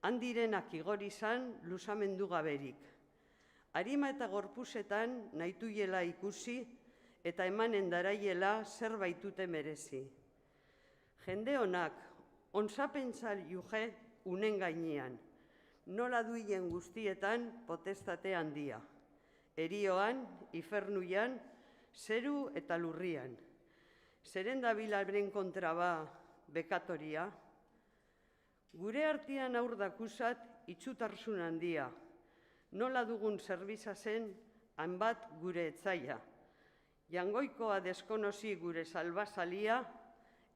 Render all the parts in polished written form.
handirenak igor izan luzamendu gaberik. Arima eta gorpusetan nahituiela ikusi eta emanen daraiela zerbait dute merezi. Jende honak, onzapentsa juge unen gainean, nola duien guztietan potestate handia. Erioan, ifernuian, zeru eta lurrian. Zeren dabilaren kontra ba bekatoria? Gure artean aur dakusat itxutarsun handia. Nola dugun zerbitza zen hanbat gure etzaia. Jangoikoa deskonozi gure salbazalia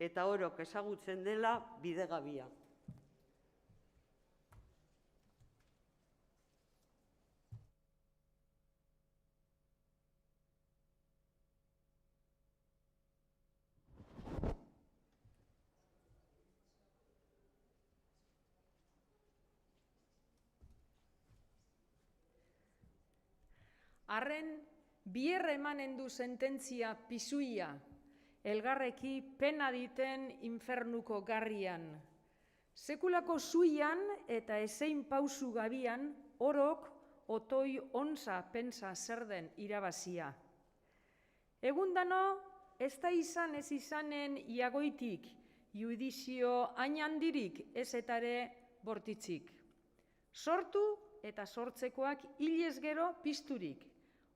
eta orok ezagutzen dela bidegabia. Arren, bierre emanen du sententzia pisuia, elgarreki pena diten infernuko garrian. Sekulako zuian eta ezein pausu gabian, orok otoi onza pentsa zer den irabazia. Egundano, ez da izan ez izanen iagoitik, judizio hain handirik ez etare bortitzik. Sortu eta sortzekoak hilez gero pizturik,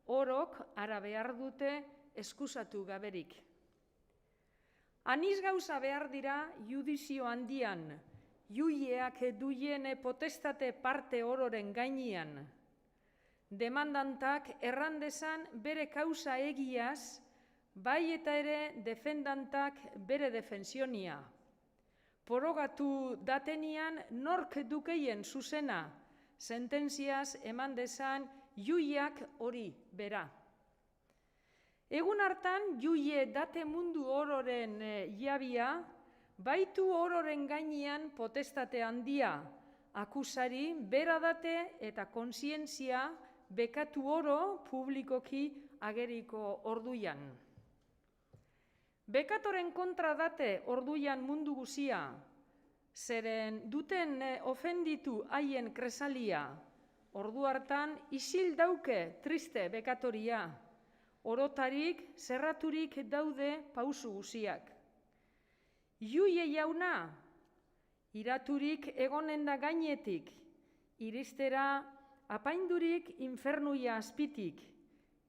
orok ara behar dute eskusatu gaberik. Aniz gauza behar dira judizio handian, juieak duien potestate parte ororen gainean. Demandantak errandezan bere kausa egiaz, bai eta ere defendantak bere defensionia. Porogatu datenian nork dukeien zuzena, sententziaz eman dezan juiak hori bera. Egun hartan, juie date mundu ororen jabia, baitu ororen gainean potestate handia, akusari bera date eta kontzientzia bekatu oro publikoki ageriko orduan. Bekatoren kontra date orduan mundu guzia, zeren duten ofenditu haien kresalia, ordu hartan isil dauke triste bekatoria, orotarik zerraturik daude pausu guziak. Juie jauna, iraturik egonen da gainetik, iristera apaindurik infernuia azpitik,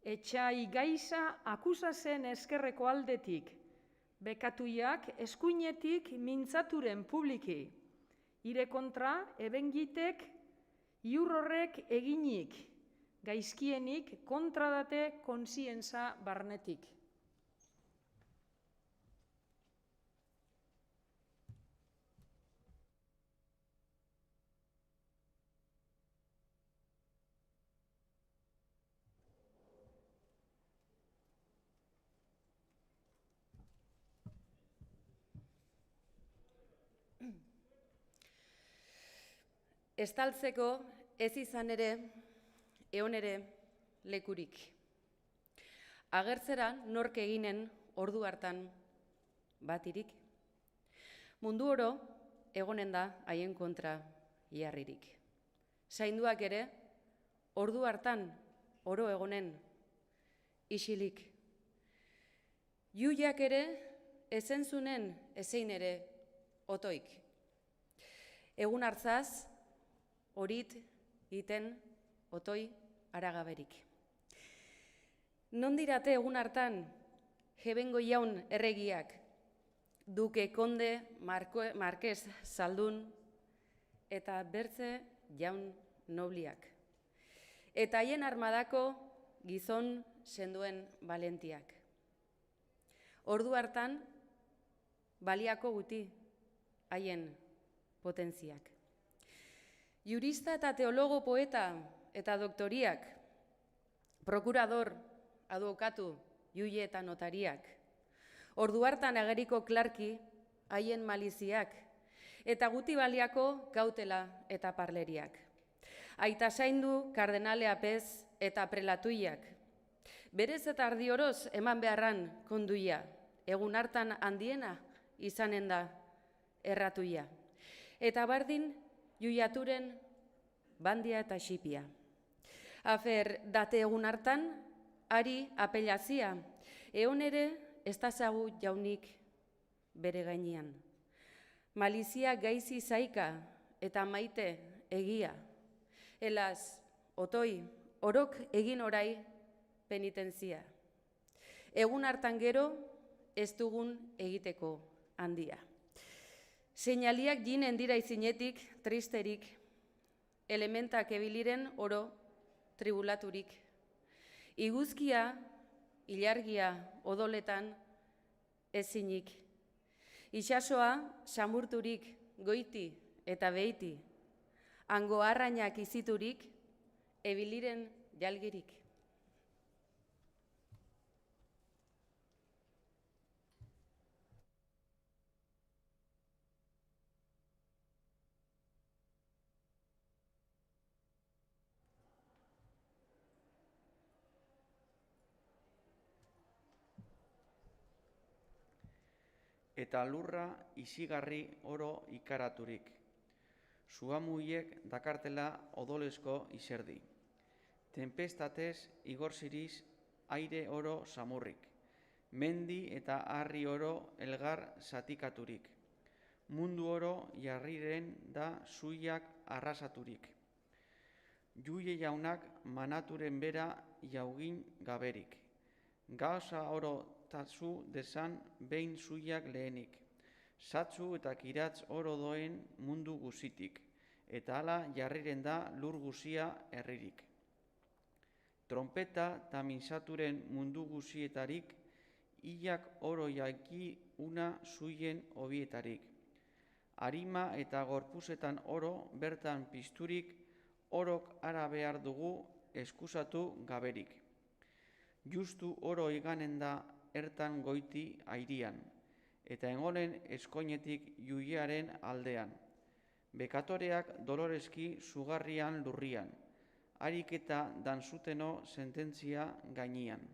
etxai gaiza akusazen eskerreko aldetik, bekatuiak eskuinetik mintzaturen publiki, ire kontra ebengitek iurrorrek eginik, gaizkienik kontradate kontzientza barnetik. Estaltzeko ez izan ere, eon ere lekurik. Agertzera nork eginen ordu hartan batirik. Mundu oro egonen da haien kontra jarririk. Zainduak ere, ordu hartan oro egonen isilik. Juiak ere, ezentzunen ezein ere otoik. Egun hartzaz, horit iten otoi aragaberik. Non dirate egun hartan, jebengo jaun erregiak, duke konde, markez zaldun, eta bertze jaun nobliak. Eta haien armadako gizon senduen valentiak. Ordu hartan, baliako guti haien potentziak. Jurista eta teologo poeta eta doktoriak, prokurador, advokatu, juie eta notariak, ordu hartan ageriko klarki haien maliziak, eta guti baliako gautela eta parleriak. Aita zaindu, kardenalea pez eta prelatuiak. Berez eta ardioroz eman beharran konduia, egun hartan handiena izanen da erratuia. Eta bardin, Juiaturen bandia eta xipia. Afer date egun hartan, ari apelazia, egon ere ez da zagu jaunik bere gainean. Malizia gaizi zaika eta maite egia. Elaz, otoi, orok egin orai penitentzia. Egun hartan gero ez dugun egiteko handia. Seinaliak jinen dira izinetik, tristerik, elementak ebiliren oro tribulaturik. Iguzkia, ilargia odoletan ezinik. Itsasoa samurturik goiti eta beiti. Hango arrainak iziturik, ebiliren jalgirik. Eta lurra izigarri oro ikaraturik. Suamuiek dakartela odolezko izerdi. Tempestatez igorziriz aire oro samurrik. Mendi eta harri oro elgar zatikaturik. Mundu oro jarriren da zuiak arrasaturik. Juie jaunak manaturen bera jaugin gaberik. Gauza oro tatzu desan behin zuiak lehenik. Zatzu eta kiratz oro doen mundu guzitik, eta hala jarriren da lur guzia herririk. Trompeta eta mintzaturen mundu guzietarik, hilak oro jaiki una zuien hobietarik. Arima eta gorpuzetan oro bertan pizturik, orok ara behar dugu eskusatu gaberik. Justu oro iganen da ertan goiti airian, eta engonen eskoinetik juiaren aldean. Bekatoreak doloreski sugarrian lurrian, harik eta danzuteno sententzia gainian.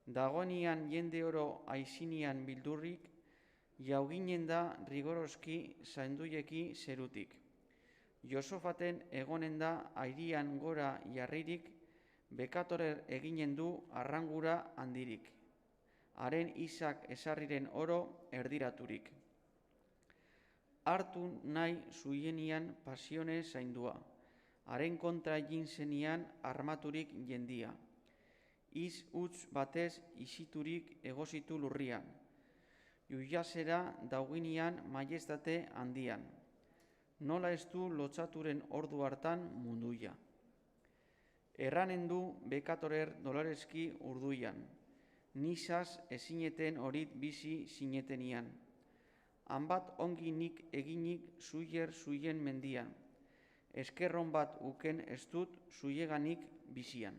Dagoenian jende oro aizinian bildurrik, jauginen da rigoroski zainduyeki zerutik. Josofaten egonen da airian gora jarririk, Bekatorer eginen du arrangura handirik. Haren izak esarriren oro erdiraturik. Hartu nahi zuienian pasione zaindua. Haren kontra egin zenian armaturik jendia. Iz utz batez isiturik egozitu lurrian. Juiazera dauginean maiestate handian. Nola ez du lotzaturen ordu hartan munduia. Erranen du Bekatorer doloreski urduian. Nizaz ezineten horit bizi zinetenian. Hanbat ongi nik eginik zuien mendian. Eskerron bat uken ez dut zuieganik bizian.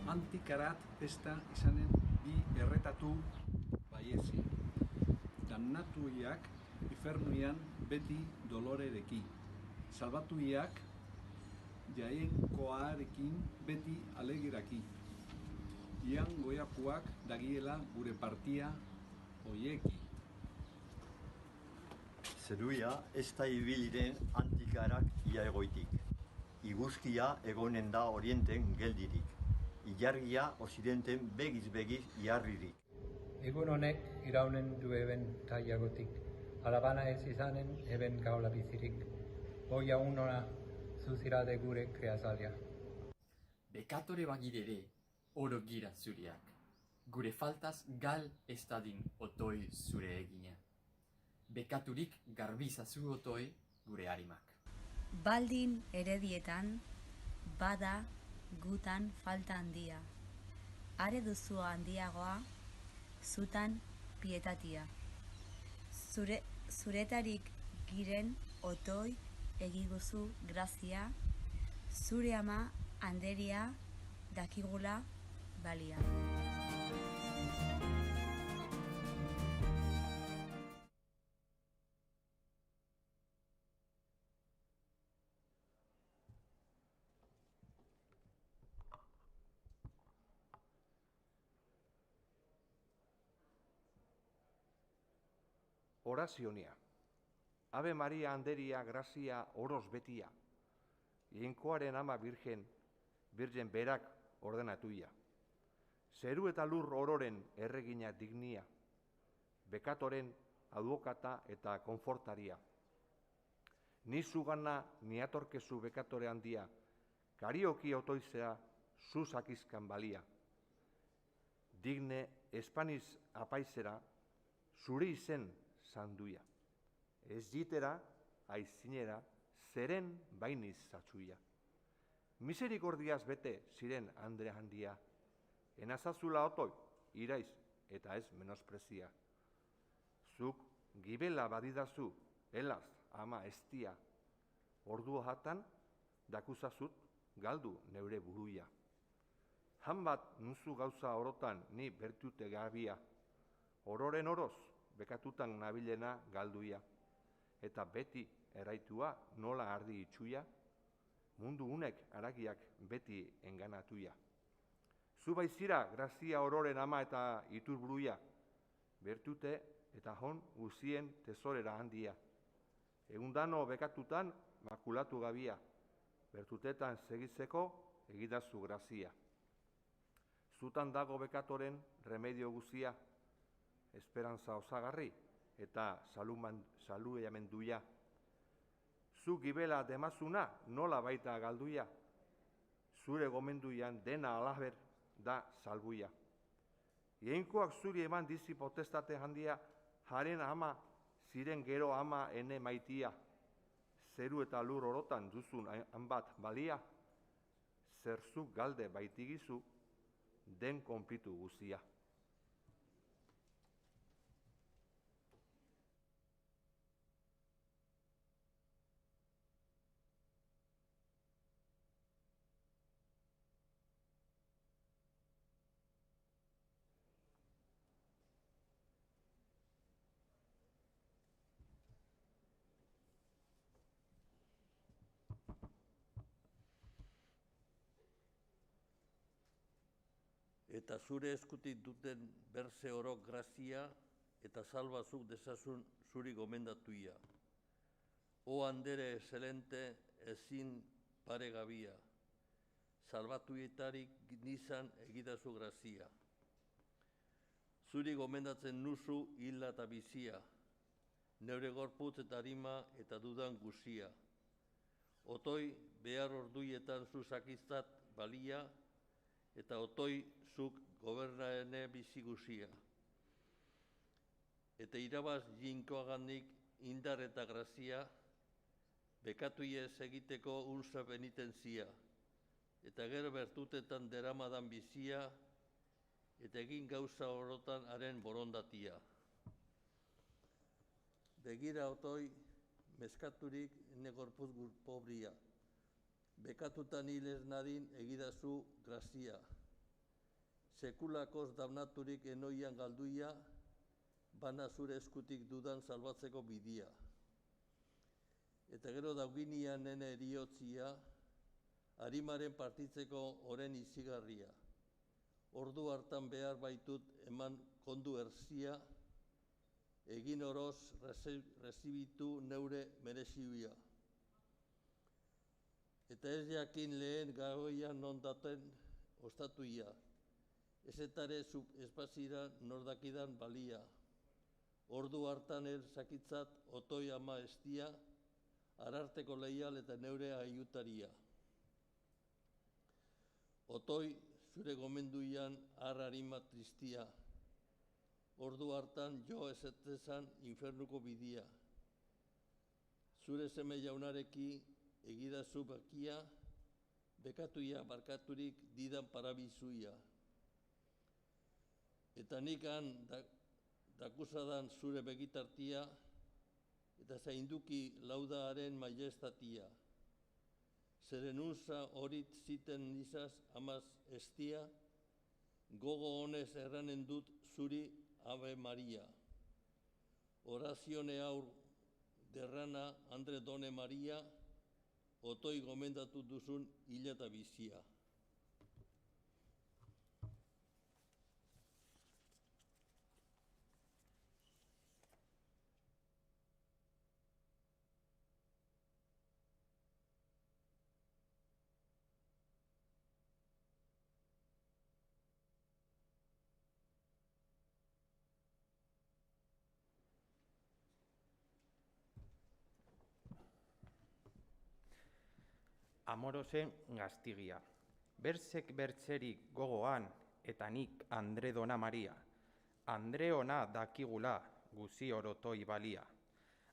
Antikarat pesta izanen bi erretatu baiezi. Damnatuiak ifernuian beti doloredeki. Salbatuiak jaenkoarekin beti alegiraki. Ian goiapuak dagiela gure partia oieki. Zeruia ez da ibiliren antikarak ia egoitik. Iguzkia egonen da orienten geldirik. Ilargia osidenten begiz jarririk. Egun honek iraunen du eben taiagotik. Alabana ez izanen eben gaula bizirik. Oia unora zuzirade gure kreazalia. Bekatore bagidere oro gira zuriak. Gure faltaz gal ez dadin otoi zure egina. Bekaturik garbizazu otoi gure harimak. Baldin eredietan, bada gutan falta handia. Are duzu handiagoa, zutan pietatia. Zuretarik giren otoi egiguzu grazia, zure ama handeria dakigula balia. Orazionia. Ave Maria Anderia grazia oroz betia. Jainkoaren ama virgen berak ordenatuia. Zeru eta lur ororen erregina dignia. Bekatoren advokata eta konfortaria. Ni zugana ni atorkezu bekatore handia, karioki otoizea zuzakizkan balia. Digne espaniz apaizera, zure izen zanduia. Ez jitera, aizinera, zeren bainiz zatzuia. Miserikordiaz bete ziren Andre handia. Enazazula otoi, iraiz eta ez menosprezia. Zuk gibela badidazu, helaz, ama estia. Ordu hatan, dakuzazut galdu neure buruia. Han bat nuzu gauza orotan ni bertute gabia. Ororen oroz, bekatutan nabilena galduia. Eta beti eraitua nola ardi itxuia, mundu unek aragiak beti enganatuia. Zu baizira grazia ororen ama eta iturburuia, bertute eta hon guzien tesorera handia. Egundano bekatutan makulatu gabia, bertutetan segitzeko egidazu grazia. Zutan dago bekatoren remedio guzia, esperantza osagarri eta saluamenduia. Zu gibela demazuna nola baita galduia, zure gomenduian dena alaber da salbuia. Jainkoak zuri eman dizi potestate handia, jaren ama ziren gero ama ene maitia. Zeru eta lur orotan duzun hanbat balia, zerzuk galde baitigizu, den konplitu guzia. Eta zure eskutik duten berze orok grazia, eta salbazuk desazun zuri gomendatuia. O Andere excelente ezin paregabia, salbatuetarik nizan egidazu grazia. Zuri gomendatzen nuzu hila eta bizia, neure gorputz eta harima eta dudan guzia. Otoi behar orduietan zuzakiztat balia, eta otoi zuk gobernaene bizi guzia. Eta irabaz jinkoaganik indar eta grazia, bekatuiez egiteko unza penitentzia, eta gero bertutetan deramadan bizia, eta egin gauza orotan haren borondatia. Begira otoi, meskaturik negorpuz pobria, bekatutan hilez nadin egidazu grazia. Sekulakoz damnaturik enoian galduia, bana zure eskutik dudan salbatzeko bidia. Eta gero dauginian nene eriotzia, harimaren partitzeko oren izigarria. Ordu hartan behar baitut eman kondu erzia, egin oroz rezibitu neure merezioia. Eta ez jakin lehen gagoian non daten ostatuia. Ezetare espazira nordakidan balia. Ordu hartan sakitzat otoi ama estia, ararteko leial eta neure aiutaria. Otoi zure gomenduian harrarima tristia. Ordu hartan jo ezetezan infernuko bidia. Zure seme jaunareki egidazu bakia, bekatuia barkaturik didan parabizuia. Eta nikan dakusadan zure begitartia, eta zainduki laudaaren majestatia. Zeren unza horit ziten nizaz amaz estia, gogo honez erranen dut zuri Ave Maria. Orazione aur derrana Andre Done Maria, otoi gomendatu duzun hila eta bizia. Amorosen gaztigia. Bertzek bertzerik gogoan, eta nik Andre Dona Maria. Andre ona dakigula, guzi orotoi balia.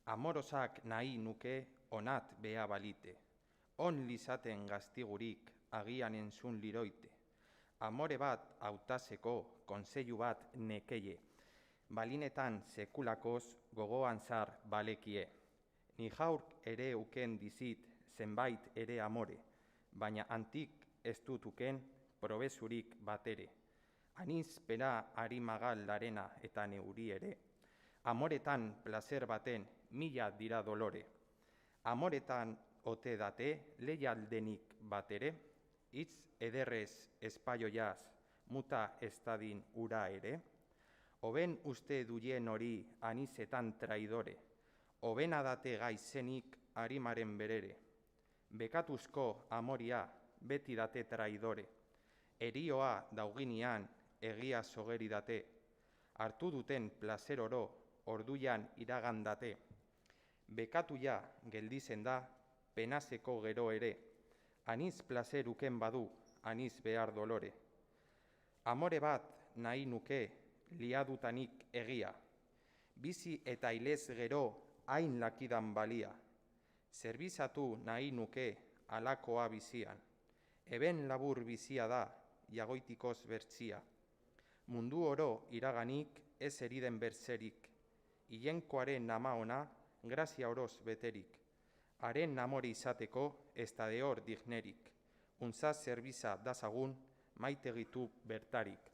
Amorosak nahi nuke onat bea balite. On lizaten gaztigurik agian entzun liroite. Amore bat hautaseko konseilu bat nekeie. Balinetan sekulakoz gogoan zar balekie. Ni jaurk ere uken dizit zenbait ere amore, baina antik ez dut uken probezurik batere. Aniz pera arimagal larena eta neuri ere. Amoretan plazer baten mila dira dolore. Amoretan ote date leialdenik batere, hitz ederrez espaioiaz muta estadin ura ere. Oben uste duien hori anizetan traidore, oben adate gaizenik arimaren berere. Bekatuzko amoria beti date traidore, erioa dauginean egia zogeri date, hartu duten plazer oro orduan iragandate. Bekatuia geldizen da penazeko gero ere, aniz plazer uken badu, aniz behar dolore. Amore bat nahi nuke liadutanik egia, bizi eta ilez gero hain lakidan balia. Zerbizatu nahi nuke alakoa bizian, eben labur bizia da jagoitikoz bertzia. Mundu oro iraganik ez eriden bertzerik, hilenkoaren nama ona grazia oroz beterik. Haren namore izateko ez da dehor dignerik, untza zerbiza dazagun maitegitu bertarik.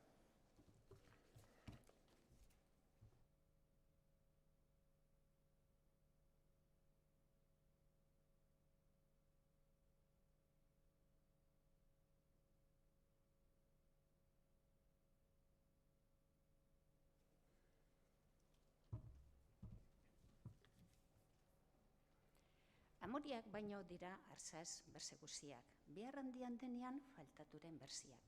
Amoriak baino dira arzaz berse guziak, behar handian denean faltaturen berziak.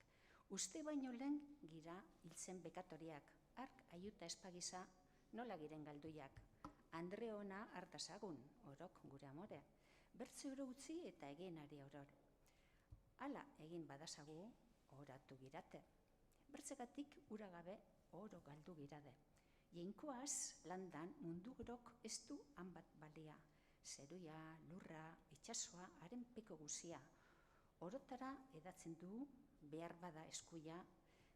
Uste baino lehen gira hiltzen bekatoriak, ark aiuta espagiza nola giren galduiak. Andre ona hartazagun, orok gure amore, bertze oro utzi eta egin ari auror. Hala egin badazagu, oratu girate. Bertzekatik uragabe oro galdu girade. Jainkoaz landan mundu grok ez du hanbat balia. Zeruia, lurra, itsasoa, haren peko guzia. Orotara edatzen du, behar bada eskuia,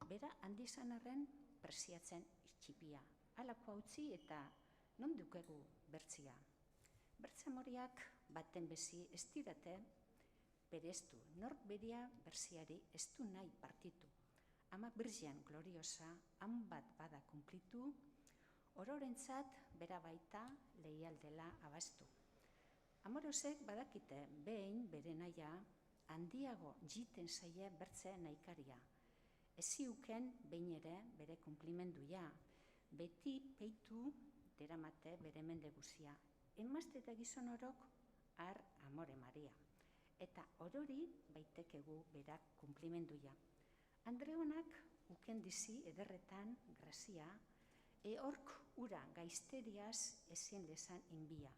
bera handizan arren presiatzen itxipia. Halakoa utzi eta non dukegu bertzia. Bertzamoriak baten bezi ez dirate, bereztu, nork beria berziari ez du nahi partitu. Ama Birzian gloriosa, han bat bada kumplitu, ororentzat bera baita leialdela abastu. Amorosek badakite behin bere naia handiago jiten zaie bertze nahikaria. Eziuken behin ere bere kumplimenduia, beti peitu deramate bere mende guzia. Emazte eta gizon orok har amore Maria. Eta orori baitekegu berak kumplimenduia. Andre honak uken dizi ederretan grazia, hork ura gaizteriaz ezin lezan inbia.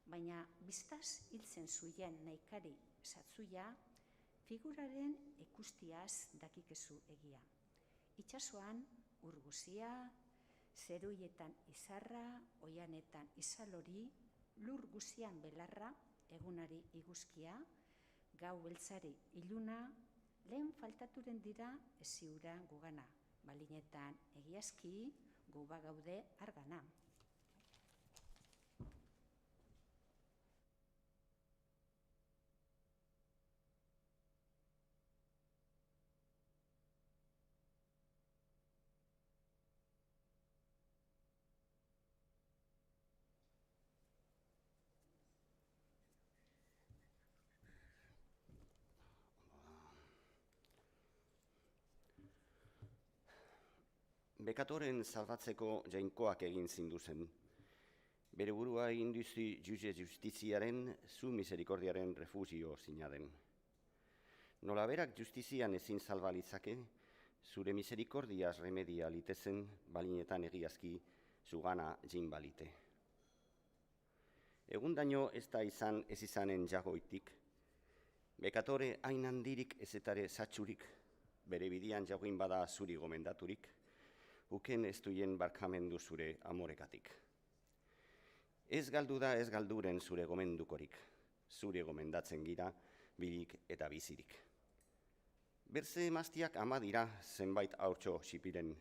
Baina biztaz hiltzen zuien nahikari zatzuia, figuraren ikustiaz dakikezu egia. Itsasoan ur guzia, zeruietan izarra, oianetan izalori, lur guzian belarra, egunari iguzkia, gau beltzari iluna, lehen faltaturen dira eziura gugana, balinetan egiazki, guba gaude argana. Bekatoren salbatzeko jainkoak egin zinduzen. Bere burua induzi justiziaren, zu miserikordiaren refugio zinaden. Nola berak justizian ezin salbalitzake, zure miserikordiaz remedia litezen, balinetan egiazki zugana jin balite. Egundaino ez da ez izanen jagoitik, Bekatore hain handirik ezetare zatxurik, bere bidian jauin bada zuri gomendaturik, uken ez duien barkamendu zure amorekatik. Ez galdu da ez galduren zure gomendukorik, zure gomendatzen gira, bilik eta bizirik. Berze emaztiak ama dira zenbait haurtxo xipiren,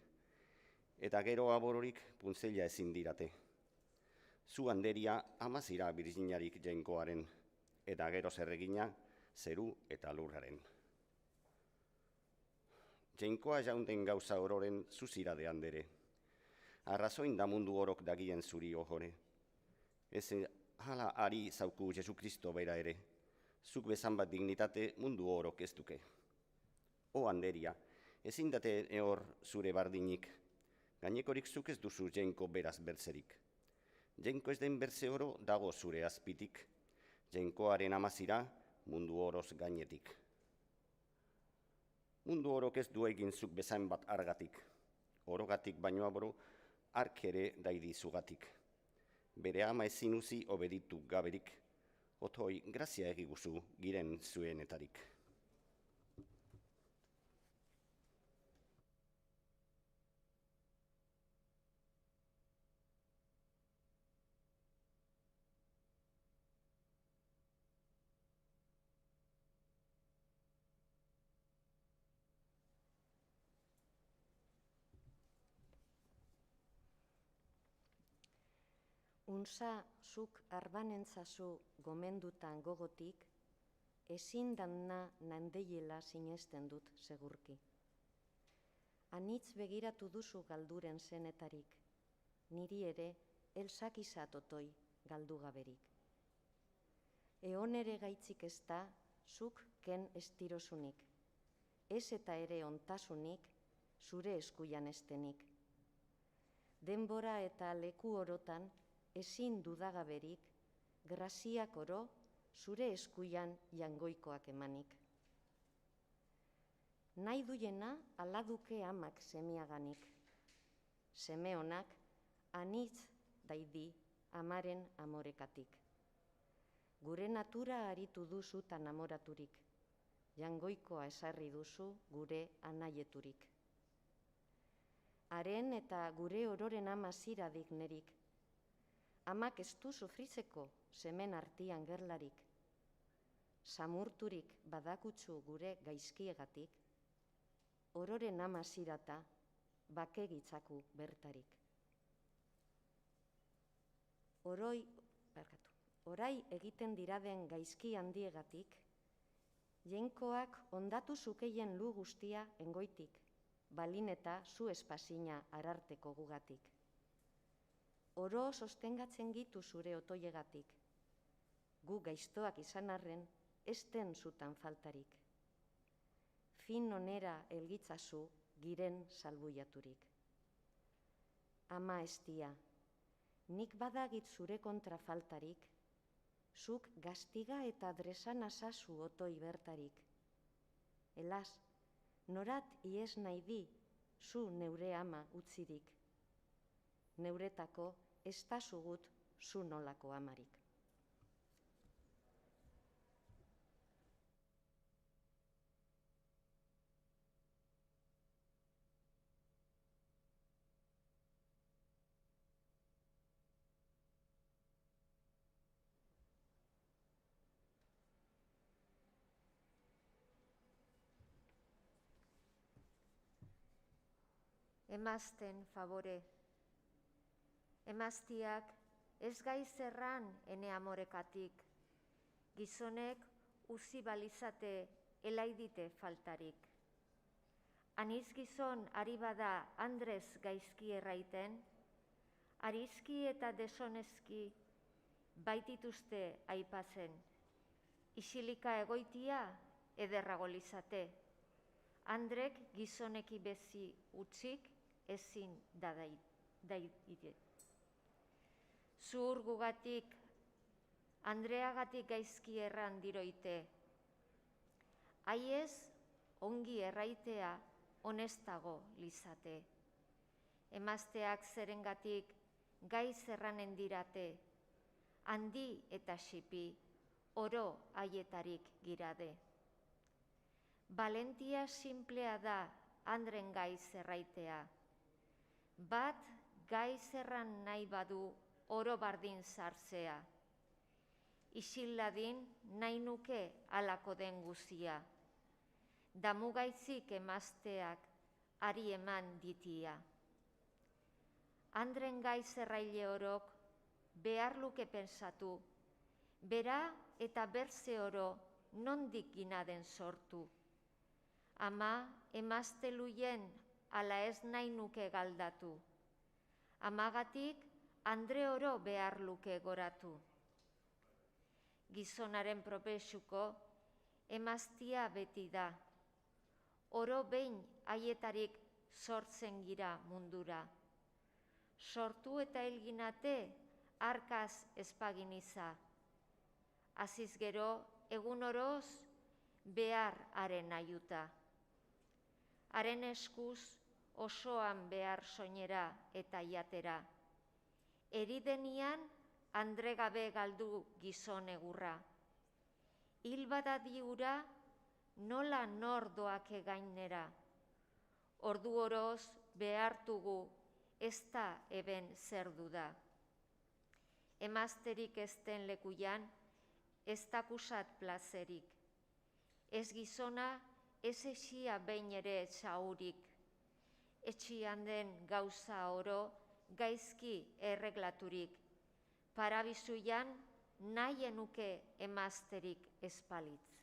eta gero abororik puntzeila ezin dirate. Zu handeria amazira Birjinarik Jainkoaren, eta gero zerregina zeru eta lurraren. Jainkoa jaunden gauza ororen zuzirade handere, arrazoin da mundu orok dagien zuri ohore. Ez hala ari zauku Jesu Kristo bera ere, zuk bezan bat dignitate mundu orok ez duke. O handeria, ezin date ehor zure bardinik, gainekorik zuk ez duzu Jainko beraz bertzerik. Jainko ez den bertze oro dago zure azpitik, Jainkoaren amazira mundu oroz gainetik. Mundu orok ez du egin zuk bezain bat argatik, orogatik baino aboro ark ere daidi zugatik. Bere ama ezin uzi obeditu gaberik, otoi grazia egiguzu giren zuenetarik. Unsa zuk arbanentzazu gomendutan gogotik, ezin danna nandeiela sinesten dut segurki. Anitz begiratu duzu galduren zenetarik, niri ere elsak izatotoi galdu gaberik. Eon ere gaitzik ez da, zuk ken estirosunik, ez eta ere ontasunik, zure eskuian estenik. Denbora eta leku orotan, ezin dudagaberik, graziak oro, zure eskuian jangoikoak emanik. Nahi duena aladuke amak semiaganik. Seme honak anitz daidi amaren amorekatik. Gure natura aritu duzu tan amoraturik, jangoikoa esarri duzu gure anaieturik. Haren eta gure ororen ama ziradik nerik, amak ez du sufritzeko semen artian gerlarik. Samurturik badakutsu gure gaizkiegatik, ororen ama zirata bakegitzaku bertarik. Orai egiten diraden gaizki handiegatik, Jainkoak ondatu zukeien lu guztia engoitik, balin eta zu espazina ararteko gugatik. Oro sostengatzen gitu zure otoiegatik, gu gaiztoak izan arren, ez den zutan faltarik. Fin onera elgitzazu giren salbuiaturik. Ama estia, nik badagit zure kontra faltarik, zuk gaztiga eta dresana zazu otoi bertarik. Elaz, norat ies nahi di, zu neure ama utzirik. Neuretako ez da zugut zu nolako amarik. Emazten favore, emaztiak ez gaiz erran ene amorekatik, gizonek uzi balizate elaidite faltarik. Aniz gizon ari bada Andrez gaizki erraiten, arizki eta desonezki baitituzte aipatzen, isilika egoitia ederrago lizate, Andrek gizoneki bezi utzik ezin daide. Zuhur gugatik, Andreagatik gaizki erran diroite. Haiez, ongi erraitea honestago lizate. Emazteak zerengatik gaiz erranen dirate, handi eta xipi, oro haietarik girade. Valentia simplea da Andren gaiz erraitea. Bat gaiz erran nahi badu oro bardin sartzea. Isilladin nahi nuke alako den guzia. Damugaitzik emazteak ari eman ditia. Andren gaiz erraile orok behar luke pensatu, bera eta berze oro nondik ginaden sortu. Ama emazte luien ala ez nahi nuke galdatu. Amagatik Andre oro behar luke goratu. Gizonaren propesuko emaztia beti da. Oro behin haietarik sortzen gira mundura. Sortu eta hilginate arkaz espaginiza. Aziz gero egun oroz behar haren aiuta. Haren eskuz osoan behar soinera eta jatera. Eridenian Andre gabe galdu gizon egurra. Hil badadiura nola nordoak egainera. Ordu oroz behartugu ez da eben zer duda. Emazterik ezten lekuan ez dakusat plazerik. Ez gizona ez esia behin ere txaurik. Etxian den gauza oro gaizki erreglaturik. Parabizuian nahi enuke emazterik espalitz.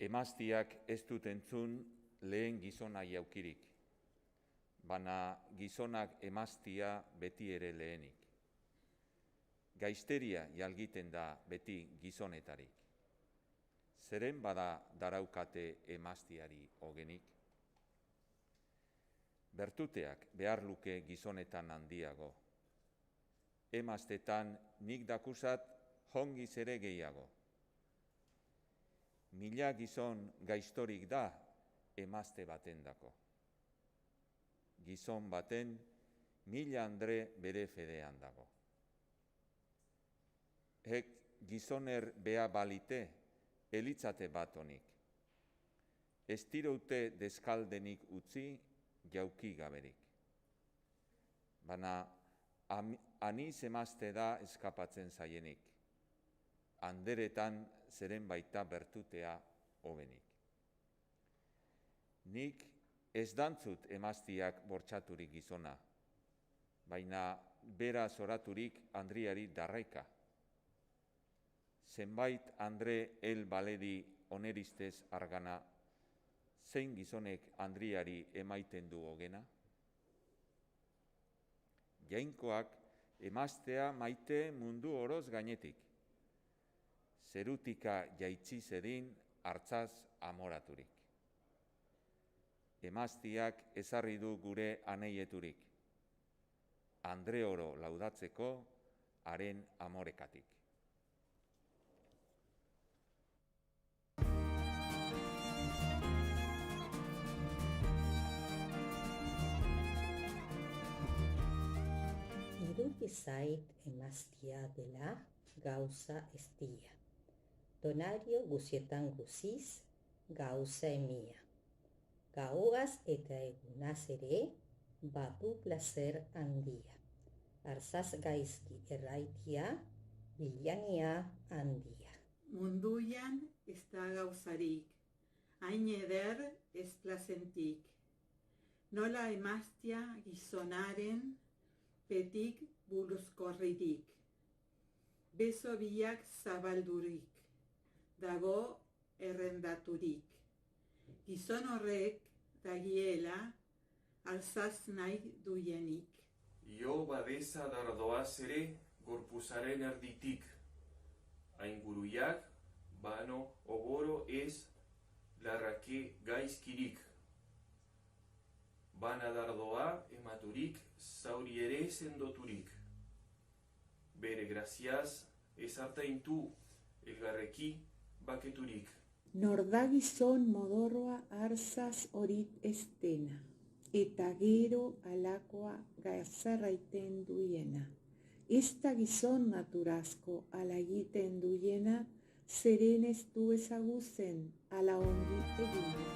Emaztiak ez dut entzun lehen gizona jaukirik, bana gizonak emaztia beti ere lehenik. Gaizteria jalgiten da beti gizonetarik. Zeren bada daraukate emaztiari ogenik? Bertuteak behar luke gizonetan handiago. Emaztetan nik dakusat hongiz ere gehiago. Mila gizon gaiztorik da emazte baten dako. Gizon baten 1000 andre bere fedean dago. Hek gizoner bea balite, elitzate bat honik. Ez tiroute deskaldenik utzi jauki gaberik. Bana aniz emazte da eskapatzen zaienik. Anderetan zeren baita bertutea hobenik. Nik ez dantzut emaztiak bortxaturik gizona, baina bera zoraturik Andriari darraika. Zenbait Andre el baleri oneristez argana, zein gizonek Andriari emaiten du hogena? Jainkoak emaztea maite mundu oroz gainetik. Zerutika jaitsi zedin hartzaz amoraturik. Emaztiak ezarri du gure aneieturik. Andre oro laudatzeko haren amorekatik. Iruditzen zait emaztia dela gauza eztia. Donario guzietan guziz, gauza emia. Gauaz eta egunaz ere, badu placer handia. Arzaz gaizki erraitia, bilania handia. Munduan ez da gauzarik, hain eder ez plazentik. Nola emaztia gizonaren, petik buruzkorririk. Beso biak zabaldurik. Dago errendaturik. Gizon horrek dagiela alzaz nahi duienik. Jo babesa dardoaz ere gorpuzaren erditik. Ainguruiak, bano oboro ez larrake gaizkirik. bana dardoa ematurik, zauri ere sendoturik. Bere graziaz, ezartaintu, elgarreki baketurik. Norda gizon modorroa arzaz horit estena, eta gero alakoa gazarraiten duiena. Ez da gizon naturazko ala egiten duiena, zeren ez du ezagutzen ala ongi egina.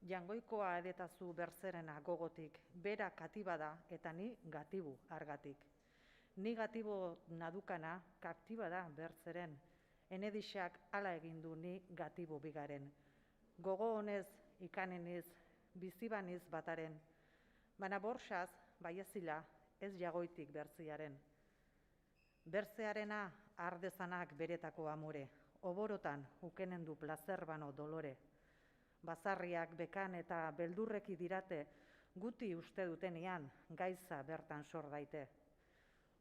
Jangoikoa edetazu berzerena gogotik, bera katiba da eta ni gatibu argatik. Ni gatibo nadukana kaktiba da berzeren, enedixak hala egin du ni gatibo bigaren. Gogo honez, ikaneniz, bizibaniz bataren, baina borxaz, baiezila, ez jagoitik berziaren. Berzearena ardezanak beretako amore, oborotan ukenen du plazerbano dolore. Bazarriak bekan eta beldurreki dirate, guti uste dutenian gaiza bertan sor daite.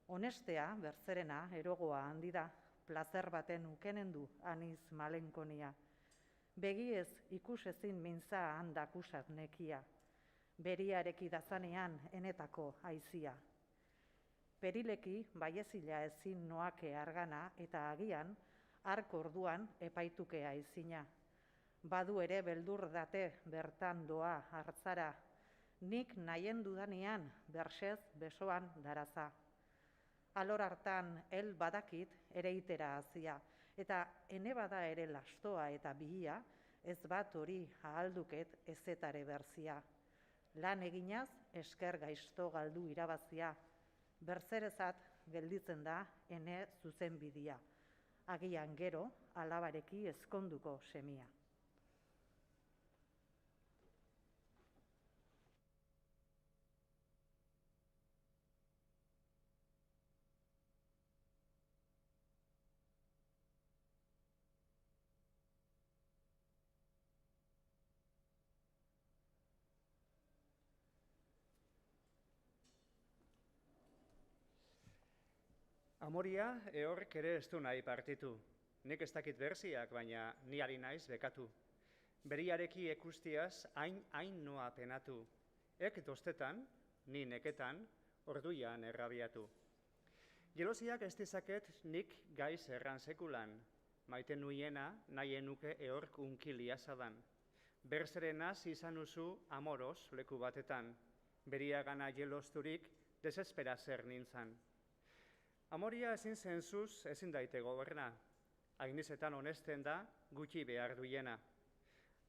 Honestea, berzerena, erogoa handi da, plazer baten ukenen du aniz malenkonia. Begiez ikusezin mintza handak usat nekia, beriareki dazanean enetako aizia. Perileki baiezila ezin noake argana eta agian, hark orduan epaituke aizina. Badu ere beldur date bertan doa hartzara, nik nahien dudanean bersez besoan daraza. Alor hartan el badakit ereitera hazia, eta ene bada ere lastoa eta bihia, ez bat hori ahalduket ezetare berzia. Lan eginaz esker gaizto galdu irabazia, berzerezat gelditzen da ene zuzen bidia. Agian gero alabareki ezkonduko semia. Amoria ehorrek ere ez du nahi partitu. Nik ez dakit berziak, baina ni ari naiz bekatu. Beriareki ekustiaz hain noa penatu. Ek dostetan, ni neketan, orduian errabiatu. Jelosiak ez dizaket nik gaiz erran sekulan. Maite nuiena nahien nuke ehork unkilia zadan. Berzerenaz izan uzu amoros leku batetan. Beriagana jelosturik desespera zer nintzan. Amoria ezin zenzuz ezin daite goberna. Agnizetan honesten da gutxi behar duiena.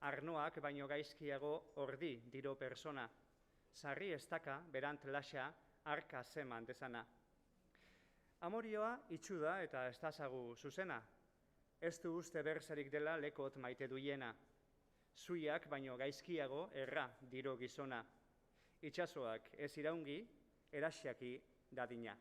Arnoak baino gaizkiago ordi diro persona. Sarri estaka berant lasa arka zeman dezana. Amorioa itxuda eta ez dazagu zuzena. Ez du uste berzerik dela lekot maite duiena. Zuiak baino gaizkiago erra diro gizona. Itxasoak ez iraungi, erasiaki dadina.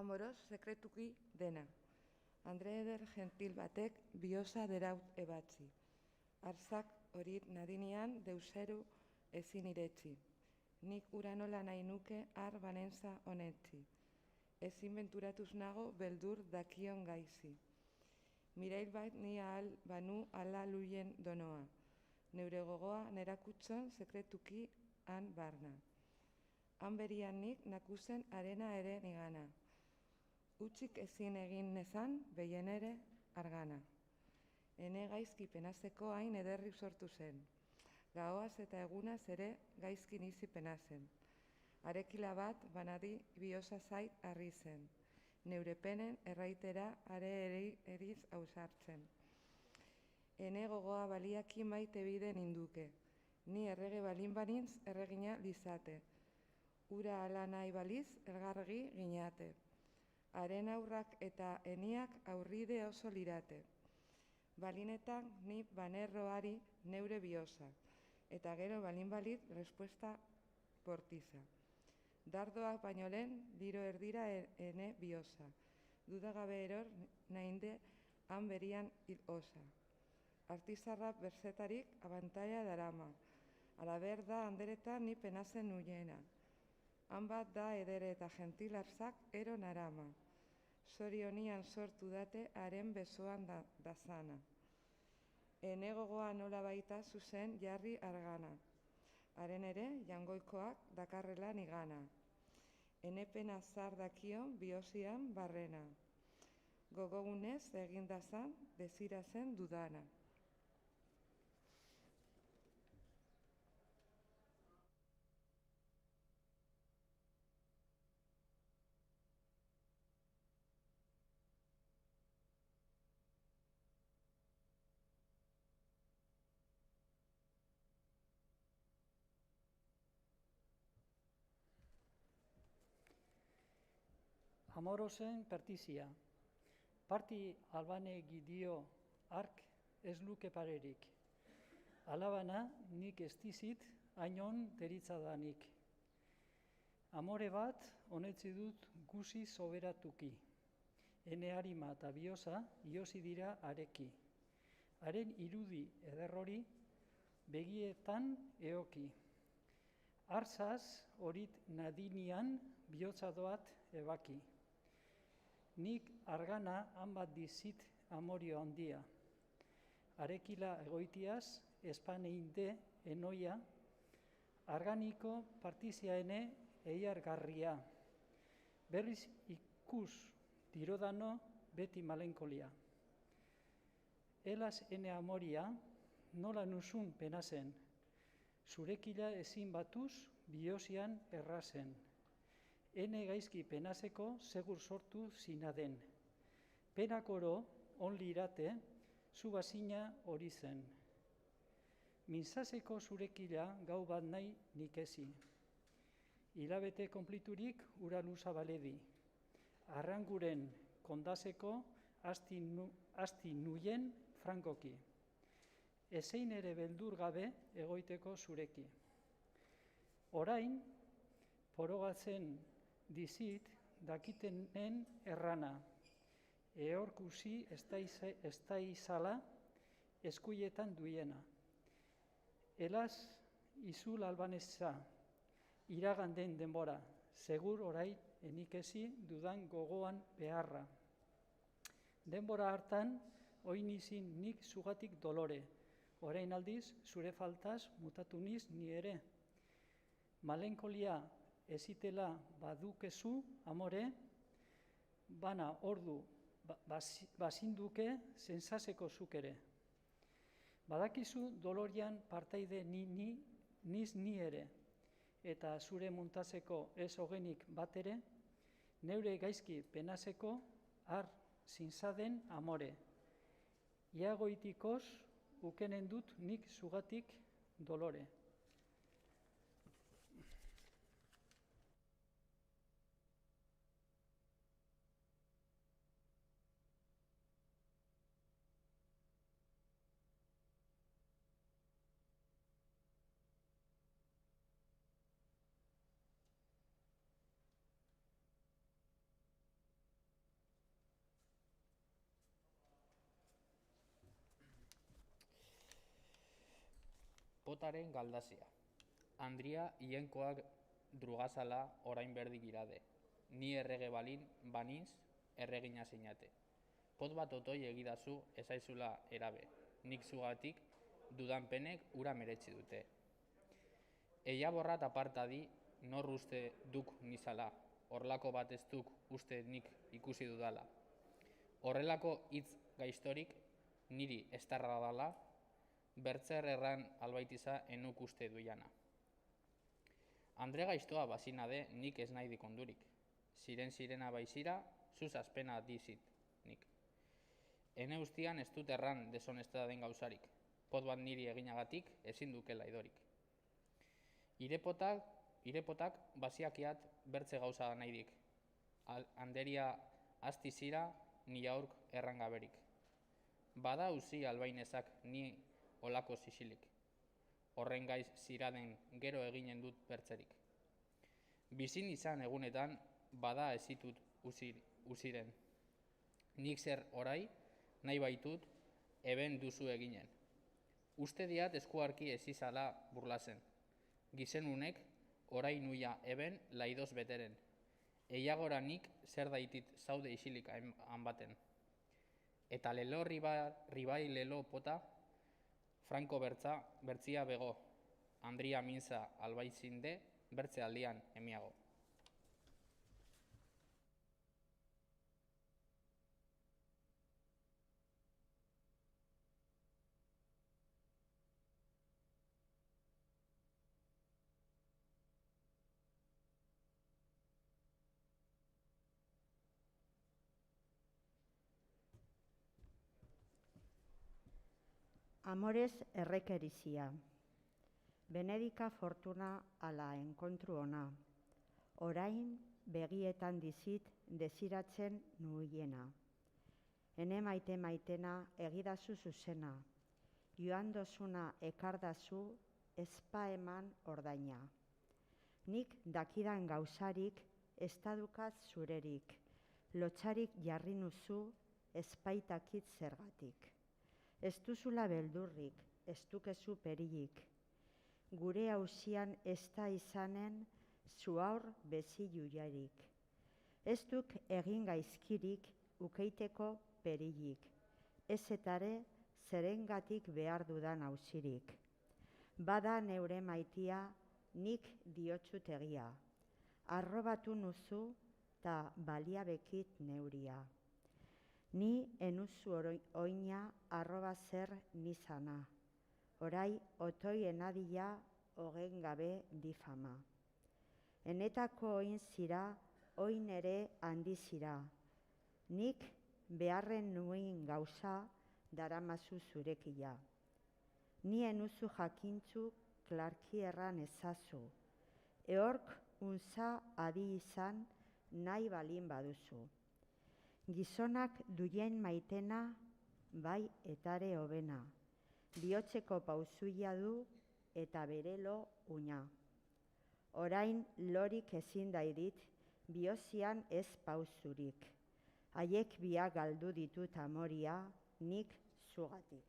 Amoros sekretuki dena. Andre eder gentil batek biosa deraut ebatzi. Arzak horit nadinean deuseru ezin iretzi. Nik uranola nahi nuke har banenza honetzi. Ezin benturatuz nago beldur dakion gaizi. Mirail bat ni ahal banu ala luien donoa. Neure gogoa nerakutson sekretuki han barna. Han berian nik nakusen arena ere nigana. Utzik ezin egin nezan, behien ere argana. Ene gaizki penazeko hain ederrik sortu zen. Gaoaz eta egunaz ere gaizki nizi penazen. Arekila bat banadi biosa zait harri zen. Neure penen erraitera are eriz ausartzen. Ene gogoa baliaki maite bide ninduke. Ni errege balin banintz erregina lizate. Ura ala nahi baliz elgargi ginate. Haren aurrak eta eniak aurride oso lirate. Balinetan ni banerroari neure biosa, eta gero balin balit respuesta bortiza. Dardoak baino lehen, diro erdira ene biosa. Dudagabe eror nahinde han berian hil osa. Artizarra berzetarik abantaila darama. Alaber da handeretan ni penazen nuiena. Han bat da edere eta gentil arzak ero narama. Sorionian sortu date haren besoan dazana. Ene gogoa nola baita zuzen jarri argana. Haren ere, jangoikoak dakarrela nigana. Ene pena zar dakion biosian barrena. Gogogunez egindazan desirazen dudana. Amorosen pertizia. Parti albane gidio ark ez luke parerik. Alabana nik estizit ainon deritzadanik. Amore bat honetzi dut guzi soberatuki. Ene harima eta biosa iosi dira areki. Haren irudi ederrori begietan eoki. Arzaz horit nadinian bihotza doat ebaki. Nik argana hanbat dizit amorio handia. Arekila egoitiaz, espaneinde enoia, arganiko partiziaene eiargarria. Berriz ikus dirodano beti malenkolia. Elaz ene amoria, nola nusun penazen, zurekila ezin batuz biosian errazen. Ene gaizki penazeko segur sortu zinaden. Penak oro onli irate, zu bazina hori zen. Mintzazeko zurekila gau bat nahi nikezi. Hilabete konpliturik ura luza baledi. Arranguren kondazeko asti nuien frankoki. Ezein ere beldur gabe egoiteko zureki. Orain, porogatzen dizit dakitenen errana. Eorkusi ez da izala eskuietan duiena. Elaz izul albaneza, iraganden denbora, segur orai enikezi dudan gogoan beharra. Denbora hartan, oinizin nik zugatik dolore, orain aldiz zure faltaz mutatu niz ni ere. Malenkolia ezitela badukezu, amore, bana ordu bazinduke zentzazeko zuk ere. Badakizu dolorian partaide niz ni ere, eta zure muntazeko ez hogenik bat ere, neure gaizki penazeko har zinzaden amore. Iagoitikoz ukenen dut nik zugatik dolore. Potaren galdazia. Andria hienkoak drugazala orain berdik irade. Ni errege balin banintz erregina zinate. Pot bat otoi egidazu ezaizula erabe. Nik zugatik dudan penek ura meretzi dute. Eia borrat apartadi nor uste duk nizala. Horlako bat ez duk uste nik ikusi dudala. Horrelako hitz gaiztorik niri estarra dala, bertzer erran albaitiza enuk uste duiana. Andre gaiztoa bazinade nik ez nahi dikondurik. Sirena baizira, zuz azpena dizit nik. Ene ustian ez dut erran deshonesta den gauzarik. Pot bat niri eginagatik ezin dukela idorik. Irepotak baziakiat bertze gauza nahi dik. Anderia asti zira ni aurk errangaberik. Bada uzi albainezak ni olako sisilik. Horren gaiz ziraden gero eginen dut bertzerik. Bizin izan egunetan bada ezitut uziren. Nik zer orai nahi baitut eben duzu eginen. Uste diat eskuarki ezizala burlazen. Gizenunek orai nuia eben laidoz beteren. Eiagora nik zer daitit zaude isilik hanbaten. Eta lelo ribai lelo pota, Franko bertzia bego, Andria minza albaizinde, bertze aldian emiago. Amores errekerizia. Benedika fortuna ala enkontru ona. Orain begietan dizit desiratzen nuiena. Ene maitena egidazu zuzena. Joan dozuna ekardazu ezpa eman ordaina. Nik dakidan gauzarik ez dadukat zurerik. Lotxarik jarri nuzu ezpaitakit zergatik. Ez duzula beldurrik, ez dukezu perilik. Gure hausian ez da izanen zu aur beziluiarik. Ez duk egin gaizkirik ukeiteko perilik. Ez etare zerengatik behar dudan hausirik. Bada neure maitia nik diotsut egia. Arrobatu nuzu ta baliabekit neuria. Ni enuzu oina arroba zer nizana. Orai otoi enadia hogen gabe difama. Enetako oin zira, oin ere handizira. Nik beharren nuen gauza daramazu zurekia. Ni enuzu jakintzu klarki erran ezazu. Eork unza adi izan nahi balin baduzu. Gizonak duien maitena, bai etare hobena. Bihotzeko pauzuia du eta berelo uina. Orain lorik ezin dairit, bihozian ez pauzurik. Haiek biak galdu ditut amoria, nik zugatik.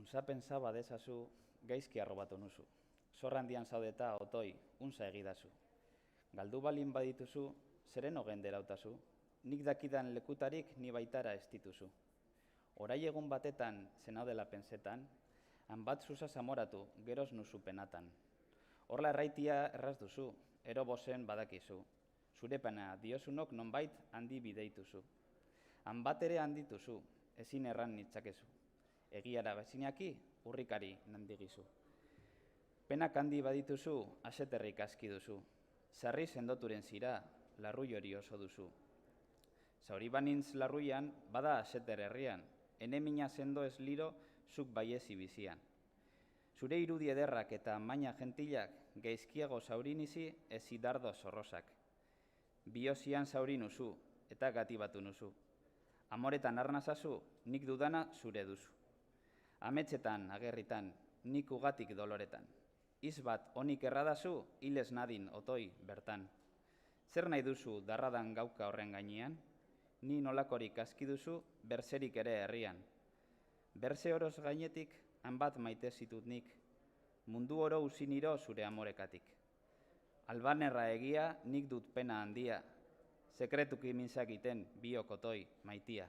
Unza pentsa badezazu, gaizki arrobatu nuzu. Zorrandian zaudeta otoi, unza egidazu. Galdu balin badituzu, zeren hogen derautazu. Nik dakidan lekutarik ni baitara ez dituzu. Orai egun batetan zenaudela pensetan, han bat zuzaz amoratu, geroz nuzu penatan. Horla erraitia erraz duzu, ero bozen badakizu. Zure pena diosunok nonbait handi bideituzu. Han bat ere handituzu, ezin erran nitzakezu. Egiara bezinaki, urrikari nandigizu. Penak handi badituzu, aseterrik aski duzu. Sarri sendoturen zira, larrui hori oso duzu. Zauri banintz larruian, bada aseter herrian, ene mina sendo ez liro, zuk baiezi bizian. Zure irudi ederrak eta maina gentilak, gaizkiago zaurinizi ez idardo zorrosak. Biozian zaurinuzu, eta gati batu nuzu. Amoretan arnazazu, nik dudana zure duzu. Ametxetan, agerritan, nik ugatik doloretan. Izbat onik erradazu, hilez nadin otoi bertan. Zer nahi duzu darradan gauka horren gainean? Ni nolakorik aski duzu, berzerik ere herrian. Berze oroz gainetik, hanbat maite zitut nik. Mundu oro usiniro zure amorekatik. Albanerra egia, nik dut pena handia. Sekretuki minzakiten biok otoi maitia.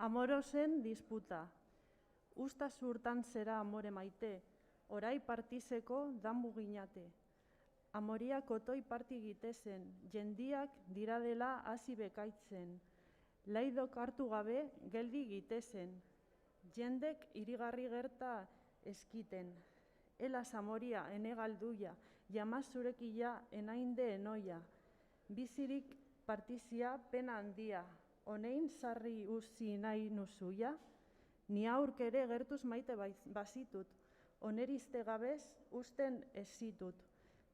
Amorosen disputa. Usta zurtan zera amore maite, orai partizeko danbu ginate. Amoriak otoi parti gitezen, jendiak dira dela hasi bekaitzen. Laidok hartu gabe geldi gitezen, jendek irigarri gerta eskiten. Elaz amoria ene galduia, jamaz zurekila enainde enoia. Bizirik partizia pena handia, honein sarri uzi nahi nuzuia? Ni aurk ere gertuz maite bazitut, onerizte gabez usten ez zitut.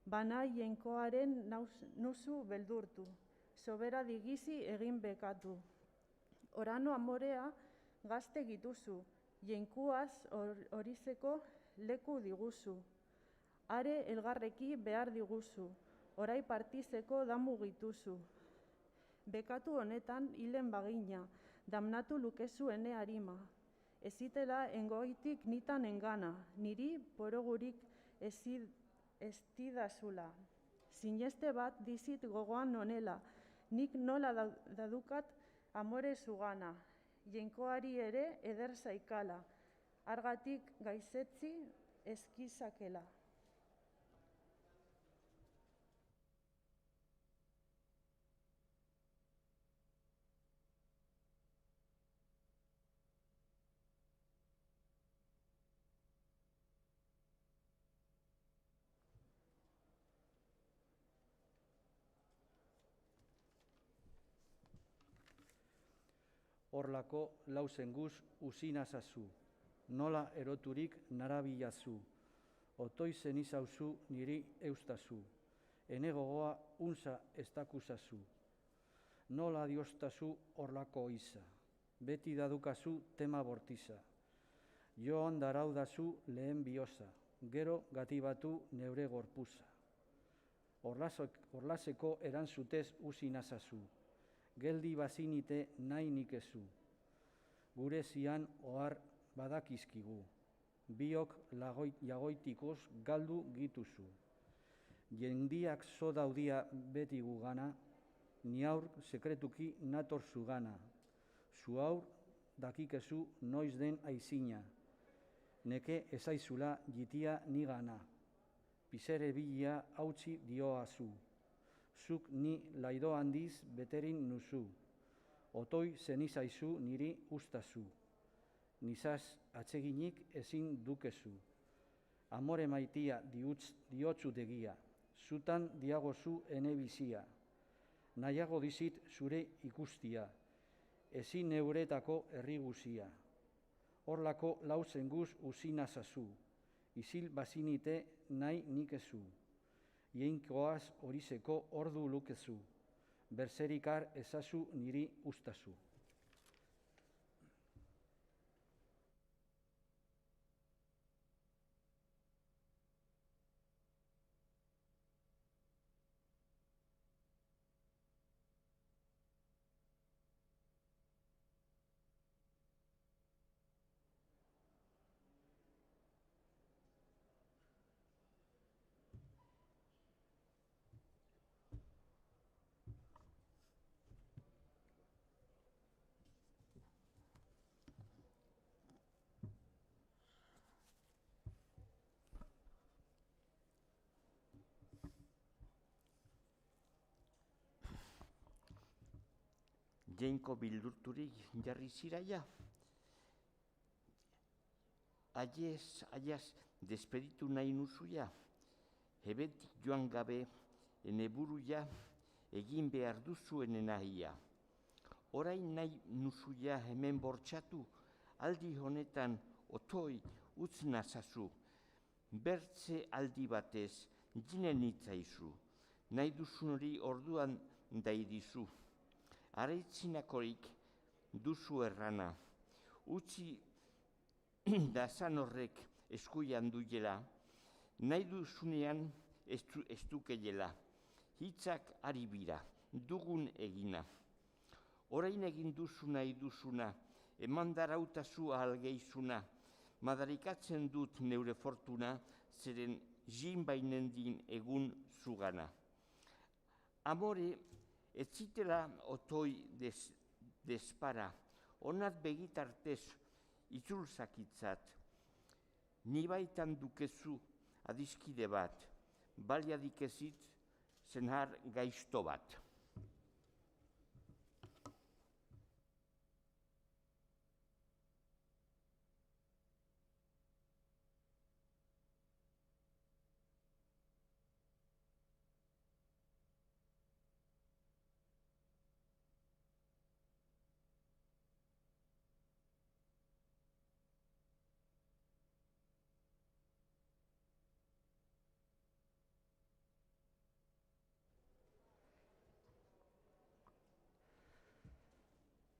Bana jenkoaren nuzu beldurtu, sobera digizi egin bekatu. Orano amorea gazte gituzu, jenkuaz horizeko leku diguzu. Are elgarreki behar diguzu, orai partizeko damu gituzu. Bekatu honetan hilen bagina, damnatu lukezu ene harima. Ezitela engoitik nitan engana, niri porogurik estidazula. Sineste bat dizit gogoan nonela, nik nola dadukat amore zugana. Jenkoari ere eder zaikala, argatik gaizetzi eskizakela. Horlako lauzen guz usinazazu, nola eroturik narabilazu, otoi zenizauzu niri eustazu, ene gogoa unza estakuzazu. Nola diostazu horlako iza, beti dadukazu tema bortiza. Joan daraudazu lehen bioza, gero gatibatu neure gorpuza. Horlaseko erantzutez usinazazu, geldi bazinite nahi nikezu. Gure zian ohar badakizkigu, biok jagoitikoz galdu gituzu. Jendiak zo daudia beti gugana, ni aur sekretuki nator zugana. Zu aur dakikezu noiz den aizina, neke ezaizula jitia nigana. Pizere bilia hautsi dioazu. Zuk ni laido handiz beterin nuzu, otoi zenizaizu niri ustazu, nizaz atseginik ezin dukezu. Amore maitia dihotzutegia, zutan diagozu ene bizia, nahiago dizit zure ikustia, ezin neuretako herri guzia. Horlako lauzen guz usinazazu, izil bazinite nahi nikezu. Jeinkoaz horizeko ordu lukezu, berzerikar ezazu niri ustazu. Jeinko bildurturik jarri ziraia. Aiez, despeditu nahi nuzuia, hebetik joan gabe, ene buruia, egin behar duzuen nahia. Orain nahi nuzuia hemen bortxatu, aldi honetan otoi utz nazazu. Bertze aldi batez, jinen itzaizu, nahi duzun hori orduan daidizu. Araitzinakorik duzu errana, utzi dazan horrek eskuian duela, nahi duzunean ez dukeiela, hitzak ari bira, dugun egina. Orain egin duzu nahi duzuna, eman darautazu ahalgeizuna, madarikatzen dut neure fortuna, zeren jin bainendin egun zugana. Amore, ez zitela otoi despara, onat begitartez, itzulzakitzat. Ni baitan dukezu adiskide bat, baliadik ezit zenar gaizto bat.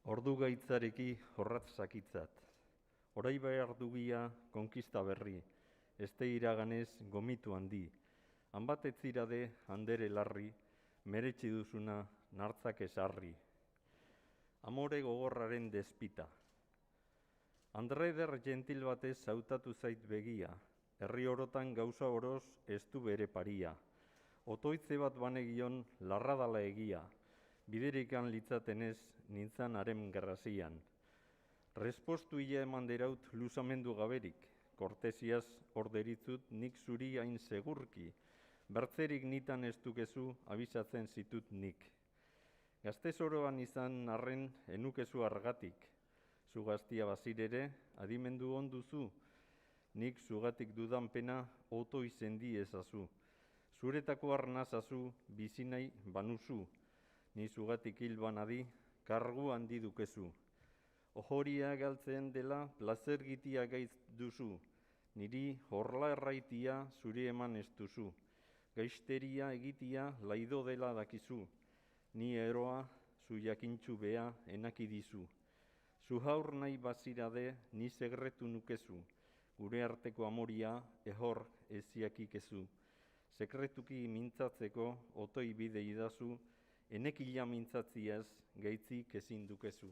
Ordu gaitzareki horratz sakitzat. Orai behar dugia konkista berri, este iraganez gomitu handi. Hanbat etzirade handere larri, meretsi duzuna nartzak esarri. Amore gogorraren despita. Andreder gentil batez hautatu zait begia, herri orotan gauza oroz ez du bere paria. Otoitze bat banegion larradala egia, biderikan litzatenez nintzan haren garrazian. Respostu ia eman deraut luzamendu gaberik, kortesiaz orderitzut nik zuri hain segurki, bertzerik nitan ez dukezu abisatzen zitut nik. Gaztez oroan izan arren enukezu argatik, zu gaztia bazirere adimendu onduzu, nik zugatik dudan pena oto izendi ezazu. Zuretako arnazazu bizinai banuzu, ni zugatik hil banadi, kargu handi dukezu. Ohoria galtzen dela plazer gitia gaiz duzu, niri horla erraitia zuri eman ez duzu. Gaizteria egitia laido dela dakizu, ni eroa zu jakintxu bea enaki dizu. Zu haur nahi bazirade ni segretu nukezu, gure arteko amoria ehor eziakikezu. Sekretuki mintzatzeko otoi bide idazu, enekila mintzatziaz gaitzik ezin dukezu.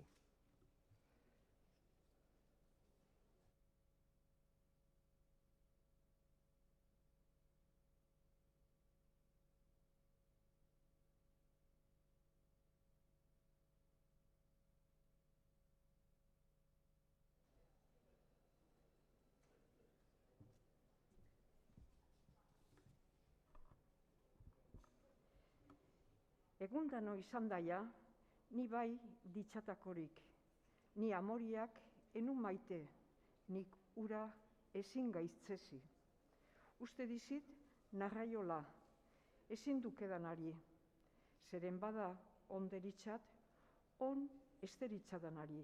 Egundano izan daia, ni bai ditxatakorik, ni amoriak enun maite, nik ura ezin gaitzezi. Uste dizit narraiola, ezin dukedanari, zeren bada onderitzat, on esteritzadanari.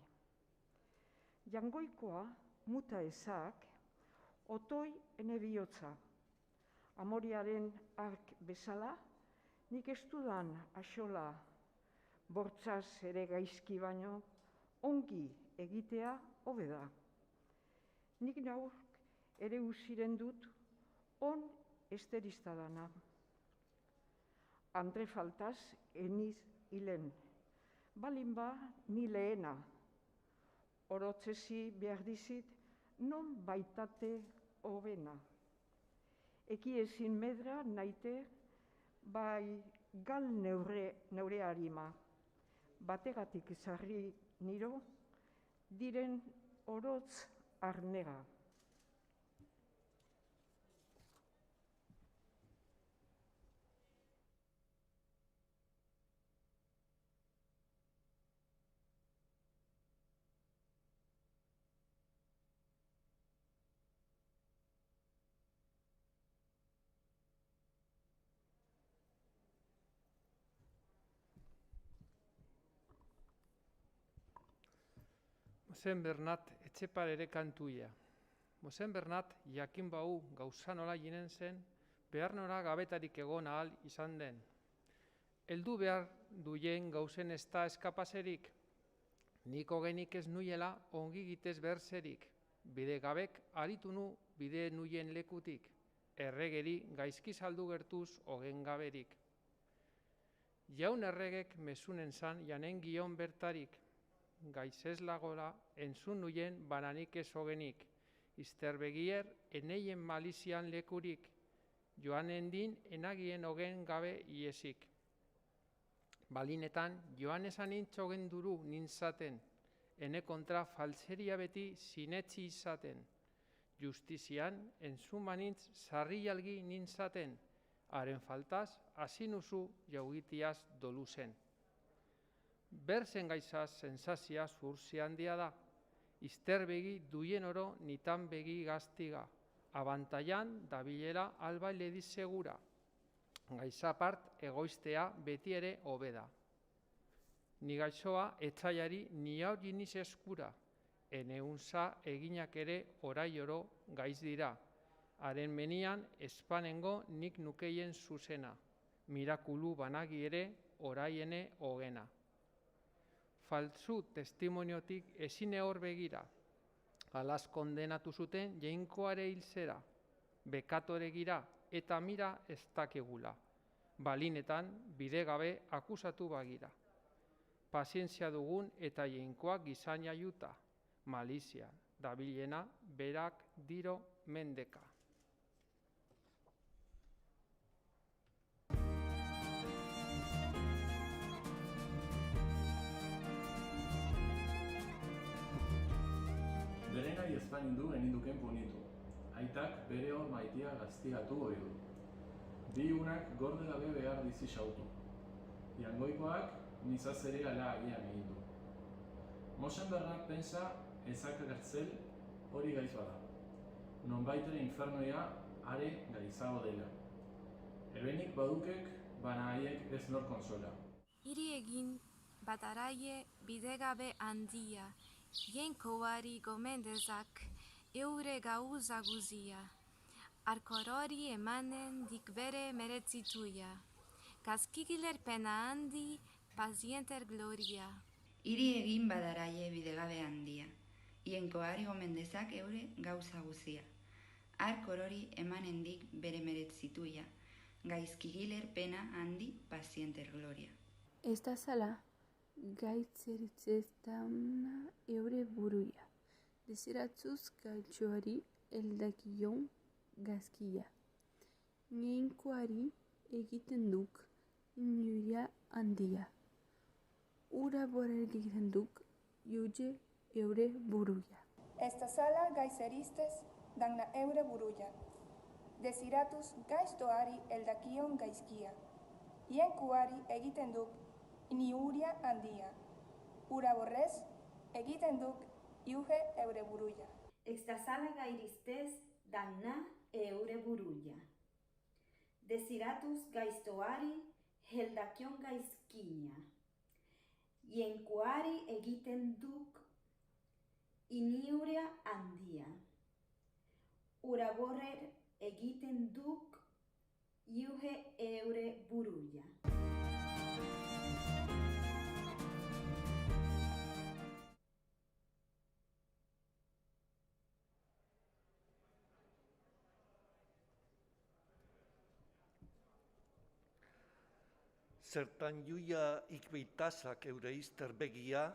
Jangoikoa muta ezak, otoi ene bihotza, amoriaren ark bezala, nik ez dudan axola, bortzaz ere gaizki baino, ongi egitea hobe da. Nik naur ere usiren dut, on esteriztadana. Andre faltaz eniz hilen, balin ba ni lehena. Orotzezi behar dizit, non baitate hobena. Eki ezin medra naite, bai gal neure harima, bategatik zarri niro, diren orotz arnega. Mosen Bernat etxepar ere kantuia. Mosen Bernat jakin bau gauza nola jinen zen, behar nora gabetarik egon ahal izan den. Heldu behar duien gauzen ez da eskapazerik, niko genik ez nuiela ongi gitez berzerik, bide gabek aritu nu bide nuien lekutik, erregeri gaizki saldu gertuz ogen gaberik. Jaun erregek mesunen zan janen gion bertarik, gaizez lagola entzun nuien bananik ez ogenik, izterbegier eneien malizian lekurik, joan endin enagien ogen gabe iesik. Balinetan joan esan nintzogen duru nintzaten, ene kontra faltzeria beti sinetzi izaten. Justizian, entzumanintz sarrialgi nintzaten, haren faltaz, hasinuzu jaugitiaz dolu zen. Berzen gaizaz sensazia zurzi handia da, izterbegi duien oro nitan begi gaztiga, abantaian dabilera albaile segura, gaizapart egoiztea beti ere hobeda. Ni gaixoa etzaiari ni hau jiniz eskura, eneunza eginak ere orai oro gaiz dira, haren menian espanengo nik nukeien zuzena, mirakulu banagi ere oraiene hogena. Faltzu testimoniotik ezine hor begira, alaz kondenatu zuten jainkoare hilzera, bekatore gira eta mira ez dakigula, balinetan bidegabe akusatu bagira. Pazientzia dugun eta jainkoak gizaina juta, malizia, dabilena, berak diro mendeka. Bere nahi ezpanindu eninduken punitu. Aitak bere hor maitia gaztigatu hori du. Bi unak gorde gabe behar dizi xautu. Jangoikoak nizazere ala agian egin du. Mosenbergak pensa ezak gertzel hori gaiz bada. Nonbaitere infernoia are gaizago dela. Ebenik badukek bana haiek ez nor konsola. Hiri egin bat araie bidegabe handia, jainkoari gomendezak eure gauza guzia. Arkorori emanen dik bere meretzituia. Kaskigiler pena handi, pazienter gloria. Hiri egin badaraie bidegabe handia, jainkoari gomendezak eure gauza guzia. Arkorori emanendik bere meretzituia, gaizkigiler pena handi, pazienter gloria. Ez da zala, gaitzeritzeztauna eure buruia, desiratzuz gaitxoari eldakion gazkia. Jainkoari egiten duk inuria handia. Ura borel egiten duk juge eure buruia. Ez da zala gaizeriztez dagna eure buruia. Desiratuz gaiztoari eldakion gaizkia. Jainkoari egiten duk iniuria handia. Ura borrez egiten duk juge eure buruia. Ez da zala gairiztez dagna eure buruia. Desiratuz gaiztoari eldakion gaizkina. Jainkoari egiten duk iniuria handia. Ura borrer egiten duk juge eure buruia. Zertan juia ikbeitazak eure izterbegia,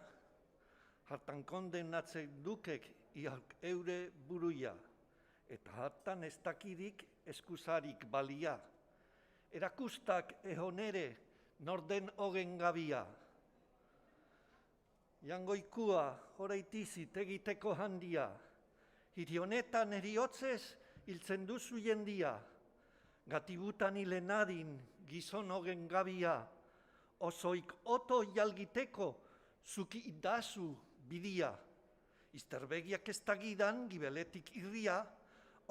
hartan kondenatzen dukek iak eure buruia, eta hartan ez dakidik eskusarik balia. Erakustak ehonere norden hogen gabia. Jangoikua horaitizit egiteko handia, hiri honetan eriotzez hiltzen duzu jendia, gatibutan hilenadin gizon hogen gabia, osoik oto jalgiteko zuki idazu bidia. Izterbegiak ez dagidan gibeletik irria,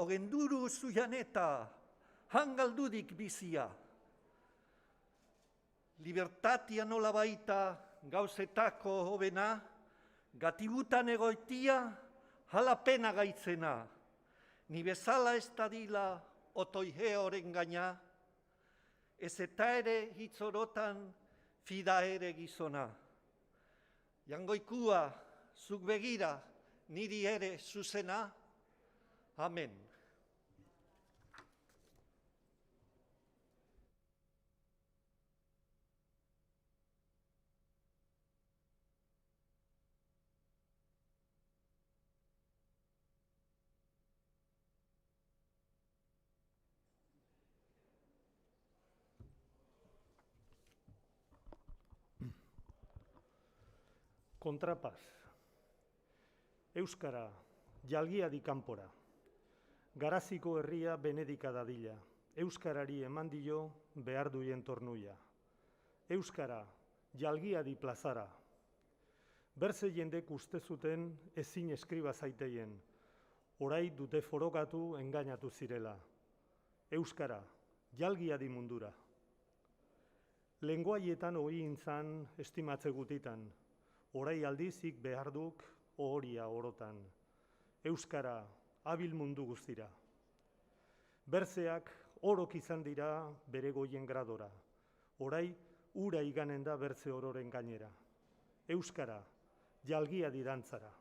hogen duru zuian eta hangaldudik bizia. Libertatia nola baita gauzetako hobena, gatibutan egoitia jalapena gaitzena. Ni bezala ez dadila otoihe horen gaina, ez eta ere hitzorotan fida ere gizona. Jangoikua, zuk begira, niri ere zuzena. Amen. Kontrapaz. Euskara, jalgiadi kanpora. Garaziko herria benedika dadila. Euskarari eman dio behar duien tornuia. Euskara, jalgiadi plazara. Berze jendek uste zuten ezin eskriba zaiteien. Orai dute forokatu engainatu zirela. Euskara, jalgiadi mundura. Lenguaietan hori intzan estimatze gutitan. Orai aldizik behar duk ohoria orotan. Euskara, abil mundu guztira. Berzeak orok izan dira bere goien gradora. Orai ura iganen da bertze ororen gainera. Euskara, jalgiadi dantzara.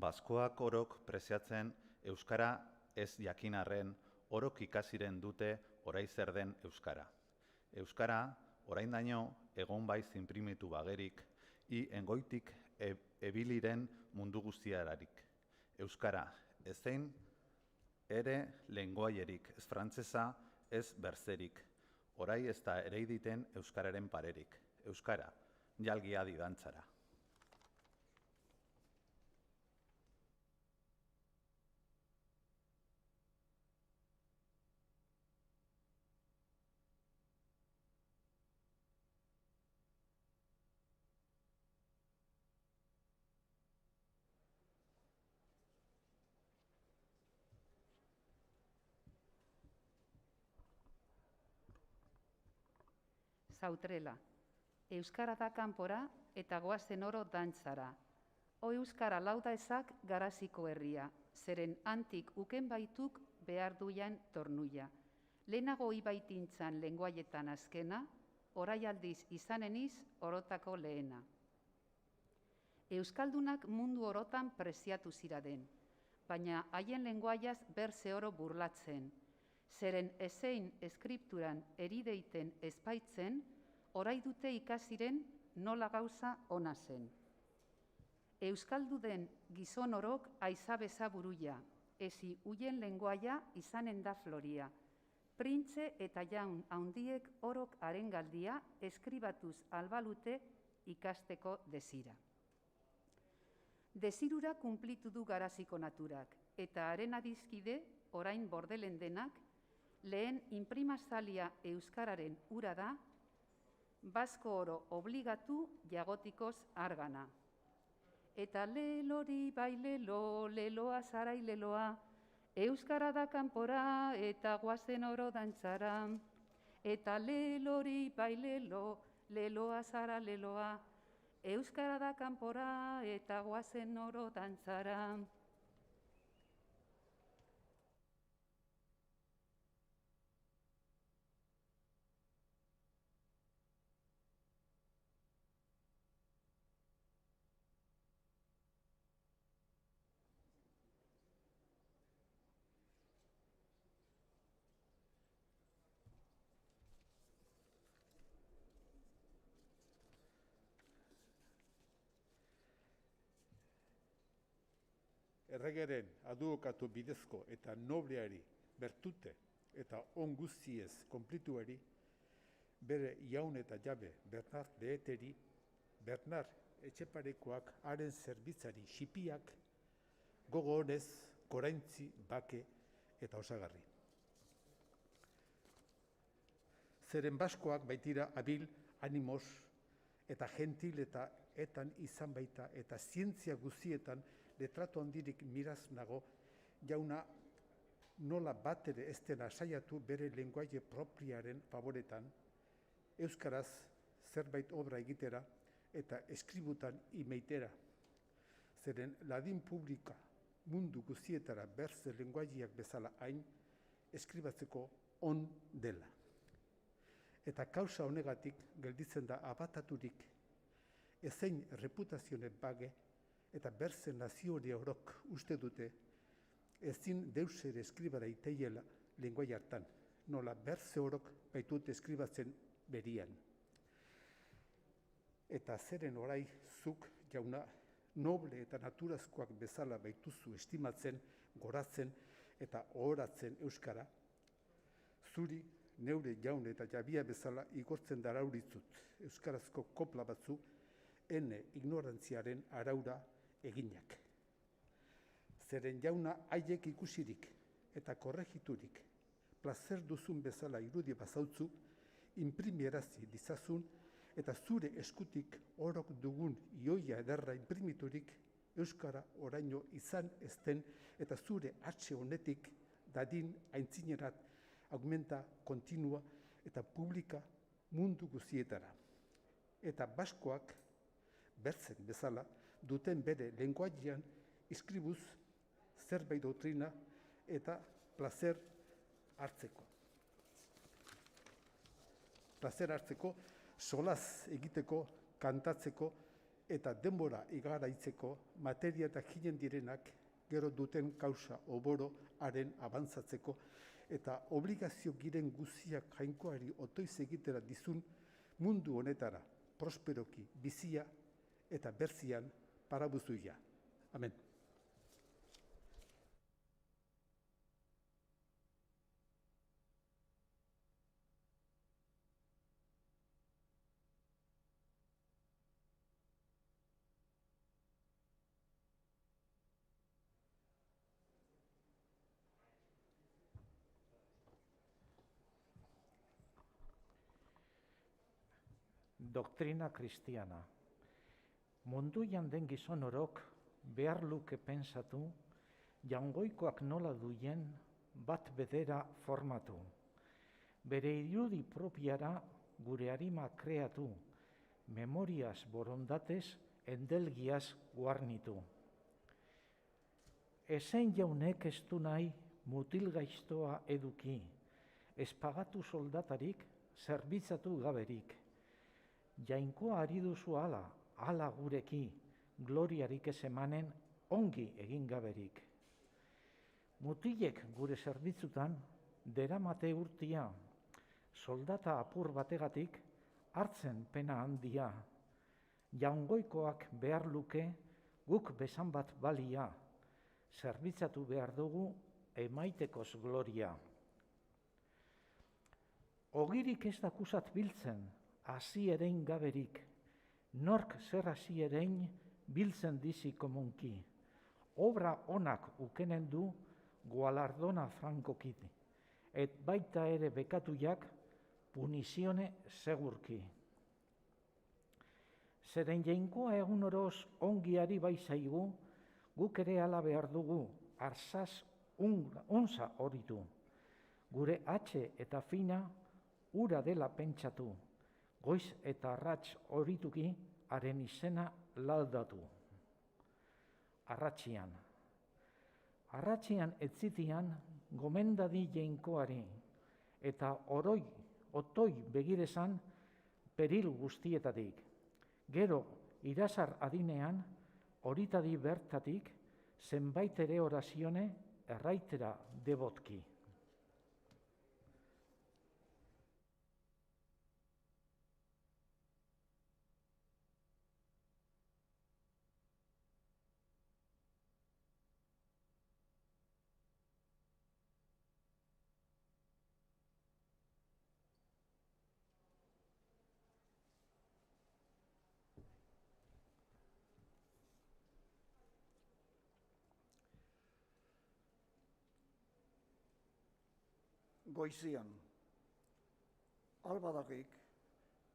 Baskoak orok preziatzen euskara ez jakinarren orok ikasiren dute orai zer den euskara. Euskara oraindaino egon baiz inprimitu bagerik i engoitik ebiliren mundu guztiararik. Euskara ezein ere lenguaierik, ez frantsesa, ez berzerik. Orai ez da ereiditen euskararen parerik. Euskara, jalgiadi dantzara. Zautrela, euskara da kanpora eta goazen oro dantzara. O euskara lauda ezak garaziko herria, zeren antik uken baituk behar duian tornuia. Lehenago ibaitintzan lenguaietan azkena, orai aldiz izaneniz orotako lehena. Euskaldunak mundu orotan preziatu ziraden, baina haien lenguaiaz berze oro burlatzen, zeren ezein eskripturan erideiten ezpaitzen, orai dute ikasiren nola gauza ona zen. Euskalduden gizon orok aizabeza buruia, ezi huien lenguaia izanen da floria. Printze eta jaun haundiek orok arengaldia eskribatuz albalute ikasteko desira. Desirura kumplitu du garaziko naturak, eta haren adizkide orain bordelen denak, lehen inprimazalia euskararen ura da, basko oro obligatu jagotikoz argana. Eta lelori bai lelo, leloa zarai leloa, euskara da kanpora eta goazen oro dantzara. Eta lelori bai lelo, leloa zara leloa, euskara da kanpora eta goazen oro dantzara. Erregeren adukatu bidezko eta nobleari bertute eta on guztiez konplituari, bere jaun eta jabe Bernard Leheteri, Bernard Etxeparekoak haren zerbitzari xipiak, gogo honez, koraintzi, bake eta osagarri. Zeren baskoak baitira abil, animoz eta gentil eta etan izan baita eta zientzia guztietan letratu handirik miraz nago, jauna nola bat ere ez dela saiatu bere lenguaie propriaren favoretan, euskaraz zerbait obra egitera eta eskributan imeitera. Zeren ladin publika mundu guztietara berze lenguaiak bezala hain eskribatzeko on dela. Eta kausa honegatik gelditzen da abataturik ezein reputazione bage eta berze naziori orok uste dute ezin deusere eskribara iteiela lenguai hartan, nola berze orok baitut eskribatzen berian. Eta zeren orai zuk, jauna, noble eta naturazkoak bezala baituzu estimatzen, goratzen eta ohoratzen euskara, zuri neure jaun eta jabia bezala igortzen darauritzut euskarazko kopla batzu ene ignorantziaren araura eginak. Zeren jauna haiek ikusirik eta korregiturik plazer duzun bezala irudi bazautzu, inprimierazi dizazun eta zure eskutik orok dugun ioia ederra imprimiturik euskara oraino izan ezten eta zure atxe honetik dadin aintzinerat augmenta kontinua eta publika mundu guztietara. Eta baskoak, bertzen bezala, duten bere lenguajean iskribuz zerbait doktrina eta plazer hartzeko. Plazer hartzeko, solaz egiteko, kantatzeko eta denbora igaraitzeko materia eta ginen direnak gero duten kausa oboro haren abantzatzeko eta obligazio giren guziak jainkoari otoiz egitera dizun mundu honetara prosperoki bizia eta berzian parabuzuia. Amen. Doktrina kristiana. Munduan den gizon orok behar luke pensatu, jangoikoak nola duien bat bedera formatu. Bere irudi propiara gure harima kreatu, memoriaz borondatez endelgiaz guarnitu. Ezen jaunek ez du nahi mutil gaiztoa eduki, ez pagatu soldatarik zerbitzatu gaberik. Jainkoa ari duzu ala gureki, gloriarik ez emanen ongi egin gaberik. Mutilek gure zerbitzutan deramate urtia, soldata apur bategatik hartzen pena handia. Jaungoikoak behar luke guk besan bat balia, zerbitzatu behar dugu emaitekoz gloria. Ogirik ez dakusat biltzen, hasi erein gaberik, nork zer hasi erein biltzen dizi komunki. Obra onak ukenen du gualardona frankokit, et baita ere bekatuak punizione segurki. Zeren jainkoa egun oroz ongiari baizaigu, guk ere ala behar dugu, arzaz unza horitu. Gure atxe eta fina ura dela pentsatu, goiz eta arrats horituki haren izena laldatu. Arratxian. Arratxian etzitian gomendadi jainkoari eta otoi begirezan peril guztietatik. Gero irazar adinean horitadi bertatik zenbait ere orazione erraitera debotki. Goizian, albadakik,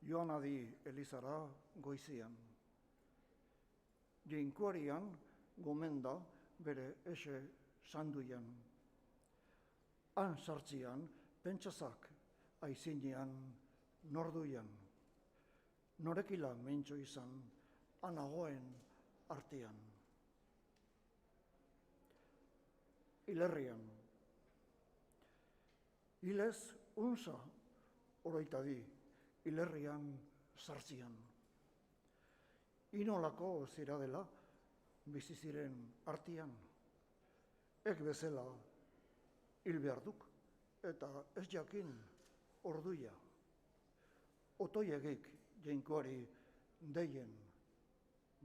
joan adi Elizara goizian. Jainkoarian gomenda bere ese sanduian. Han sartzian pentsazak aizinean norduian. Norekila mentxo izan anagoen artean. Hilerrian. Hilez unza oroitadi hilerrian sartzian. Inolako zira dela bizi ziren artian. Ek bezala hil behar duk eta ez jakin orduia. Otoiegik jainkoari deien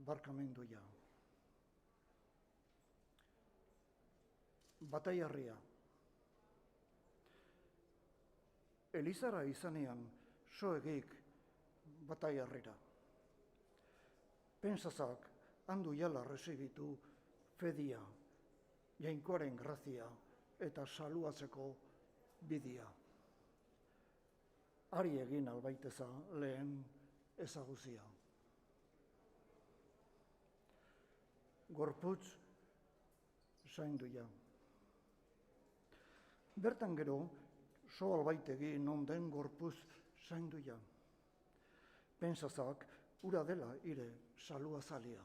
barkamenduia. Bataiarria. Elizara izanean soegik bataiarrira. Pentsazak handu jala resibitu fedia, jainkoaren grazia eta saluatzeko bidia. Ari egin albaiteza lehen ezaguzia. Gorputz zainduia. Bertan gero, so albaitegi non den gorputz zainduia. Pentsazak ura dela ire saluazalia.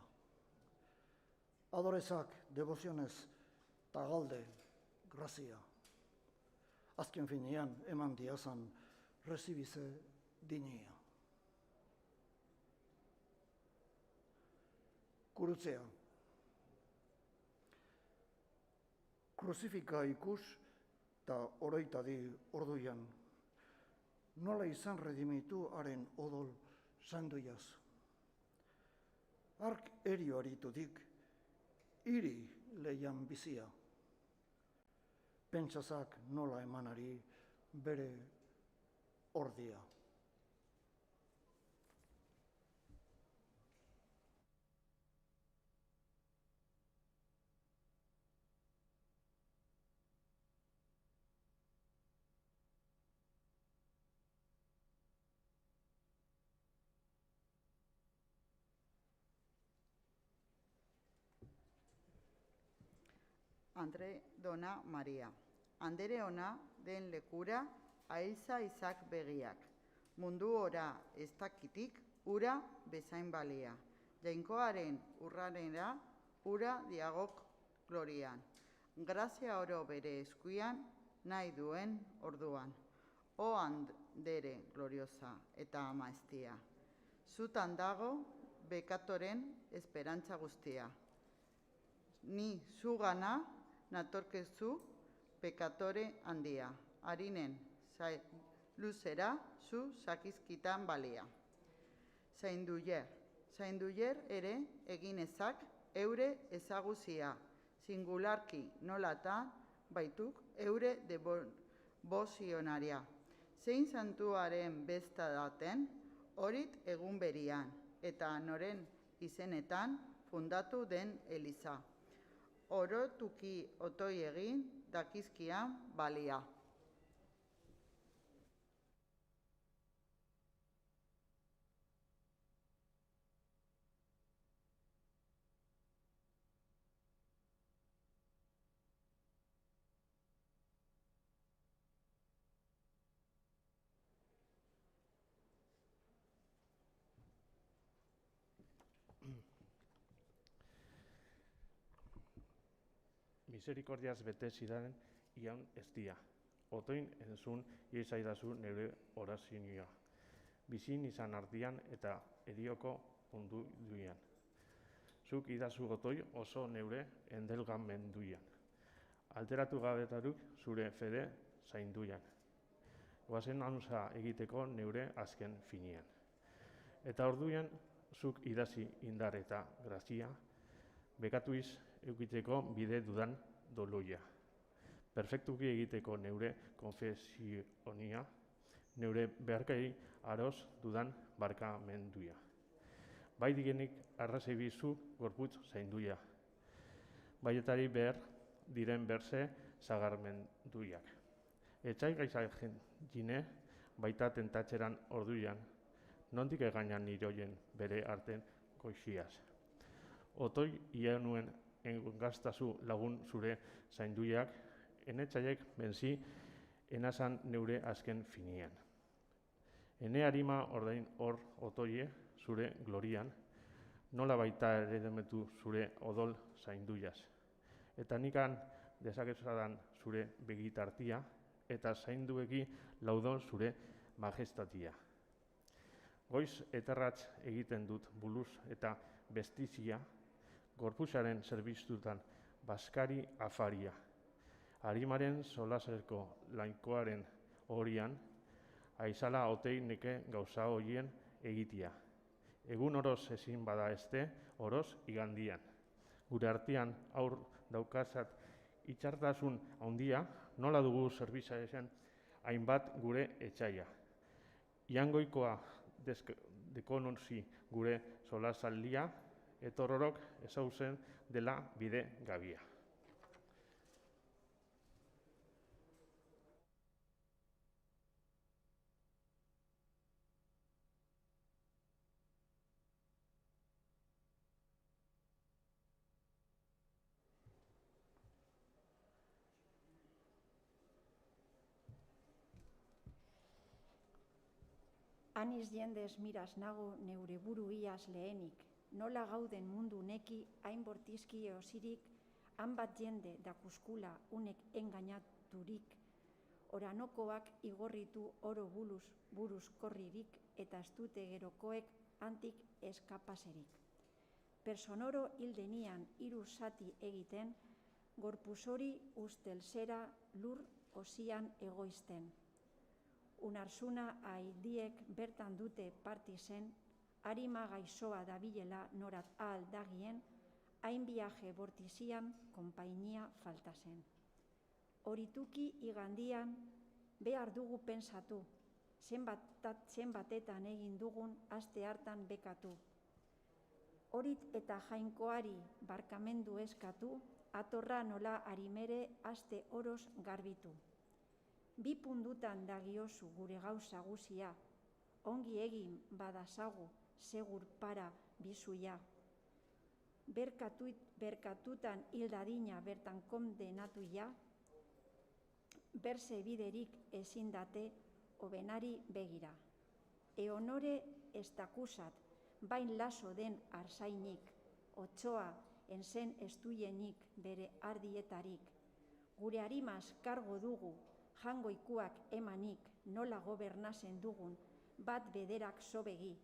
Adorezak devozionez tagalde grazia. Azken finean eman diazan resibize dinia. Kurutzea. Kruzifika ikus eta oroitadi orduian. Nola izan redimitu haren odol sanduiaz. Ark erio aritudik, iri leian bizia. Pentsazak nola emanari bere ordia. Andre Dona Maria. Andere ona den lekura ailza izak begiak. Mundu ora ez dakitik ura bezain balia. Jainkoaren urranera ura diagok glorian. Grazia oro bere eskuian nahi duen orduan. O andere gloriosa eta amaestia. Zutan dago bekatoren esperantza guztia. Ni zugana natorkezu pekatore handia. Harinen luzera zu sakizkitan balia. Zainduyer ere eginezak eure ezaguzia. Singularki nolata baituk eure debozionaria. Zein santuaren besta daten horit egun berian eta noren izenetan fundatu den eliza. Orotuki otoi egin dakizkian balia. Miserikordiaz bete zidan ian ez dia. Otoin entzun iezaidazu neure orazioa. Bizin izan ardian eta erioko ondu duian. Zuk idazu otoi oso neure endelgan menduian. Alteratu gabetaruk zure fede zainduian. Goazen anusa egiteko neure azken finian. Eta orduan zuk idazi indar eta grazia, bekatuiz eukiteko bide dudan doloia. Perfektuki egiteko neure konfesionia, neure beharkai aroz dudan barkamenduia. Bai digenik arrazebizu gorputz zainduia. Baietari behar diren berze zagarmenduiak. Etxai gaizak jine baita tentatzeran orduian, nondik egainan niroien bere arten goixiaz. Otoi ianuen engaztazu lagun zure zainduiak, enetxaiek benzi enazan neure azken finian. Ene harima ordain hor otoie zure glorian, nola baita ere demetu zure odol zainduiaz. Eta nikan dezakezadan zure begitartia, eta zaindueki laudon zure majestatia. Goiz eterratz egiten dut buluz eta bestizia, gorpuzaren zerbiztutan baskari afaria. Arimaren solaserko lainkoaren horian, aizala otei neke gauza horien egitia. Egun oroz ezin bada este, oroz igandian. Gure artean aur daukazat itxartasun handia, nola dugu zerbitza esan hainbat gure etxaia. Iangoikoa dekonozi gure solasaldia, etororok ezauzen dela bide gabia. Aniz jendez miraz nago neure buru iaz lehenik, nola gauden mundu neki hain bortizki osirik, hanbat jende dakuskula unek engainaturik, oranokoak igorritu oro buruz korririk eta astute gerokoek antik eskapaserik. Personoro hildenian hiru zati egiten, gorpuzori ustelzera lur osian egoizten. Unarsuna aidiek bertan dute partizen, arima gaizoa dabilela norat ahal dagien, hain biaje bortizian konpainia faltazen. Horituki igandian behar dugu pensatu, zenbatetan egin dugun aste hartan bekatu. Horit eta jainkoari barkamendu eskatu, atorra nola arimere aste oroz garbitu. Bi pundutan dagiozu gure gauza guzia, ongi egin badazagu segur para bizuia. Berkatutan hildadina bertan kondenatuia, berse biderik ezin date obenari begira. Eonore ez dakusat, bain laso den arzainik, otsoa enzen estuienik bere ardietarik. Gure arimaz kargo dugu, jangoikuak emanik nola gobernazen dugun, bat bederak sobegi,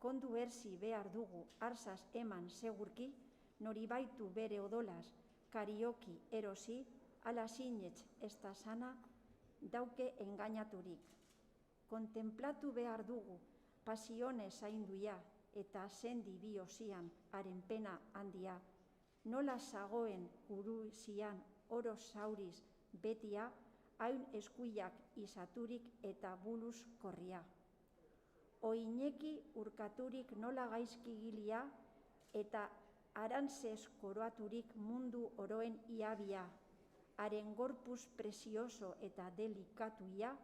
kondu erzi behar dugu arzaz eman segurki, nori baitu bere odolaz, karioki erosi, ala sinetx ez da sana, dauke engainaturik. Kontemplatu behar dugu, pasionez zainduia, eta sendi biosian haren pena handia, nola zagoen guruzian oro zauriz betia, hain eskuiak izaturik eta buluz korria. Oineki urkaturik nola gaizki gilia eta arantzez koroaturik mundu oroen iabia. Haren gorpuz presioso eta delikatuia,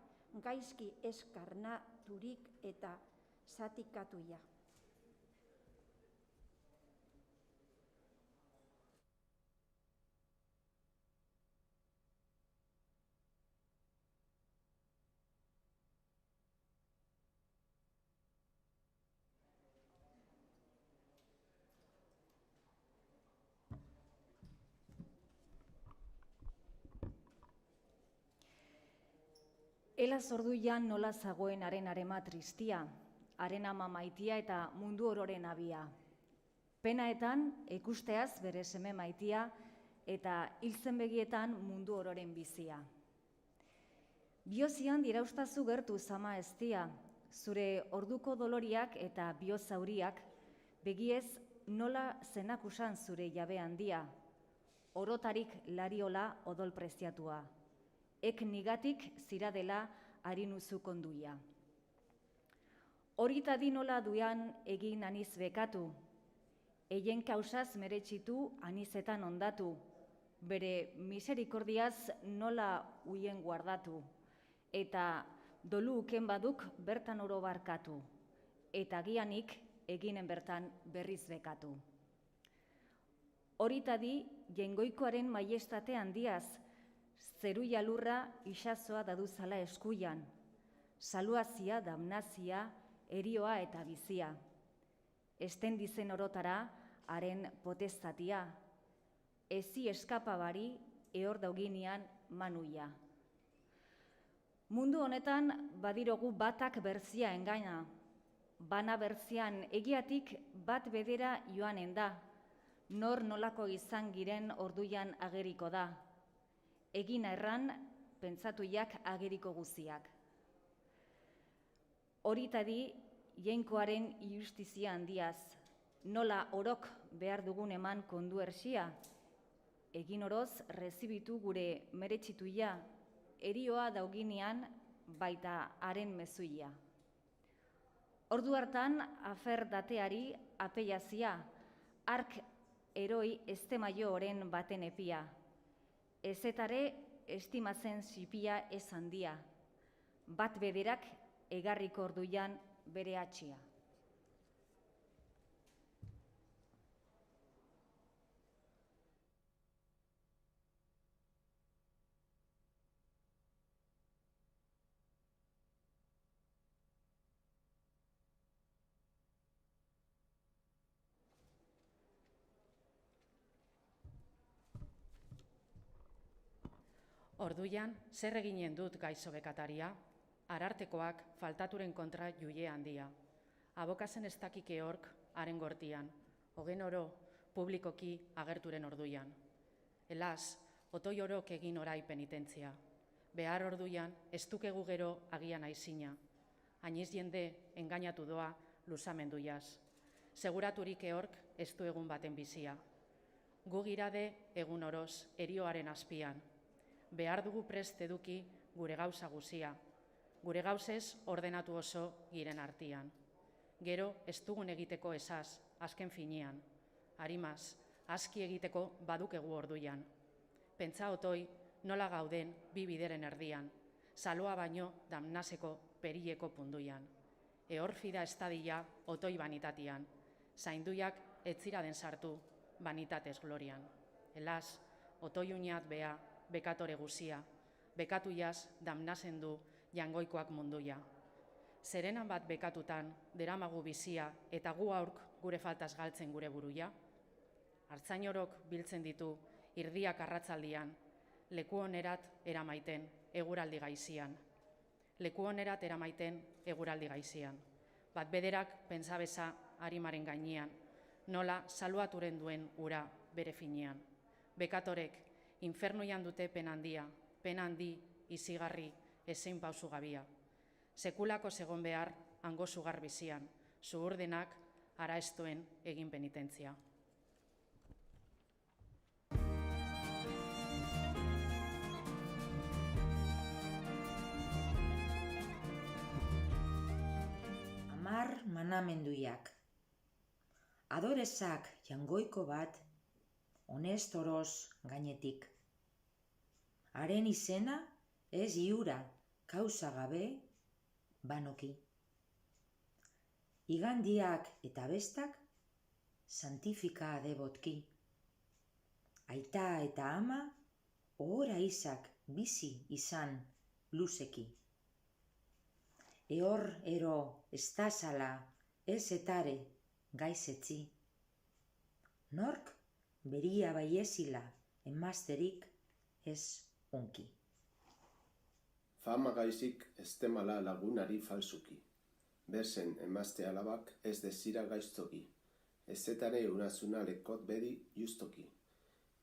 gaizki eskarnaturik eta zatikatuia. Ela zorduian nola zagoen haren arema tristia, haren ama maitia eta mundu ororen abia. Penaetan ikusteaz bere seme maitia eta hiltzen begietan mundu ororen bizia. Biozian diraustazu gertu zama eztia, zure orduko doloriak eta biozauriak, begiez nola zenakusan zure jabe handia, orotarik lariola odol preziatua. Ek nigatik ziradela harinuzu konduia. Horita dinola duan egin aniz bekatu, eien kausaz meretxitu anizetan ondatu, bere miserikordiaz nola huien guardatu, eta dolu uken baduk bertan oro barkatu, eta gianik eginen bertan berriz bekatu. Horita di jengoikoaren maiestate handiaz, zeruia lurra isazoa daduzala eskuian, saluazia, damnazia, erioa eta bizia. Esten dizen orotara, haren potestatia, ezi eskapabari ehor dauginean manuia. Mundu honetan badirogu batak berzia engaina, bana berzian egiatik bat bedera joanen da, nor nolako izan giren orduan ageriko da. egin erran pentsatuiak ageriko guziak. Horitadi jainkoaren justizia handiaz, nola orok behar dugun eman kondu erxia, egin oroz rezibitu gure meretxituia, erioa dauginean baita haren mezuia. Ordu hartan afer dateari apeiazia, ark eroi estemaio oren baten epia, ezetare estimatzen zipia ez handia, bat bederak egarriko orduan bere atxia. Orduan, zer eginen dut gaixo bekataria? Arartekoak faltaturen kontra juie handia. Abokazen ez dakike hork haren gortian, hogen oro publikoki agerturen orduan. Helaz, otoi orok egin orai penitentzia. Behar orduan, ez dukegu gero agian aizina. Hainiz jende engainatu doa luzamendu jaz. Seguraturik eork ez du egun baten bizia. Gu girade egun oroz erioaren azpian. Behar dugu prest eduki gure gauza guzia. Gure gauzez ordenatu oso giren artian. Gero ez dugun egiteko esaz, azken finean. Harimaz, aski egiteko badukegu orduan. Pentsa otoi nola gauden bi bideren erdian. Saloa baino damnaseko perileko punduian. Ehorfida estadia otoi banitatian. Zainduiak etzira den sartu banitatez glorian. Helaz, otoi uniat bea, bekatore guzia, bekatu jaz damnazen du jangoikoak munduia. Zerenan bat bekatutan, deramagu bizia, eta gu aurk gure faltaz galtzen gure buruia. Artzainorok biltzen ditu, irdiak arratzaldian, leku onerat eramaiten, eguraldi gaizian. Leku onerat eramaiten, eguraldi gaizian. Bat bederak pentsabeza harimaren gainean, nola saluaturen duen ura bere finean. Bekatorek, infernuian dute pen handia, pen handi, izigarri, ezein pausu gabia. Sekulako segon behar, hango sugar bizian, zuhurdenak ara estuen egin penitentzia. Amar manamenduiak. Adorezak jangoiko bat, honest oroz gainetik. Haren izena ez iura, kausa gabe, banoki. Igandiak eta bestak, santifika debotki. Aita eta ama, ohora izak bizi izan luzeki. Ehor ero ez tazala, ez etare, gaizetzi. Nork beria baiezila emazterik ez unki. Fama gaizik estemala lagunari falsuki. Bersen emazte alabak ez dezira gaiztoki. Ezetare unazuna lekot bedi justoki.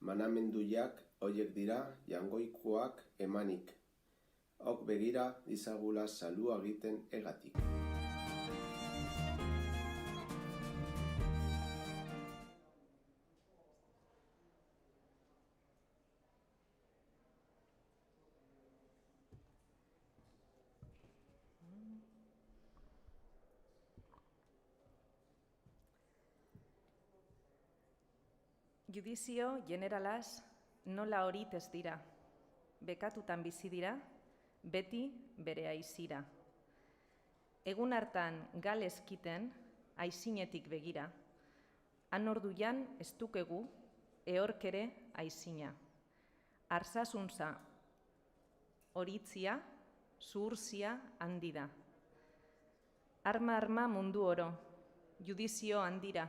Manamenduiak hoiek dira jangoikoak emanik. Ok begira dizagula salua egiten egatik. Judizio generalaz nola horit ez dira, bekatutan bizi dira, beti bere aizira. Egun hartan galezkiten, aizinetik begira, han orduan ez dukegu, ehorkere aizina. Arzazuntza, horitzia, zuhurtzia handi da. Arma mundu oro, judizio handira,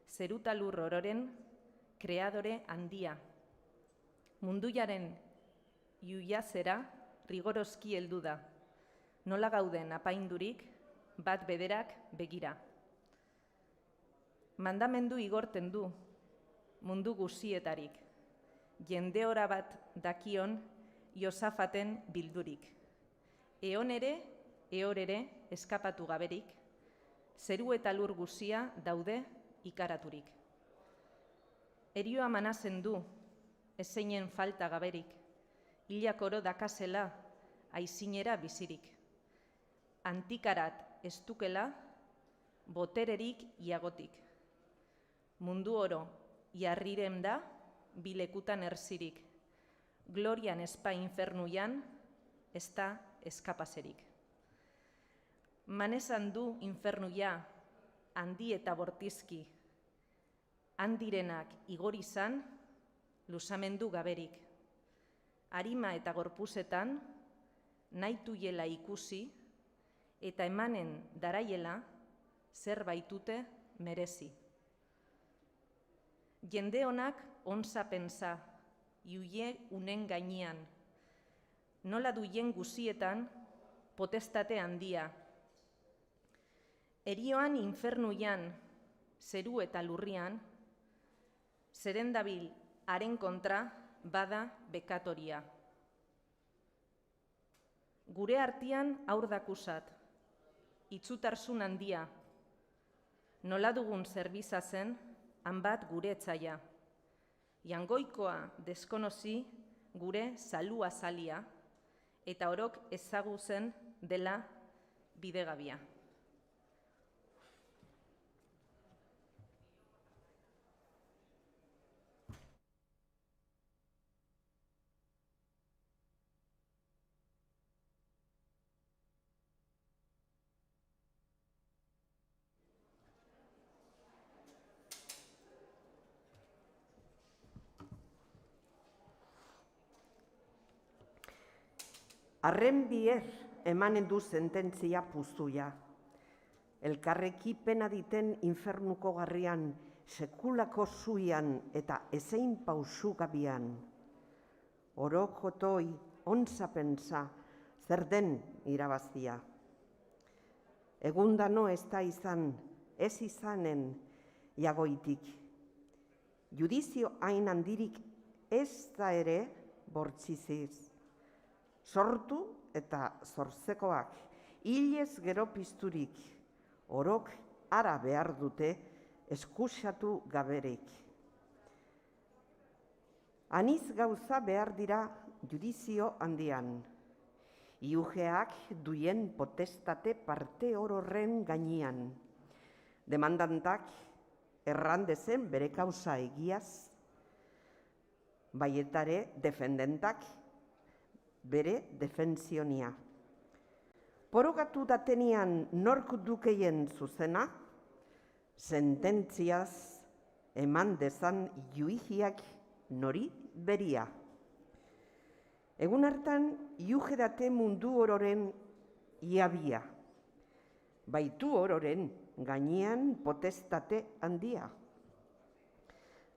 zeruta lur ororen, kreadore handia. Munduaren iuiazera rigorozki heldu da. Nola gauden apaindurik, bat bederak begira. Mandamendu igorten du, mundu guzietarik. jende ora bat dakion Josafaten bildurik. Eon ere, ehor ere, eskapatu gaberik, zeru eta lur guzia daude ikaraturik. Erioa manazen du, ezeinen falta gaberik, hilak oro dakazela, aizinera bizirik. Antikarat estukela, botererik iagotik. Mundu oro, jarrirem da, bilekutan erzirik. Glorian espa infernuian, ez da eskapazerik. Manezan du infernuia, handi eta bortizki. Handirenak igor izan, luzamendu gaberik. Arima eta gorpuzetan, nahituiela ikusi, eta emanen daraiela, zer baitute merezi. Jende honak onza pensa, iuie unen gainean. Nola duien guzietan, potestate handia. Erioan infernuian, zeru eta lurrian, zeren dabil haren kontra bada bekatoria. Gure artean aur dakusat, itzutarsun handia, nola dugun zerbiza zen, hanbat gure etzaia. Jangoikoa deskonozi gure zalua zalia, eta orok ezaguzen dela bidegabia. Arren bier emanen du sententzia puztuia. Elkarreki pena diten infernuko garrian, sekulako zuian eta ezein pausu gabian. Oro jotoi, onza pensa, zer den irabazia. Egundano ez da izan, ez izanen jagoitik. Judizio hain handirik ez da ere bortziziz. Sortu eta zortzekoak, hilez gero pizturik, orok ara behar dute eskusatu gaberik. Aniz gauza behar dira judizio handian. Iugeak duien potestate parte horren gainean. Demandantak errandezen bere kausa egiaz, baietare defendentak bere defentzionia. Porogatu datenian nork dukeien zuzena, sententziaz eman dezan juiziak nori beria. Egun hartan iuge date mundu ororen iabia. Baitu ororen gainean potestate handia.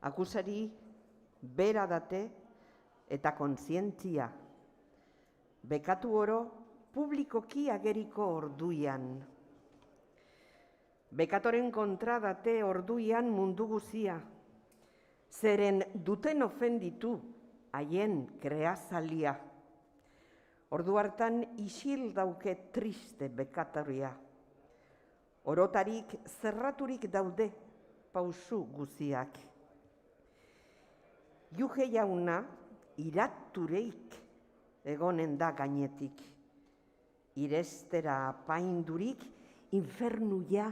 Akusari bera date eta kontzientzia. Bekatu oro publikoki ageriko orduian. Bekatoren kontra date orduian mundu guzia. Zeren duten ofenditu haien kreazalia. Ordu hartan isil dauke triste bekatoria. Orotarik zerraturik daude pausu guziak. Iuge jauna iratureik egonen da gainetik. Irestera apaindurik infernuia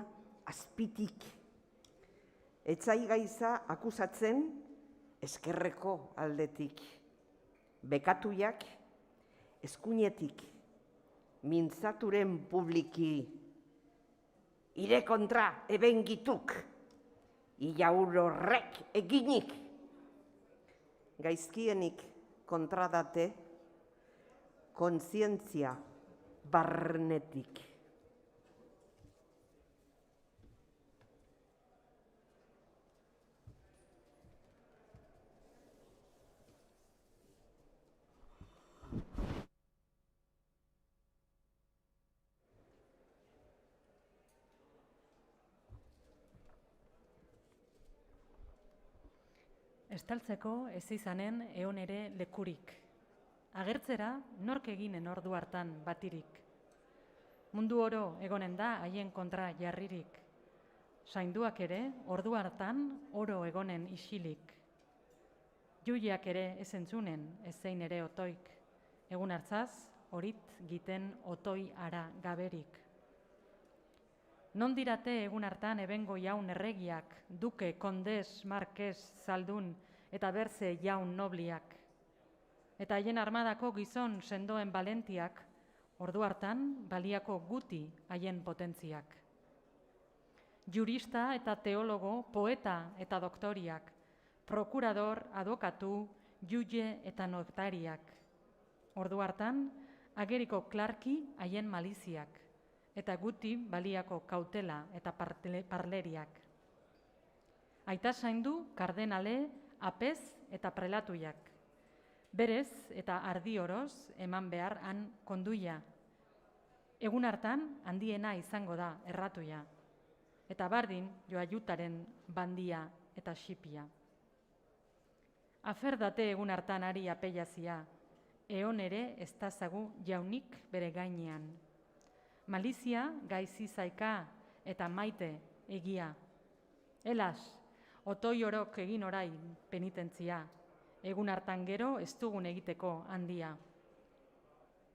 azpitik. Etzai gaiza akusatzen eskerreko aldetik. Bekatuiak eskuinetik. Mintzaturen publiki. Ire kontra ebengituk. Iaurorrek eginik. Gaizkienik kontradate, kontzientzia barnetik. estaltzeko ez izanen eon ere lekurik. Agertzera nork eginen ordu hartan batirik. Mundu oro egonen da haien kontra jarririk. Zainduak ere ordu hartan oro egonen isilik. Juiak ere ez entzunen ezein ere otoik. Egun hartzaz horit giten otoi ara gaberik. Non dirate egun hartan ebengo jaun erregiak, duke, kondez, markez, zaldun eta berze jaun nobliak. Eta haien armadako gizon sendoen balentiak, ordu hartan baliako guti haien potentziak. Jurista eta teologo, poeta eta doktoriak, prokurador, adokatu, juge eta notariak. Ordu hartan, ageriko klarki haien maliziak, eta guti baliako kautela eta parleriak. Aita zaindu, kardenale, apez eta prelatuiak. Berez eta ardi oroz eman behar han konduia. Egun hartan handiena izango da erratuia. Eta bardin joaiutaren bandia eta xipia. Aferdate egun hartan ari apeiazia, eon ere ez dazagu jaunik bere gainean. Malizia gaizi zaika eta maite egia. Elas, otoi orok egin orain penitentzia, egun hartan gero ez dugun egiteko handia.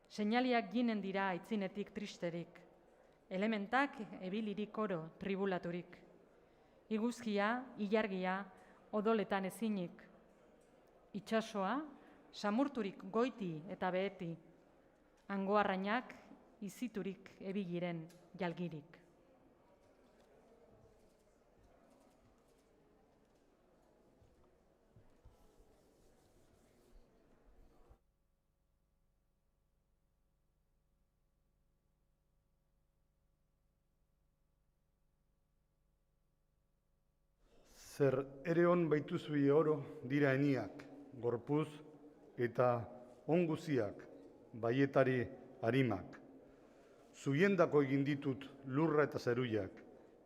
Seinaliak ginen dira aitzinetik tristerik, elementak ebilirik oro tribulaturik. Iguzkia, ilargia, odoletan ezinik. Itsasoa, samurturik goiti eta beheti. Hango arrainak, iziturik ebiliren jalgirik. Zer ere on baituzue oro dira eniak, gorpuz eta onguziak, baietari harimak. Zuiendako egin ditut lurra eta zeruiak,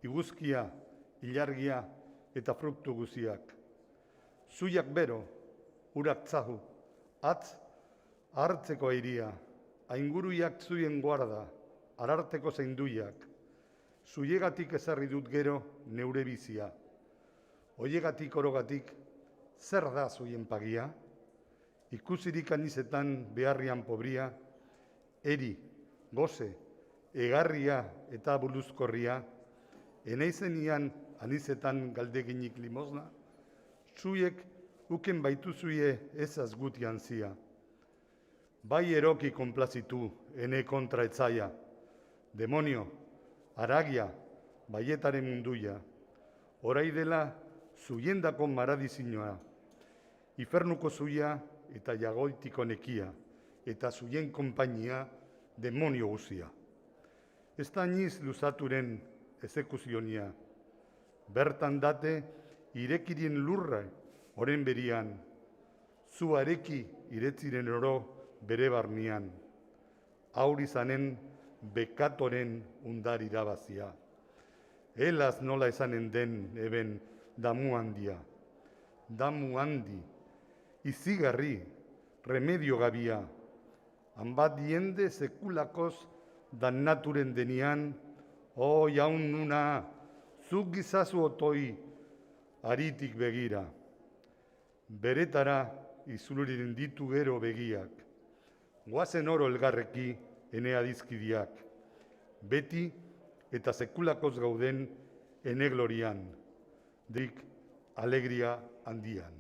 iguzkia, ilargia eta fruktu guziak. Zuiak bero, urak tzahu, atz hartzeko airia, ainguruiak zuien guarda, ararteko zainduiak. Zuiegatik ezarri dut gero neure bizia. Oiegatik orogatik, zer da zuien pagia? Ikusirik anizetan beharrian pobria, eri, goze, egarria eta buluzkorria, enaizenian anizetan galdeginik limosna, zuiek uken baituzuie ezaz gutian zia. Bai eroki konplazitu, ene kontra etzaia, demonio, aragia, baietaren munduia, orai dela zuiendako maradizinoa, ifernuko zuia eta jagoitiko nekia, eta zuien konpainia demonio guzia. Ez da iniz luzaturen ezekuzionia, bertan date irekirien lurra oren berian, zu areki iretziren oro bere barnian, aur izanen bekatoren undar irabazia. Helaz nola esanen den eben damu handia, damu handi, izigarri, remedio gabia, hanbat diende sekulakoz dan naturen denian, jaun nuna, zuk gizazu otoi, aritik begira. Beretara izuluriren ditu gero begiak, goazen oro elgarreki ene adizkidiak, beti eta sekulakoz gauden ene glorian, dik alegria handian.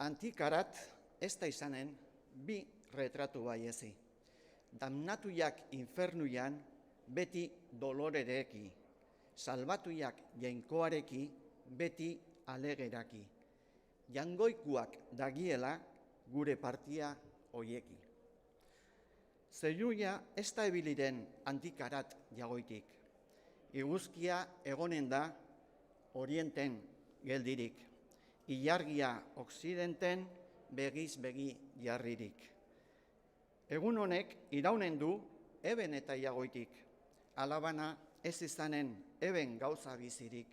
Antikarat ez da izanen bi retratu baiezi. Damnatuiak infernuian beti dolorereki, salbatuiak jainkoareki beti alegeraki. Jangoikuak dagiela gure partia hoieki. Zeiuia ez da ebiliren antikarat jagoitik. Iguzkia egonen da orienten geldirik, ilargia oksidenten begiz begi jarririk. Egun honek iraunen du eben eta iagoitik, alabana ez izanen eben gauza bizirik.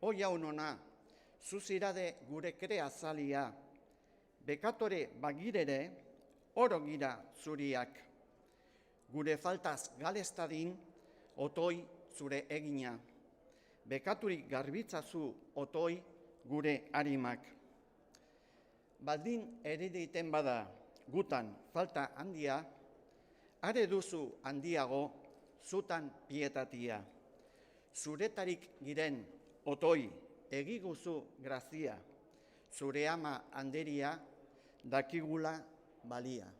O jaun ona, zuzirade gure krea zalia, bekatore bagirere, oro gira zuriak. Gure faltaz galestadin, otoi zure egina. Bekaturik garbitzazu otoi gure harimak. Baldin erediten bada gutan falta handia, are duzu handiago zutan pietatia. Zuretarik giren otoi egiguzu grazia, zure ama handeria dakigula balia.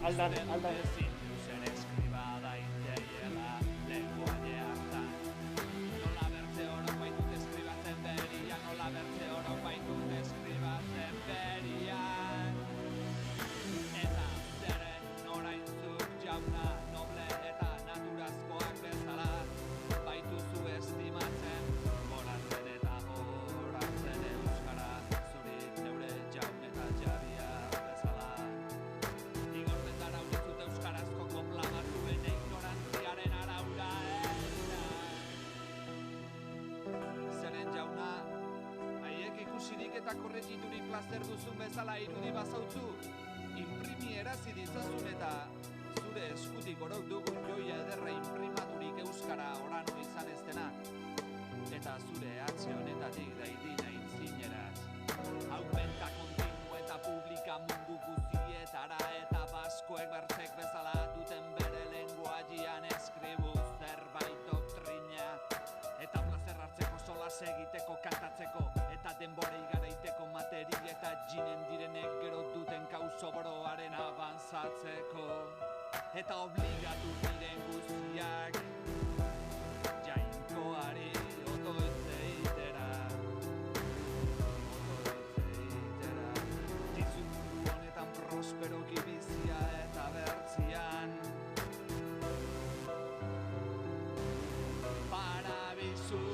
Aldan. eta korregiturik plazer duzun bezala irudi bazautzu, imprimi erazi ditzazun eta zure eskutik orok dugun joia ederra imprimaturik euskara orano izan ez dena, eta zure atxe honetatik daidina intzineraz. Aumenta kontinu eta publika mundu guztietara eta baskoek bertzek bezala duten bere lenguagian eskribu zerbait doktrina, eta plazer hartzeko solas egiteko kantatzeko eta denbora igaraiteko materi eta jinen direnek gero duten kauso boroaren avanzatzeko, eta obligatu diren guztiak jainkoari otoitzeitera dizut honetan prosperoki bizia eta bertzian parabizu.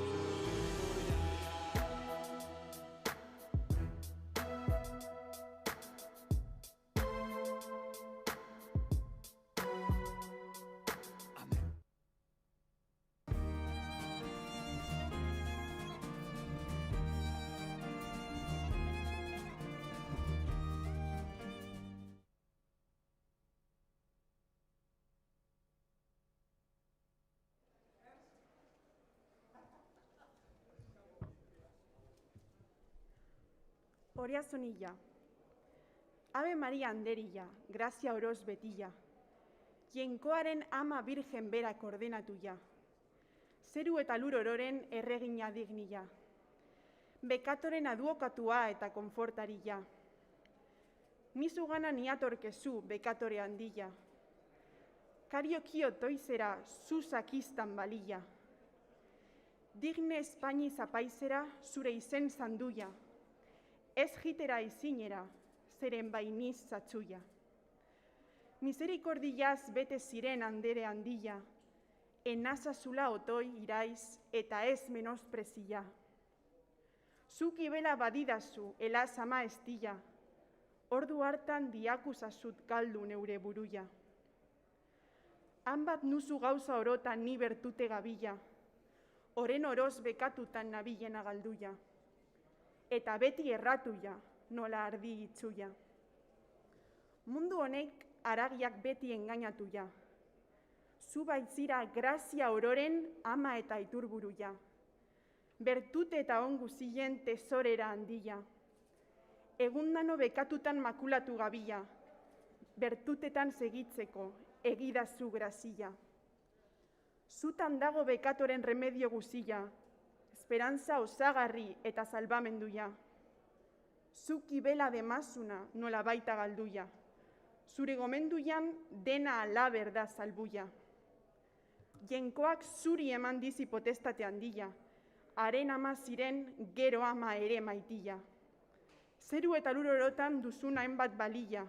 Oriazonilla, Ave Maria anderilla, grazia oroz betilla, Jainkoaren ama virgen berak ordenatuia, zeru eta lur ororen erregina dignilla, bekatoren aduokatua eta konfortarilla, mizugana niatorkezu bekatore handilla, kariokio toizera zuzakistan balilla, digne Espaini zapaizera zure izen zanduia, ez jitera izinera, zeren bainiz zatzuia. Miserikordiaz bete ziren andere handilla, enazazula otoi iraiz eta ez menosprezia. Zuki bela badidazu, elaz ama estilla, ordu hartan diakusazut galdu neure buruia. Han bat nuzu gauza orotan ni bertute gabila, oren oroz bekatutan nabilena galduia, eta beti erratuia, nola ardi itzuia. Mundu honek aragiak beti engainatuia, zu baitzira grazia ororen ama eta iturburuia, bertute eta ongu zilen tesorera handia, egundano bekatutan makulatu gabila, bertutetan segitzeko egidazu grazia. Zutan dago bekatoren remedio guzia, esperantza osagarri eta salbamenduia. Zuki bela demazuna nola baita galduia, zure gomenduian dena alaber da salbuia. Jenkoak zuri eman dizi potestate handia, haren ama ziren gero ama ere maitila. Zeru eta lurorotan duzuna enbat balia,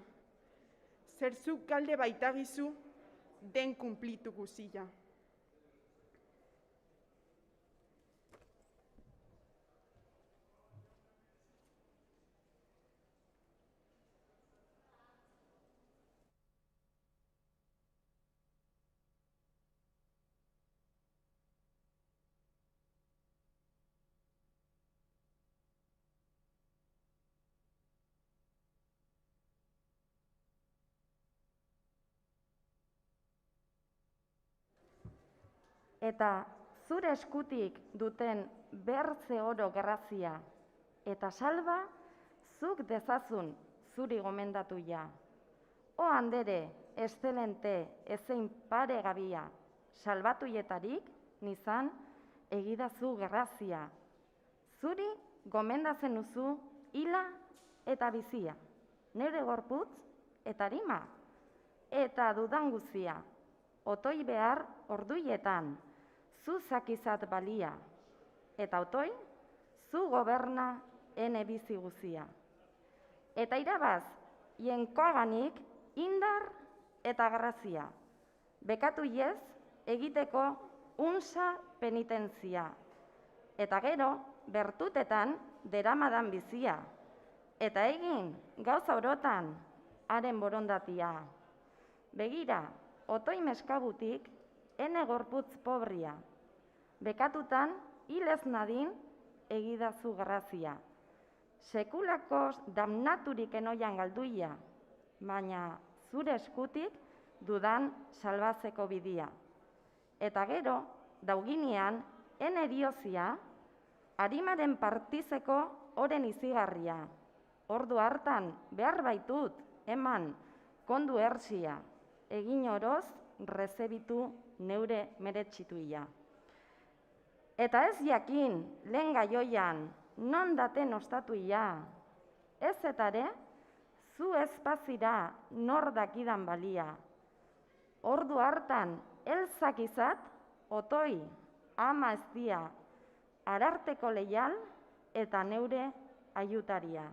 zerzuk galde baitagizu den kumplitu guzia. Eta zure eskutik duten bertze oro grazia, eta salba zuk dezazun zuri gomendatuia. O handere, eszelente, ezein pare gabia, salbatuietarik nizan egidazu grazia. Zuri gomendatzen uzu hila eta bizia, neure gorputz eta arima, eta dudan guzia, otoi behar orduietan, zu zakizat balia, eta otoi, zu goberna ene bizi guzia. Eta irabaz, jenkoaganik indar eta grazia, bekatu iez egiteko unsa penitentzia, eta gero bertutetan deramadan bizia, eta egin gauza orotan haren borondatia. Begira, otoi meskabutik ene gorputz pobria, bekatutan hilez nadin egidazu grazia. Sekulako damnaturik enoian galduia, baina zure eskutik dudan salbatzeko bidia. Eta gero, dauginean, ene eriozia, arimaren partizeko oren izigarria. Ordu hartan behar baitut, eman, kondu ertsia, egin oroz, rezebitu neure meretxituia. Eta ez jakin, lehen gaioian, non daten ostatuia, ez etare, zu ezpazira nor dakidan balia. Ordu hartan, elzakizat, otoi, ama eztia, ararteko leial eta neure aiutaria.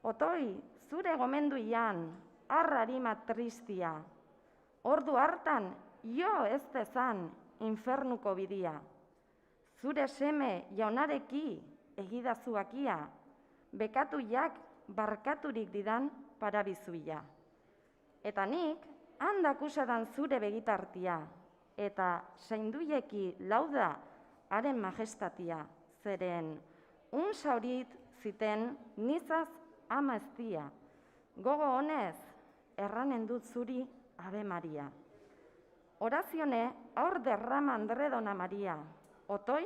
Otoi, zure gomenduian, arrarima tristia, ordu hartan, jo ez dezan infernuko bidia. Zure seme jaunareki egidazuakia, bekatuiak barkaturik didan parabizuia. Eta nik, handak usadan zure begitartia, eta zainduieki lauda haren majestatia, zeren unsa horit ziten nizaz ama eztia. Gogo honez, erranen dut zuri Ave Maria. Orazione aur derrama Andredona Maria, otoi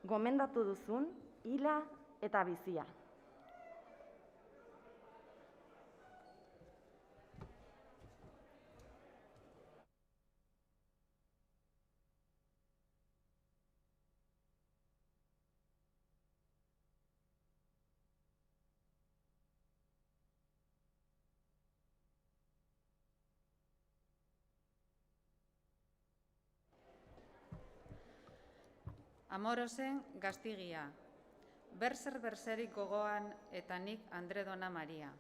gomendatu duzun hila eta bizia. Amorosen gaztigia, berzer-berzerik gogoan eta nik Andredona Maria.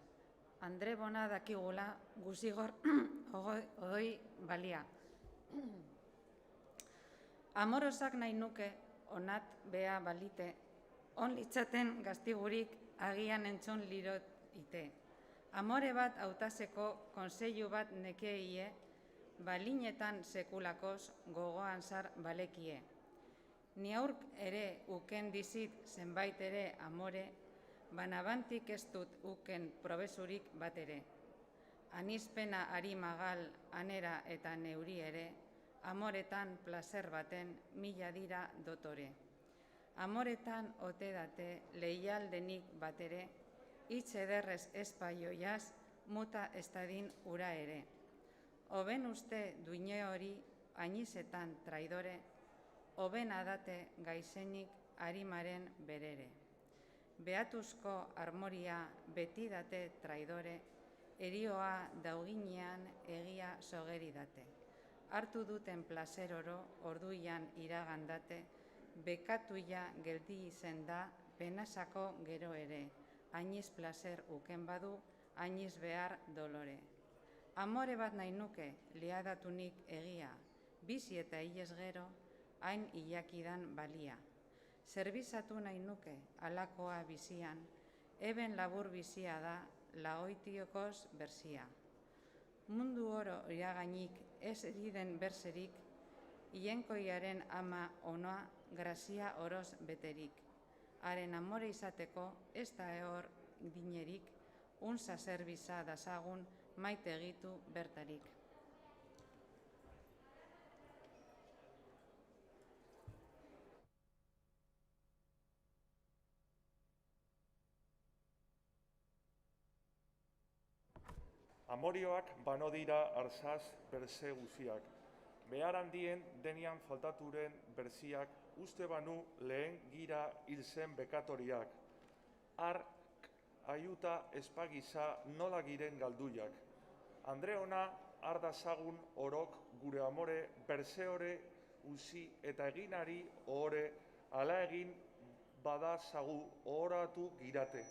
Andre bona dakigula guzigor odoi balia. Amorosak nahi nuke onat bea balite, On litzaten gaztigurik agian entzun lirot ite. Amore bat hautaseko konseilu bat nekeie, balinetan sekulakoz gogoan zar balekie. Ni aurk ere uken dizit zenbait ere amore, banabantik ez dut uken probezurik bat ere. Anizpena ari magal anera eta neuri ere, amoretan plazer baten mila dira dotore. Amoretan ote date leialdenik bat ere, hitz ederrez espaioiaz muta estadin ura ere. Oben uste duine hori ainizetan traidore, oben adate gaizenik arimaren berere. Beatuzko armoria beti date traidore, erioa dauginean egia sogeri date. Hartu duten plazer oro orduian iragandate, bekatuia geldi izen da penasako gero ere, ainiz plazer uken badu, ainiz behar dolore. Amore bat nahi nuke, liadatunik egia, bizi eta hilez gero, hain ilakidan balia. Zerbizatu nahi nuke, alakoa bizian, eben labur bizia da, lagoitiokoz berzia. Mundu oro iragainik ez eriden berzerik, hienkoiaren ama onoa grazia oroz beterik. Haren amore izateko ez da ehor dinerik, unza zerbiza dazagun maite egitu bertarik. Amorioak bano dira arzaz berze guziak. Behar handien denian faltaturen berziak, uste banu lehen gira hil zen bekatoriak. Ark aiuta espagiza nola giren galduiak. Andreona ardazagun orok gure amore berzeore uzi eta eginari ohore, ala egin badazagu ohoratu girate.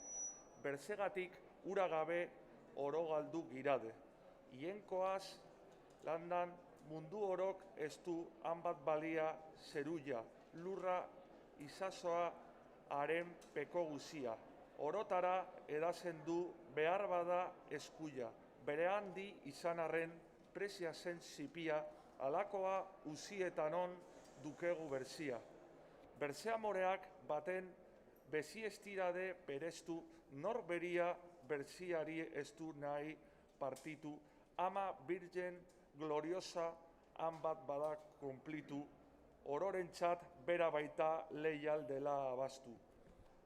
Berzegatik ura gabe oro galdu girade. Hienkoaz landan mundu orok ez du hanbat balia zeruia, lurra izazoa haren peko guzia. Orotara edazen du behar bada eskuia, bere handi izan arren prezia zen zipia, alakoa uzietan on dukegu berzia. Berze amoreak baten bezi estirade bereztu, nor beria berziari ez du nahi partitu, ama virgen gloriosa han bat bada konplitu, ororentzat bera baita leial dela abastu.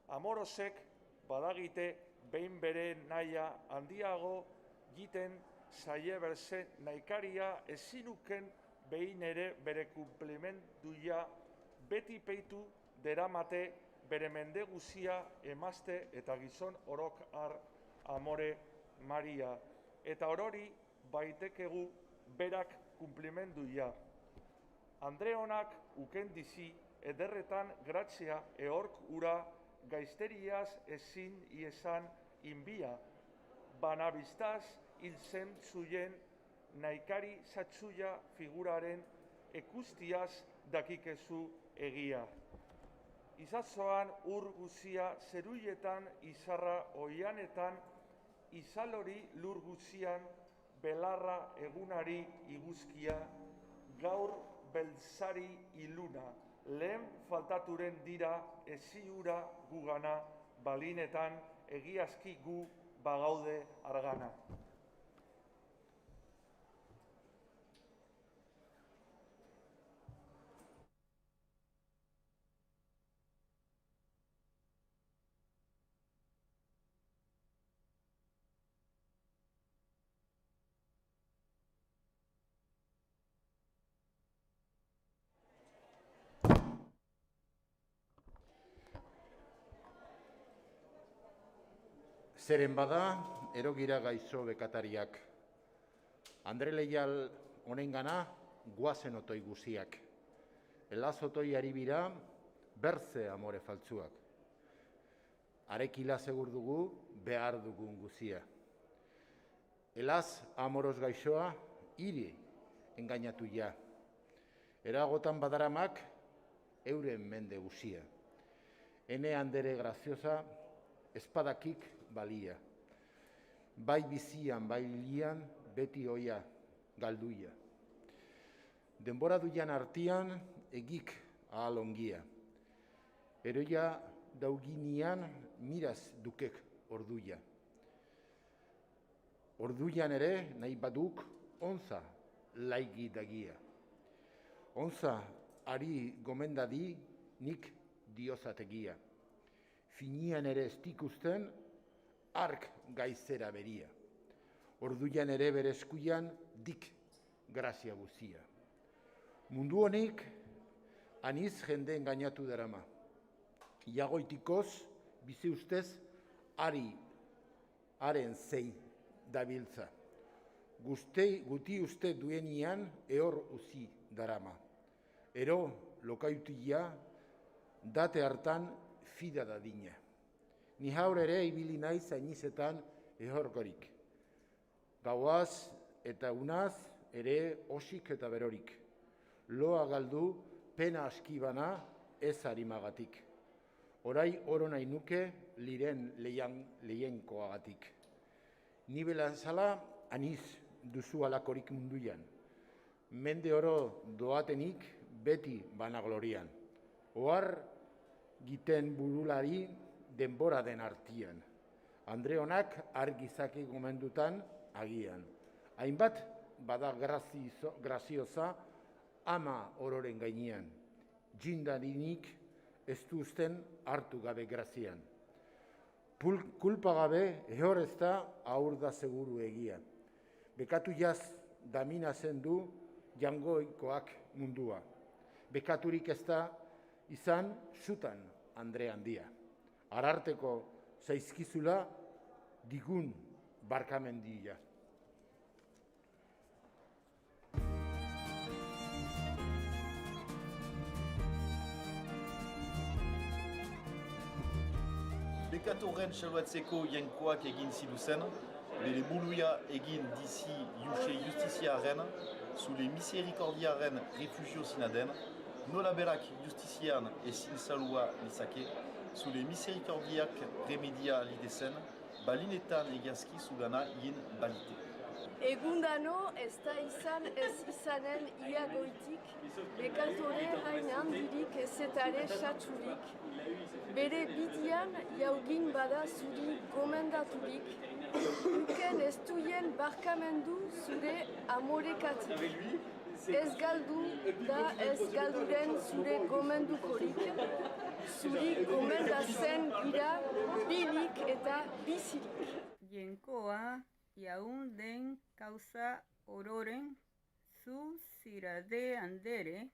Amorosek badagite behin bere naia handiago giten zaie berze naikaria ezinuken behin ere bere kumplimenduia beti peitu deramate bere mende guzia emazte eta gizon orok har amore Maria, eta orori baitekegu berak kumplimenduia. Andreonak uken dizi, ederretan gratzia ehork ura, gaizteriaz ezin iesan inbia, banabistaz hil zen zuien naikari zatzuia figuraren ekustiaz dakikezu egia. Izazoan ur guzia zeruietan izarra oianetan, izalori lur guzian belarra egunari iguzkia, gaur beltzari iluna, lehen faltaturen dira eziura gugana, balinetan egiazki gu bagaude argana. Zeren bada, erogira gaixo bekatariak. Andre leial honengana guazen otoi guziak. Elaz otoi ari bira, berze amore faltzuak. Arekila segur dugu, behar dugun guzia. Elaz amoros gaixoa, hiri engainatu ja. Eragotan badaramak, euren mende guzia. ene andere graziosa, espadakik balia. Bai bizian, bai lian, beti oia, galduia. Denbora duian artian, egik ahal ongia. Eroia dauginian, miraz dukek orduia. Orduian ere, nahi baduk, onza laigi dagia. Onza ari gomendadi, nik diozategia. Finian ere ez dikusten, ark gaizera beria. Orduian ere bere eskuian, dik grazia guzia. Mundu honik, aniz jende engainatu darama. Iagoitikoz, bizi ustez, haren zei dabiltza. Guti uste duenian, ehor uzi darama. Ero, lokaiutia, date hartan, fida dadina. Ni haur ere ibili naiz ainizetan ehorkorik. Gauaz eta unaz ere osik eta berorik. Loa galdu pena askibana ez harimagatik. Orai oro nahi nuke liren lehienkoagatik. Ni belanzala aniz duzu alakorik munduian. Mende oro doatenik beti bana glorian. Ohar giten burulari denbora den artian. Andre honak argizaki gomendutan agian. Hainbat bada graziosa ama ororen gainean. Jindarinik ez duzten hartu gabe grazian. Kulpa gabe ehor ez da aur da seguru egia. Bekatu jaz damina zen du jangoikoak mundua. Bekaturik ez da izan zutan Andre handia. Ararteko zaizkizula digun barkamendia. Bekatorren saluatzeko jainkoak egin ziduzen, bere buluia egin dizi juxe justiziaren, zule miserikordiaren refugio zinaden, nola berak justizian ezin salua lizake, zule miserikordiak remedia lidezen, balinetan egiazki zugana hien balite. Egundano ez da izan ez izanen iagoitik, bekatore hain handirik ezetare satsurik. Bere bidian jaugin bada zuri gomendaturik, uken ez duien barkamendu zure amorekatik. Ez galdu da ez galduren zure gomendukorik, zuri gomendazen gira bilik eta bizirik. Jenkoa jaun den kauza ororen zu zirade andere,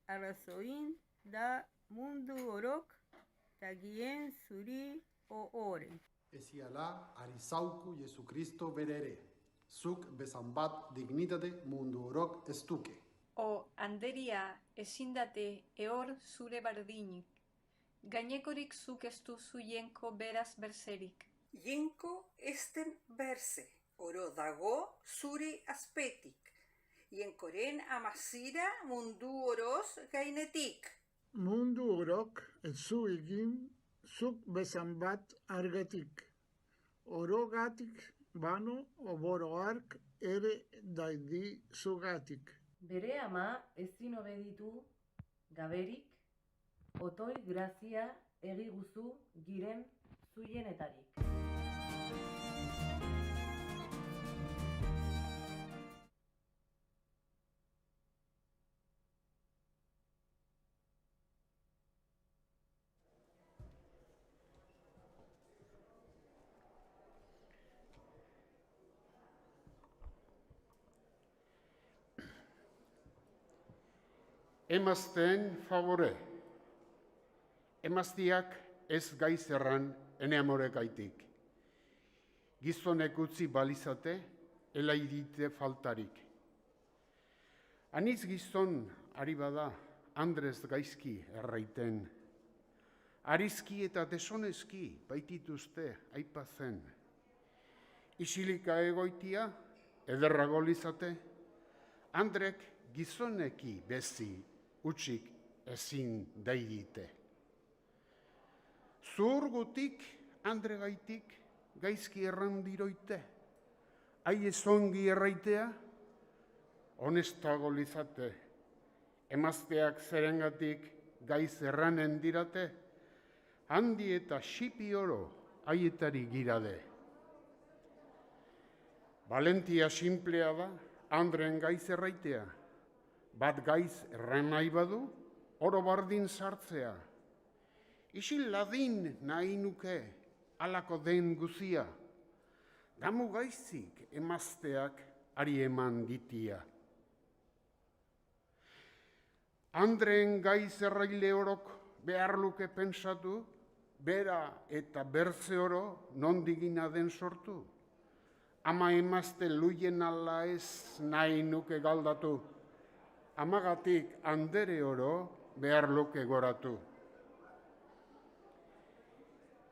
arrazoin da mundu orok tagien zuri oore. Eziala arizauku Jesukristo berere, zuk bezan bat dignitate mundu orok ez duke. O anderia ezindate ehor zure bardinik, gainekorik zuk ez duzu jenko beraz berzerik. Jenko esten berze, oro dago zuri azpetik, jenkoren amazira mundu oroz gainetik. Mundu orok ez zu egin, zuk bezan bat argetik, orogatik bano oboro ark ere daidi zugatik. Bere ama ezin obeditu gaberik, otoi grazia egiguzu giren zuienetarik. Emazteen favore. Emaztiak ez gaizerran ene amore gaitik. Gizonek utzi balizate, elaidite faltarik. Aniz gizon ari bada, Andrez gaizki erraiten. Arizki eta desonezki baitituzte aipazen. Isilika egoitia, ederrago lizate, Andrek gizoneki bezi utxik ezin daidite. Zuhurgutik, Andre gaitik, gaizki errandiroite. Hai ezongi erraitea, honestago lizate. Emazteak zerengatik gaiz erranen dirate, handi eta xipi oro haietari girade. Valentia simplea da, Andren gaiz erraitea. Bat gaiz erran nahi badu, oro bardin sartzea. Isil ladin nahi nuke, alako den guzia. Damu gaizik emazteak ari eman ditia. Andren gaiz erraile orok behar luke pentsatu, bera eta bertze oro nondigina den sortu. Ama emazte luien ala ez nahi nuke galdatu, amagatik andere oro behar luke goratu.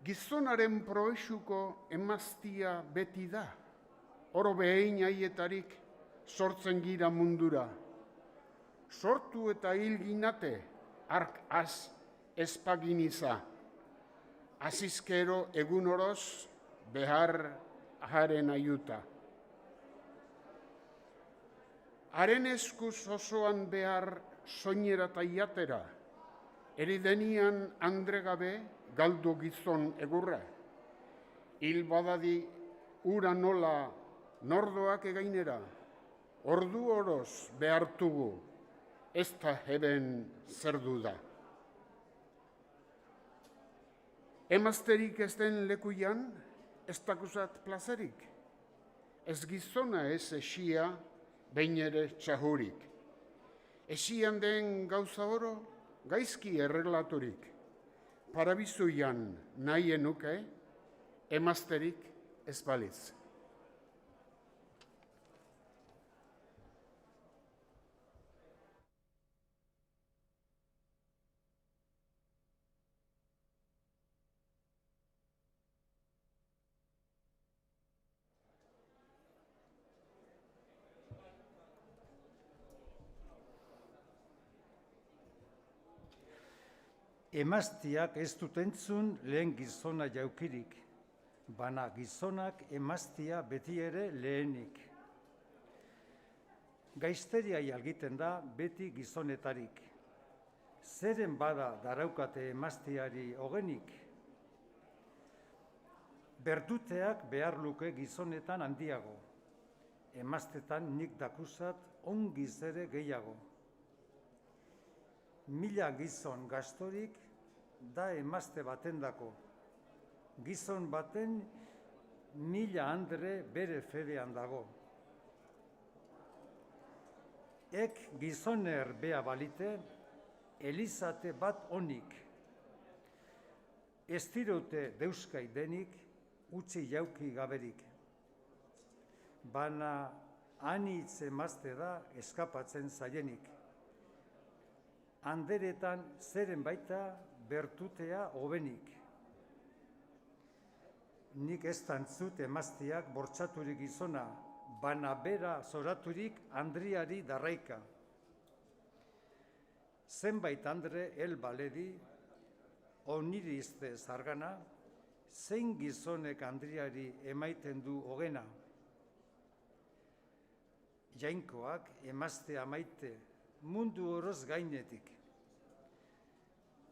Gizonaren proesuko emaztia beti da, oro behin aietarik sortzen gira mundura. Sortu eta hilginate, ark az espaginiza. Azizkero egun oroz behar haren aiuta. Haren eskuz osoan behar soinera eta iatera, eridenian Andre gabe galdu gizon egurra. Hil badadi ura nola nordoak egainera, ordu oroz behartugu, ez da heben zer duda. Emazterik ez den lekuian, ez dakuzat plazerik. Ez gizona ez esia, behin ere txahurik. Esian den gauza oro, gaizki erreglaturik. Parabizuian nahi enuke, emazterik ez baliz. Emaztiak ez dut entzun lehen gizona jaukirik, bana gizonak emaztia beti ere lehenik. Gaizteria jalgiten da beti gizonetarik. Zeren bada daraukate emaztiari hogenik? Bertuteak behar luke gizonetan handiago. Emaztetan nik dakusat ongiz ere gehiago. Mila gizon gastorik da emazte batendako. Gizon baten mila andre bere fedean dago. Ek gizoner bea balite, elizate bat onik. Ez dirote deuskai denik, utzi jauki gaberik. Bana anitz emazte da eskapatzen zaienik. Anderetan zeren baita bertutea hobenik. Nik ez tantzut emaztiak bortxaturik gizona, bana bera zoraturik Andriari darraika. Zenbait Andre el baledi, onirizte zargana, zein gizonek Andriari emaiten du hogena. Jainkoak emaztea maite, mundu oroz gainetik.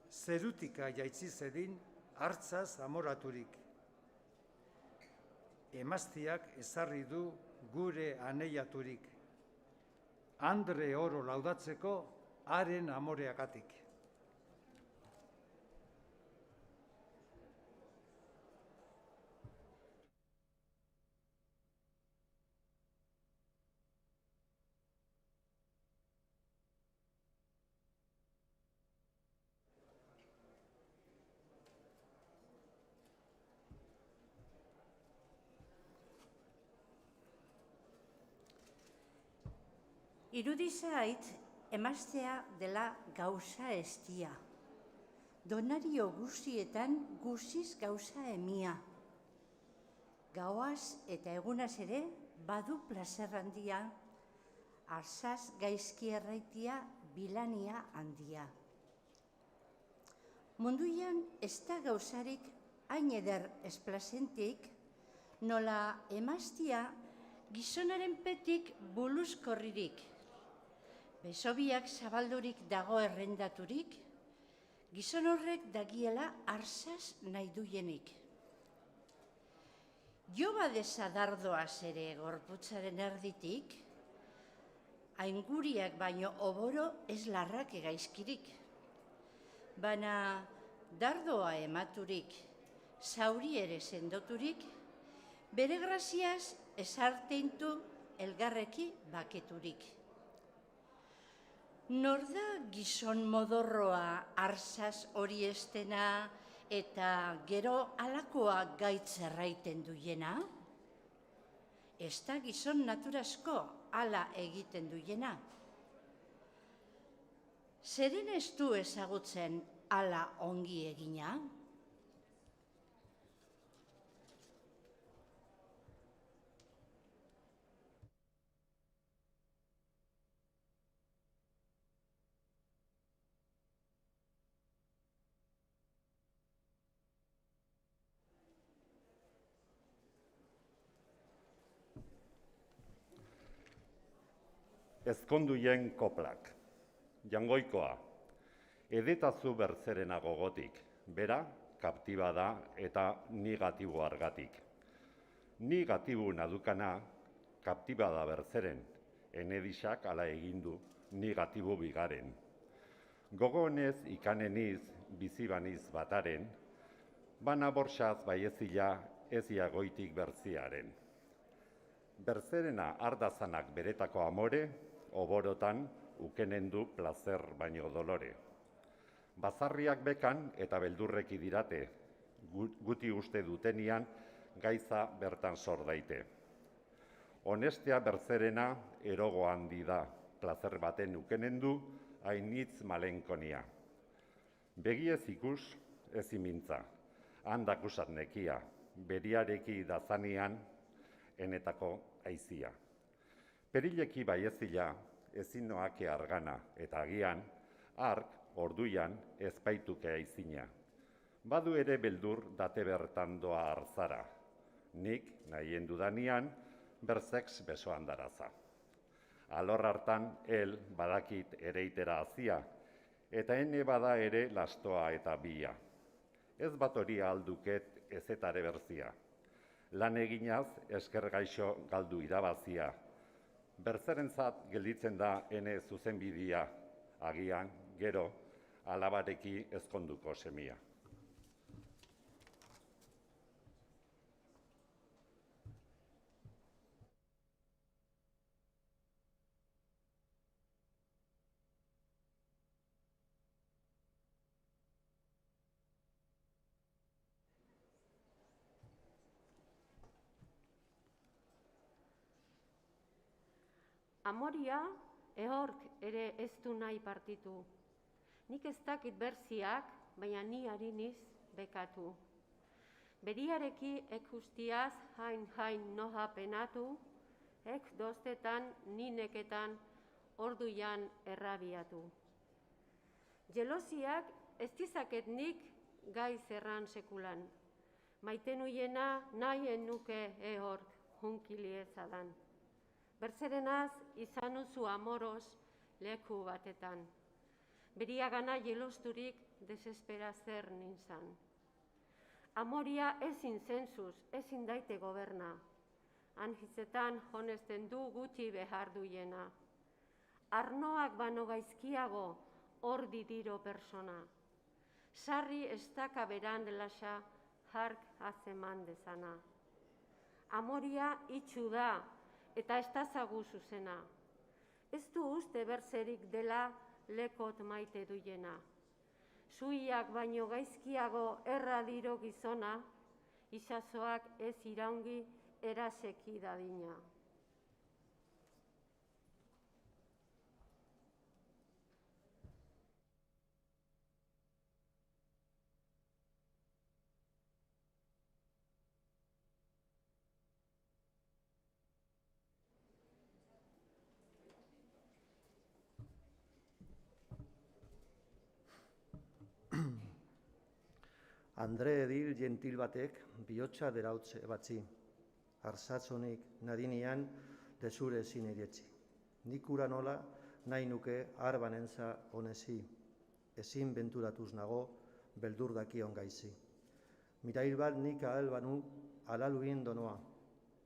Zerutika jaitzi zedin, hartzaz amoraturik. Emaztiak ezarri du gure aneiaturik. Andre oro laudatzeko, haren amoreagatik. Irudi zait, emaztea dela gauza estia. Donario guztietan guziz gauza emia. Gauaz eta egunaz ere badu plazer handia, arzaz gaizki erraitia bilania handia. Munduian ez da gauzarik hain eder esplazentik, nola emaztia gizonaren petik buluzkorririk, besobiak zabaldurik dago errendaturik, gizon horrek dagiela arsaz nahi duenik. Jo badeza dardoaz ere gorputzaren erditik, ainguriak baino oboro ez larrak egaizkirik. Baina dardoa ematurik, zauri ere sendoturik, bere graziaz esarteintu elgarreki baketurik. Nor da gizon modorroa arsaz hori estena eta gero alakoa gaitz erraiten duiena? Ez da gizon naturazko hala egiten duiena. Zeren ez du ezagutzen hala ongi egina? Ezkonduien koplak. Jangoikoa, edetazu berzerena gogotik, bera, kaptiba da eta negatibo argatik. Negatibo nadukana, kaptiba da berzeren, enedisak ala egindu negatibo bigaren. Gogonez ikaneniz, bizibaniz bataren, bana borsaz baiezila ez iagoitik berziaren. Berzerena ardazanak beretako amore, oborotan ukenen du plazer baino dolore. Bazarriak bekan eta beldurreki dirate, guti uste dutenian gaiza bertan sor daite. Honestea berzerena erogo handi da, plazer baten ukenen du hainitz malenkonia. Begiez ikus, ez imintza, handakusat nekia, beriareki dazanian, enetako aizia. Perileki baiezila, ezinoake argana, eta agian, ark, orduian, ezpaituke aizina. Badu ere beldur date bertan doa arzara. Nik, nahien dudanian, berzeks besoan daraza. Alor hartan, el badakit ereitera azia, eta ene bada ere lastoa eta bia. Ez bat hori alduket ezetare berzia. Lan eginaz, esker gaixo galdu irabazia. Berzerentzat gelditzen da ene zuzenbidea, agian, gero, alabareki ezkonduko semia. Amoria, ehork ere ez du nahi partitu. Nik ez dakit berziak, baina ni hariniz bekatu. Beriareki ek ustiaz hain noha penatu, ek doztetan nineketan orduan errabiatu. Jelosiak ez dizaket nik gaiz erran sekulan. Maiten uiena nahien nuke ehork hunkili ezadan. Bertzerenaz izan uzu amoros leku batetan. Beriagana jelosturik desespera zer nintzan. Amoria ezin zentzuz, ezin daite goberna. Anhitzetan honesten du gutxi behar duiena. Arnoak bano gaizkiago hor didiro persona. Sarri ez daka beran delasa hark atzeman dezana. Amoria itxu da, eta ez da zagu zuzena. Ez du uste berzerik dela lekot maite duiena. Zuiak baino gaizkiago erra diro gizona, isasoak ez iraungi eraseki dadina. Andre edil gentil batek bihotza derautz batzi. Arsatzonik nadinian desure ezin erietzi. Nik ura nola nahi nuke arbanentza honezi. Ezin benturatuz nago beldur dakion gaizi. Mirail bat nik ahal banu alaluin donoa.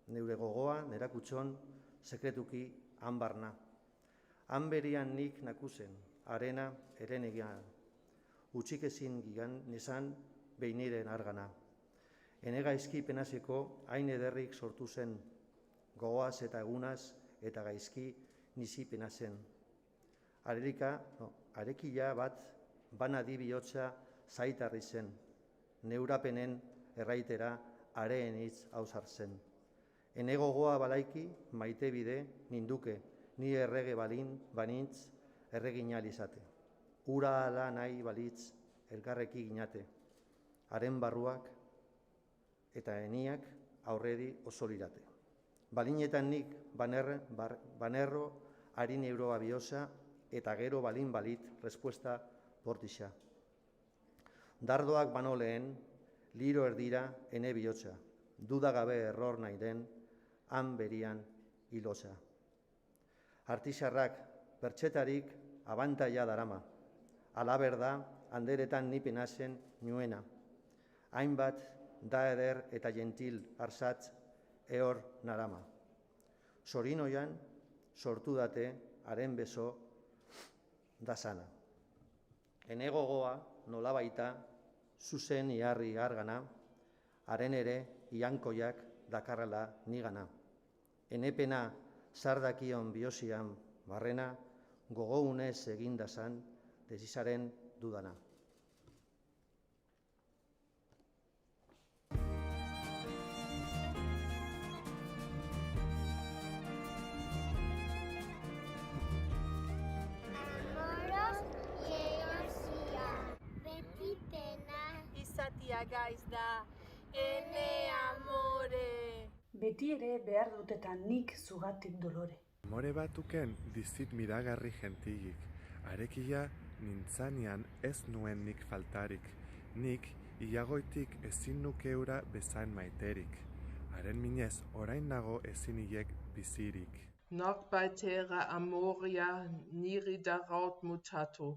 Neure gogoa nerakutxon sekretuki han barna. Han berian nik nakuzen, arena erenegian. Utxik ezin gigan nesan beiniren argana. Ene gaizki penaseko hain ederrik sortu zen, gogoaz eta egunaz eta gaizki nizi penazen. Arekila bat banadi bihotza zaitarri zen, neurapenen erraitera areen hitz hausartzen. Ene gogoa balaiki maite bide ninduke, ni errege banintz erreginal izate. Ura ala nahi balitz elkarreki ginate, haren barruak eta eniak aurredi oso lirate. Balinetan nik banerro harin euroa biosa eta gero balin balit respuesta bortisa. Dardoak bano lehen, liro erdira ene bihotza, dudagabe error nahi den, han berian hilosa. Artisarrak pertsetarik abantaia darama, alaber da anderetan ni penazen nuena. Hainbat da eder eta gentil arsatz ehor narama. Sorinoian sortu date haren beso da sana. Ene gogoa nolabaita zuzen iharri argana, haren ere iankoiak dakarrela nigana. Ene pena sardakion biosian barrena, gogounez egindazan desizaren dudana. Izatia gaiz da, ene amore. Beti ere behar dutetan nik zugatik dolore. Amore batuken dizit miragarri gentigik, arekia nintzanean ez nuen nik faltarik, nik iagoitik ezin nukeura bezain maiterik, haren minez orain nago ezin hilek bizirik. Nok baitera amoria niri daraut mutato,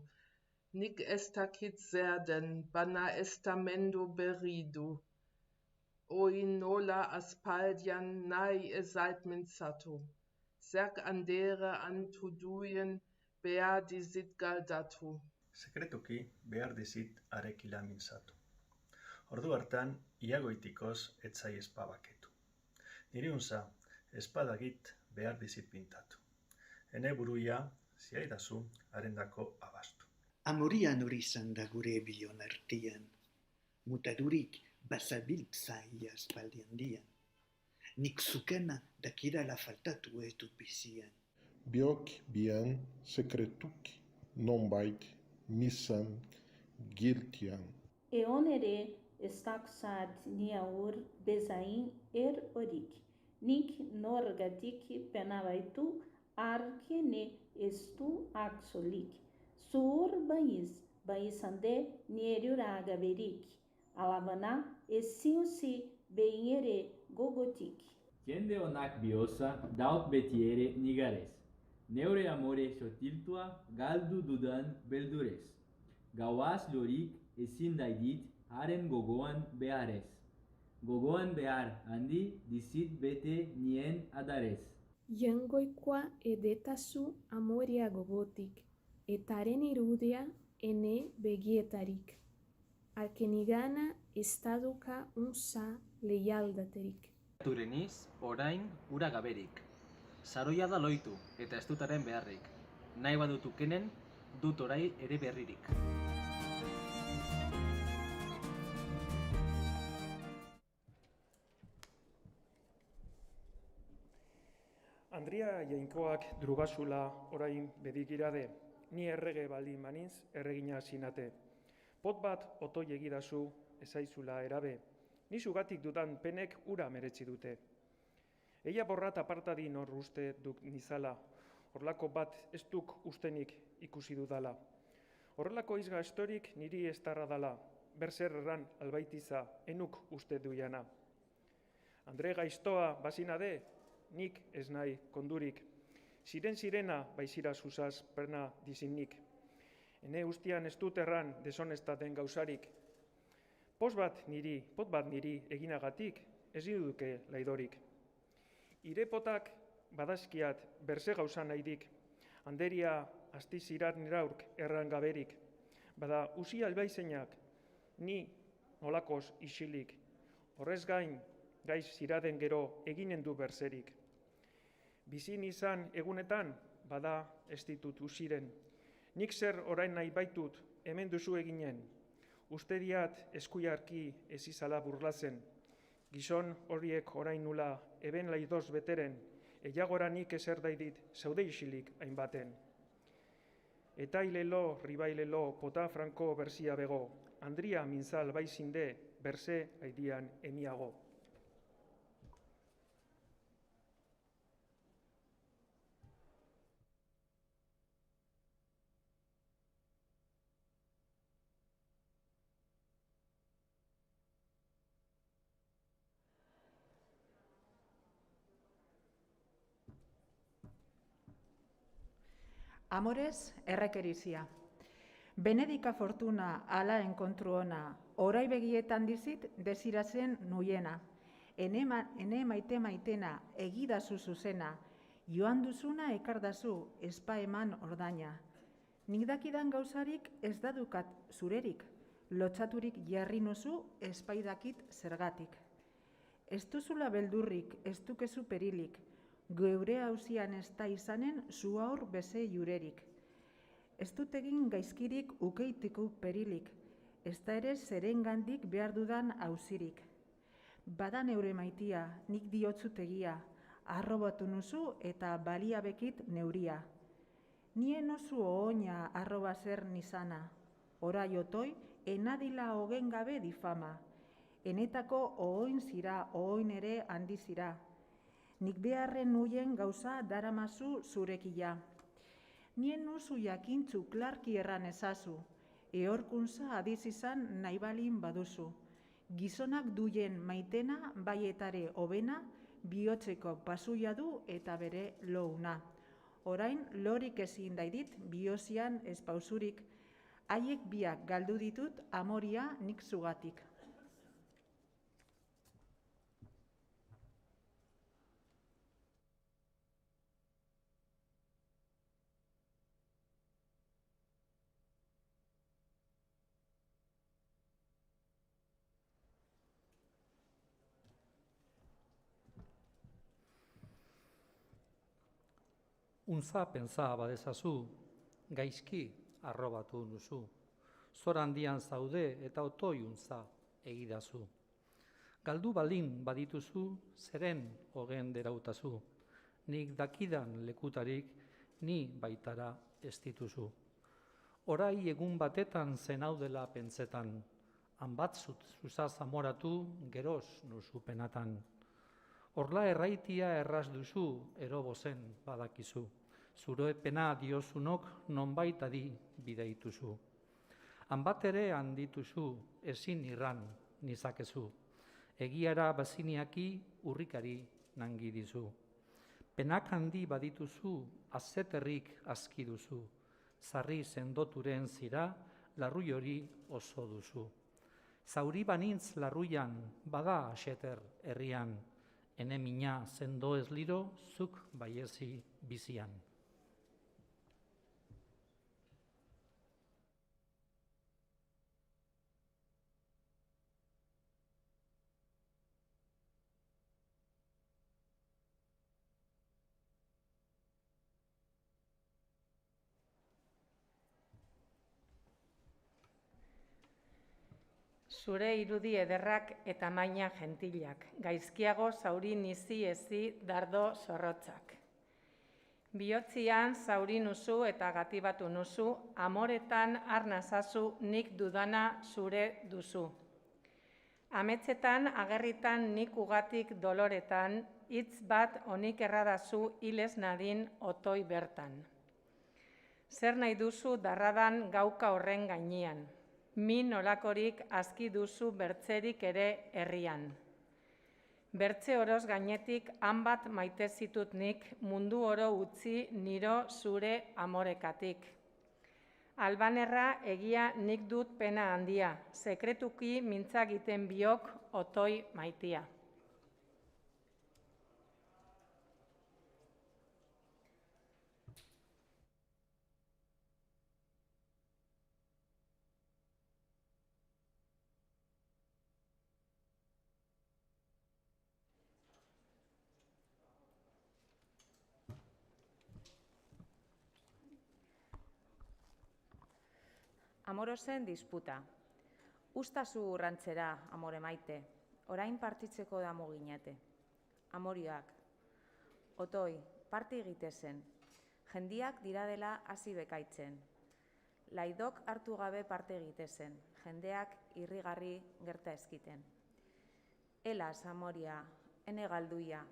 nik ez dakit zer den, bana estamendo beridu. Oi nola aspaldian nahi ezait minzato. Zerk andere antuduien behar dizit galdatu. Sekretuki behar dizit arekila mintzatu. Ordu hartan, iagoitikoz etzai espabaketu. Niri unza, espadagit behar dizit pintatu. Ene buruia, ziaidazu, harendako abastu. Amorian hori izan da gure bion artean, mutadurik bazabiltza ia aspaldian dian. Nik zukena dakirala faltatu ez dut bizian. Biok bian sekretuki nonbait misan giltian. Eon ere ez daksat ni aur bezain horik. Nik norgatik penabaitu arkene estu aksolik. Zur baiz hande nierura agaberik. Alabana eziuzi behin ere gogotik. Jende honak bihoza daut beti ere nigarez. Neure amore sotiltua galdu dudan beldurez. Gauaz lorik ezin daidit haren gogoan beharez. Gogoan behar handi dizit bete nien adarez. Jangoikoa edetazu amoria gogotik, etaren irudia ene begietarik. Arkenigana estaduka unza leialdaterik. Tureniz, orain, ura gaberik. Saroia da loitu, eta ez dutaren beharrik. Nahi badutu kenen, dut orai ere berririk. Andria jainkoak drugasula orain bedigirade, ni errege baldin maniz erregina sinate. Pot bat otoi egidazu ezaizula erabe, ni zugatik dudan penek ura meretzi dute. Eia borrat apartadi nor uste duk nizala, horlako bat ez duk ustenik ikusi dudala. Horrelako izga estorik niri estarra dala, berzer erran albaitiza, enuk uste duiana. Andre gaiztoa bazina de, nik ez nahi kondurik. Sirena baizira zuzaz perna dizinnik. Ene ustian ez dut erran deshonestaten gauzarik. Pot bat niri eginagatik ez duke laidorik. Irepotak badazkiat berze gauza nahidik. Anderia astizirat niraurk erran gaberik. Bada usi albaizenak ni nolakoz isilik. Horrez gain, gaiz ziraden gero eginen du berzerik. Bizin izan egunetan, bada ez ditut usiren. Nik zer orain nahi baitut hemen duzu eginen. Uste diat eskuiarki ez izala burlazen. Gizon horiek orain nula eben laidoz beteren, eiagora nik ezer daidit zaude isilik hainbaten. Eta hilelo, ribailelo, pota franko berzia bego, Andria mintzal baizinde berze haidian emiago. Amores errekerizia. Benedika fortuna ala enkontru ona, orai begietan dizit desiratzen nuiena. Ene maite maitena, egidazu zuzena, joan duzuna ekardazu, espa eman ordaina. Nik dakidan gauzarik ez dadukat zurerik, lotxaturik jarri nuzu espaidakit zergatik. Ez duzula beldurrik, ez dukezu perilik, geure hauzian ez da izanen zu aur beze jurerik. Ez dut egin gaizkirik ukeitiku perilik, ez da ere zerengandik behar dudan hauzirik. Bada neure maitia, nik diotzutegia, arrobatu nuzu eta baliabekit neuria. Nien oso oina arroba zer nizana, orai otoi enadila hogen gabe difama, enetako ohoin zira, ohoin ere handizira. Nik beharren nuien gauza daramazu zurekila. Nien nuzu jakintzu klarki erran ezazu, ehorkuntza adiz izan nahi balin baduzu. Gizonak duien maitena baietare hobena, bihotzeko pasuia du eta bere louna. Orain lorik ezin daidit bihozian ez pausurik, haiek biak galdu ditut amoria nik zugatik. Untza pentsa badezazu, gaizki arrobatu nuzu. Zor handian zaude eta otoi untza egidazu. Galdu balin badituzu, zeren hogen derautazu. Nik dakidan lekutarik, ni baitara ez dituzu. Orai egun batetan zenaudela pentsetan, hanbatzut zuzaz amoratu geroz nuzu penatan. Horla erraitia erraz duzu, erobozen badakizu. Zuroepena diozunok nonbait adi bideituzu. Hanbat ere handituzu, ezin irran nizakezu. Egiara baziniaki urrikari nangi dizu. Penak handi badituzu, azeterrik aski duzu. Zarri sendoturen zira, larrui hori oso duzu. Zauri banintz larruian, bada aseter herrian. Ene mina sendo ez liro, zuk baiezi bizian. Zure irudi ederrak eta maina gentilak, gaizkiago zauri nizi ezi dardo zorrotzak. Bihotzian zauri nuzu eta gatibatu nuzu, amoretan arnazazu nik dudana zure duzu. Ametzetan agerritan nik ugatik doloretan, hitz bat onik erradazu hilez nadin otoi bertan. Zer nahi duzu darradan gauka horren gainean, Min olakorik aski duzu bertzerik ere herrian. Bertze oroz gainetik hanbat maite zitut nik, mundu oro utzi niro zure amorekatik. Albanerra egia nik dut pena handia, sekretuki mintzagiten biok otoi maitia. Amorosen disputa. Ustazu urrantzera, amore maite, orain partitzeko da muginate. Amorioak. Otoi, parti egitezen. Jendiak dira dela hasi bekaitzen. Laidok hartu gabe parte egitezen. Jendeak irrigarri gerta eskiten. Elaz, amoria, ene galduia,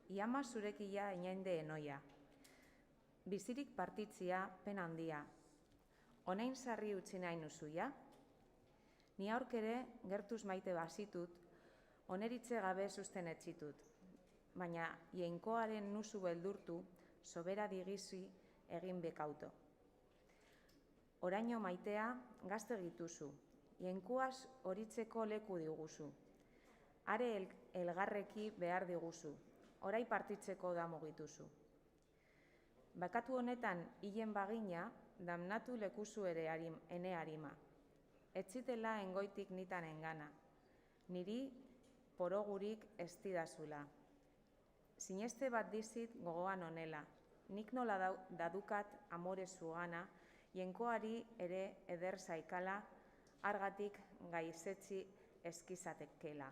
iama zurekia inainde enoia. Bizirik partitzia pen handia. Onain sarri utzi nahi nuzuia? Ni aurkere gertuz maite bazitut, oneritze gabe susten etzitut. Baina jainkoaren nuzu beldurtu, sobera digizi egin bekauto. Oraino maitea gazte gituzu, jainkoaz horitzeko leku diguzu. Are elgarreki behar diguzu, orai partitzeko da mugituzu. Bakatu honetan hilen bagina, damnatu lekuzu ere ene harima. Etzitela engoitik nitan engana, niri porogurik ez didazula. Sineste bat dizit gogoan onela, nik nola dadukat amore zugana, jenkoari ere eder zaikala, argatik gaizetzi eskizatekela.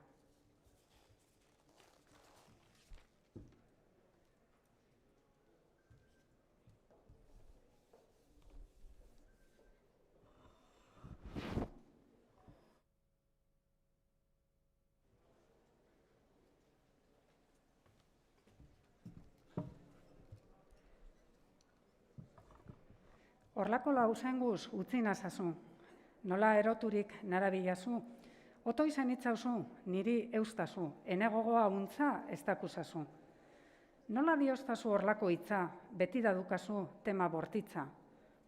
Horlako lauzenguz utzi nazazu, nola eroturik narabilazu, oto izan itzauzu, niri eustazu, ene gogoa untza ez dakuzazu. Nola dioztazu horlako hitza, beti dadukazu tema bortitza.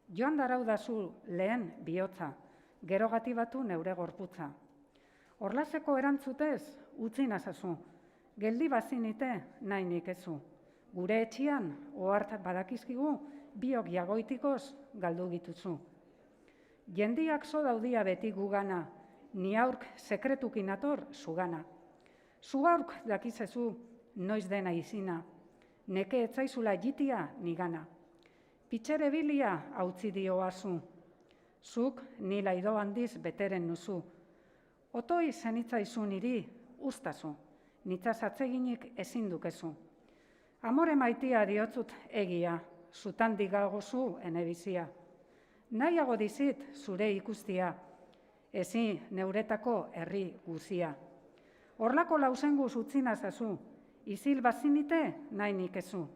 Joan daraudazu lehen bihotza, gero gatibatu neure gorputza. Horlazeko erantzutez utzi nazazu, geldi bazinite nahi nik ezu. Gure etxian, ohart badakizkigu, biok jagoitikoz galdu gituzu. Jendiak zo daudia beti gugana, ni aurk sekretukin ator zugana. Zu aurk dakizezu noiz dena izina, neke etzaizula jitia nigana. Pitxere bilia hautzi dioazu, zuk ni laido handiz beteren nuzu. Otoi zenitzaizu niri ustazu, nitzaz atzeginik ezin dukezu. Amore maitia diotzut egia, zutan digagozu ene bizia. Nahiago dizit zure ikustia, ezi neuretako herri guzia. Horlako lauzenguz utzi nazazu, izil bazinite nahi nikezu.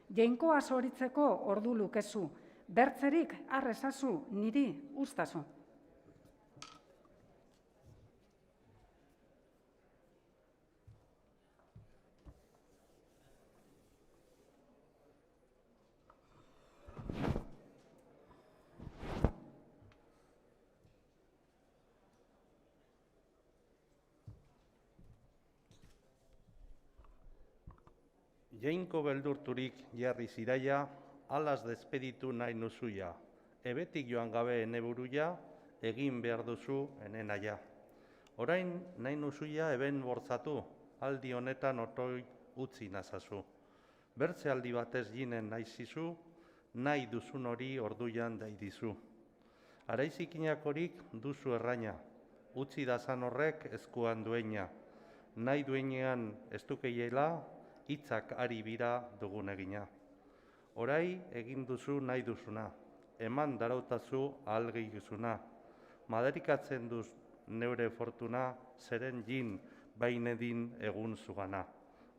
Jainkoa zoritzeko ordu lukezu, bertzerik arrezazu niri ustazu. Jainko beldurturik jarri ziraia, alaz despeditu nahi nuzuia. Ebetik joan gabe ene buruia, egin behar duzu ene naia. Orain nahi nuzuia eben bortzatu, aldi honetan otoi utzi nazazu. Bertze aldi batez jinen naizizu, nahi duzun hori orduan daidizu. Araizikinakorik duzu erraina, utzi dazan horrek eskuan dueina. Nahi duenean ez dukeiela, hitzak ari bira dugun egina. Orai egin duzu nahi duzuna, eman darautazu ahalgeizuna. Madarikatzen duz neure fortuna, zeren jin bainedin egun zugana.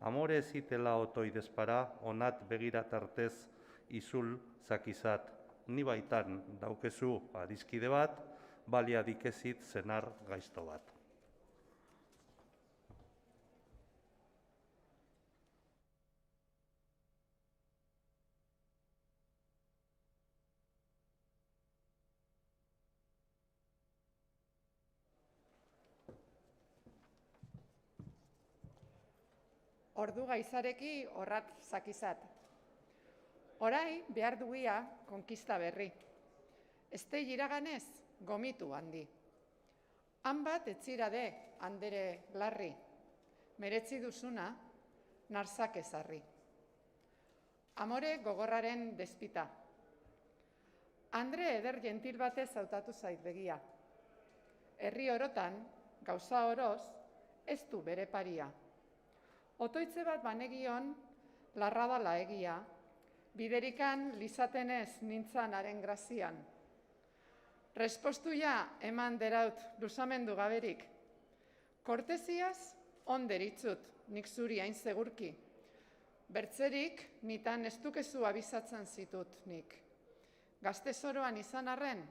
Amore zitela otoi despara, onat begiratartez izul zakizat. Ni baitan daukezu adizkide bat, balia dikezit zenar gaizto bat. Ordu gaizareki horrat zakizat. Orai behar dugia konkista berri. Este iraganez gomitu handi. Han bat etzirade handere larri. Meretzi duzuna narzak ezarri. Amore gogorraren despita. Andre eder gentil batez hautatu zait begia. Herri orotan, gauza oroz, ez du bere paria. Otoitze bat banegion, larradala egia, biderikan lizatenez nintzanaren grazian. Respostuia eman deraut luzamendu gaberik. Korteziaz onderitzut nik zuri hain segurki. Bertzerik nitan ez dukezu abizatzen zitut nik. Gazte zoroan izan arren,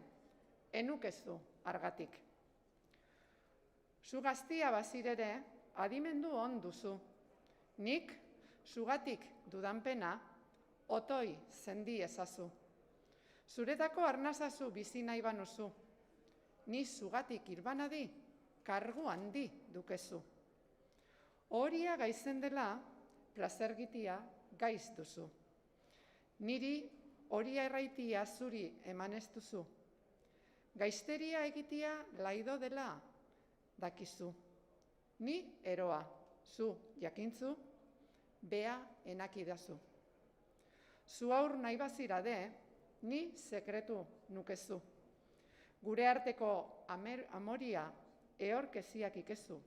enukezu argatik. Zu gaztia bazirere, adimendu on duzu. Nik, zugatik dudanpena, otoi zendi ezazu. Zuretako arnazazu bizi nahi banuzu. Ni zugatik irbanadi, kargu handi dukezu. Horia gaizen dela, plazergitia gaiz duzu. Niri horia erraitia zuri eman ez duzu. Gaizteria egitia laido dela dakizu. Ni eroa. Zu jakintzu, bea enakidazu. Zu aur nahi bazirade, ni sekretu nukezu. Gure arteko amoria ehorkeziak ikezu.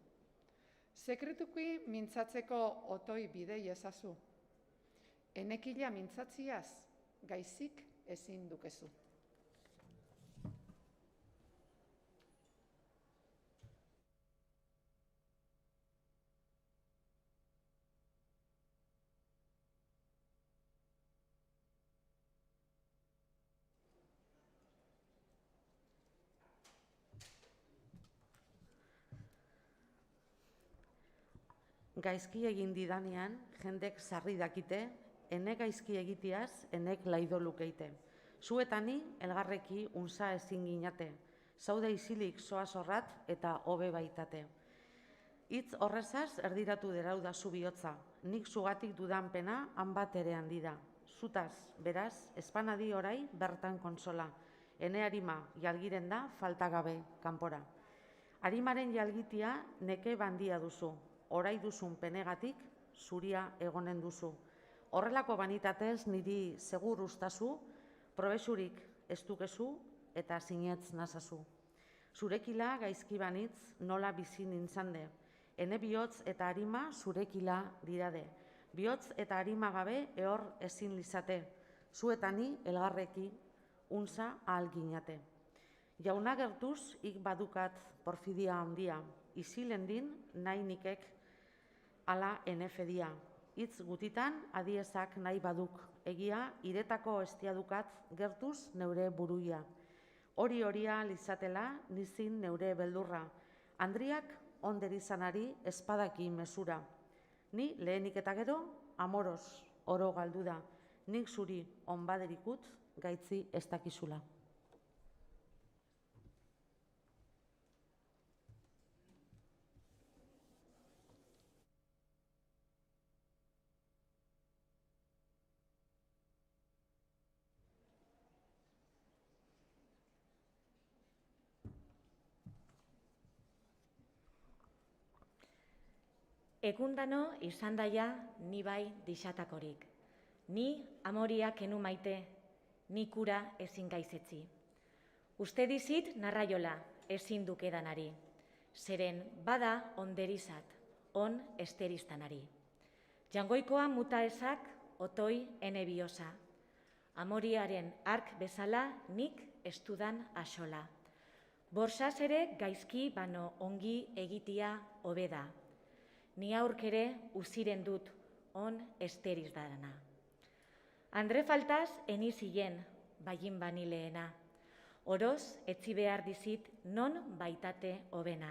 Sekretuki mintzatzeko otoi bidei ezazu. Enekila mintzatziaz, gaizik ezin dukezu. Gaizki egin didanean, jendek sarri dakite, enek gaizki egiteaz, enek laido lukeite. Zu eta ni elgarreki unza ezin ginate, zaude isilik soa zorrat eta hobe baitate. Hitz horrezaz erdiratu derauda zu bihotza, nik zugatik dudanpena han bat ere handida. Zutaz, beraz, espanadi orai bertan konsola, ene harima jalgiren da faltagabe kanpora. Harimaren jalgitia neke bandia duzu, orai duzun penegatik zuria egonen duzu. Horrelako banitatez niri segur ustazu, probesurik ez dukezu eta sinetz nazazu. Zurekila gaizki banitz nola bizi nintzande, ene bihotz eta harima zurekila dirade. Bihotz eta harima gabe ehor ezin lizate, zu eta ni elgarreki unza ahal ginate. Jauna gertuz ik badukat porfidia handia, izilendin nahi nikek ala enefedia. Hitz gutitan adiezak nahi baduk egia, iretako estiadukat gertuz neure buruia. Horia lizatela nizin neure beldurra. Andriak onderizanari espadaki mesura. Ni lehenik eta gero amoroz oro galdu da. Nik zuri onbaderikut gaitzi ez dakizula. Ekundano izan daia ni bai dixatakorik. Ni amoria kenu maite, ni kura ezin gaizetzi. Uste dizit narraiola ezin dukedanari. Zeren bada onderizat, on esteriztanari. Jangoikoa muta ezak otoi ene biosa. Amoriaren ark bezala nik estudan asola. Borsaz ere gaizki bano ongi egitia hobeda. Ni aurkere uziren dut on esteriz darana. Andre faltaz eni zilen, bain bani lehena. Oroz, etzi behar dizit, non baitate hobena.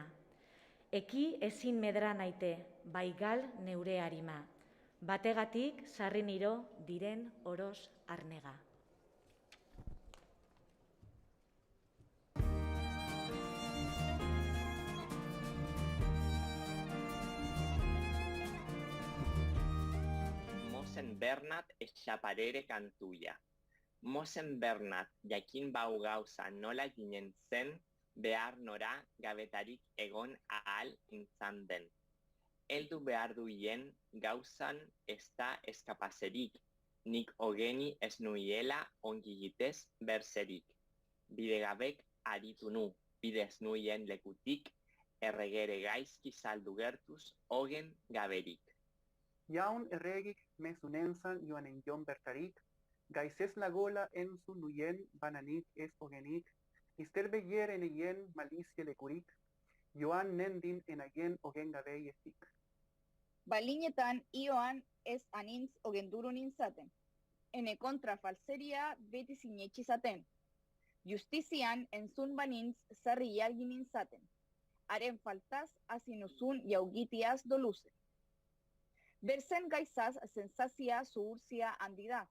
Eki ezin medra naite, baigal neure harima. Bategatik sarri niro diren oroz arnega. Mosen Bernat esaparere kantuia. Mosen Bernat jakin bau gauza nola ginen zen, behar nora gabetarik egon ahal intzan den. Heldu behar duien gauzan ez da eskapazerik, nik ogeni ez nuiela ongigitez berzerik. Bidegabek aritu nu, bidez nuien lekutik, erregere gaizki saldu gertuz ogen gaberik. Jaun erregik mezunentzan joanen jon bertarik, gaizez lagola entzun nuien bananik ez ogenik, izterbe jeren eien malizia lekurik, joan nendin enaien ogen gabei ezik. Balinetan ioan ez anintz ogenduru nintzaten, ene kontra falseria beti zinetxizaten. Justizian entzun banintz zarri jargi nintzaten, haren faltaz azinuzun jaugitiaz doluze. Berzen gaizaz sensazia zuhurzia handi da,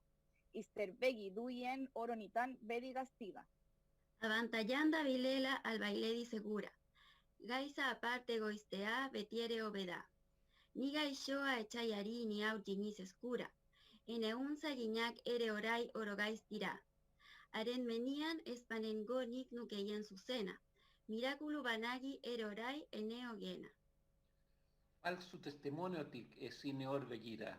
izterbegi duien oronitan bedi gaztiga. Abantallanda bilela al bailedi segura, gaiza aparte goiztea betiere hobeda. Ni gaixoa etxaiari ni hau jiniz eskura, ene untza ginak ere orai oro gaiz dira. Haren menian ezpanengo nik nukeien zuzena, mirakulu banagi ere orai ene ogena. Falsu testimoniotik ezin hor begira,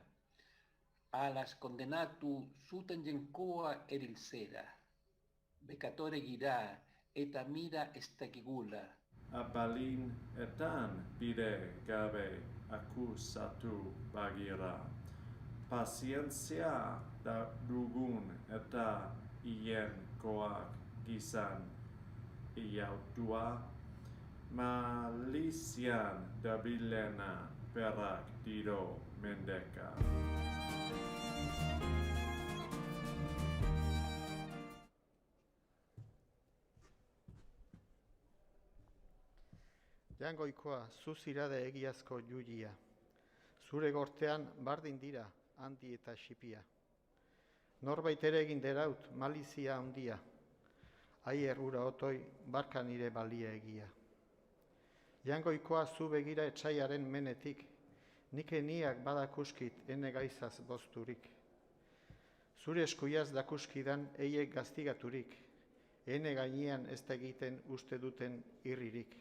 alas kondenatu zuten jenkoa erilzera. Bekatore gira eta mira ez dakigula. Apalin etan bide gabe akusatu bagira. Pazientzia da dugun eta ienkoak gizan iautua, malizian dabilena perak diro mendeka. Jangoikoa, zu zirade egiazko julia. Zure gortean bardin dira, handi eta xipia. Norbait ere egin deraut, malizia handia. Aier ura otoi, barka nire balia egia. Jangoikoa, zu begira etxaiaren menetik, nik eniak badakuskit ene gaizaz bozturik. Zure eskuiaz dakuskidan eiek gaztigaturik, ene gainean ez da egiten uste duten irririk.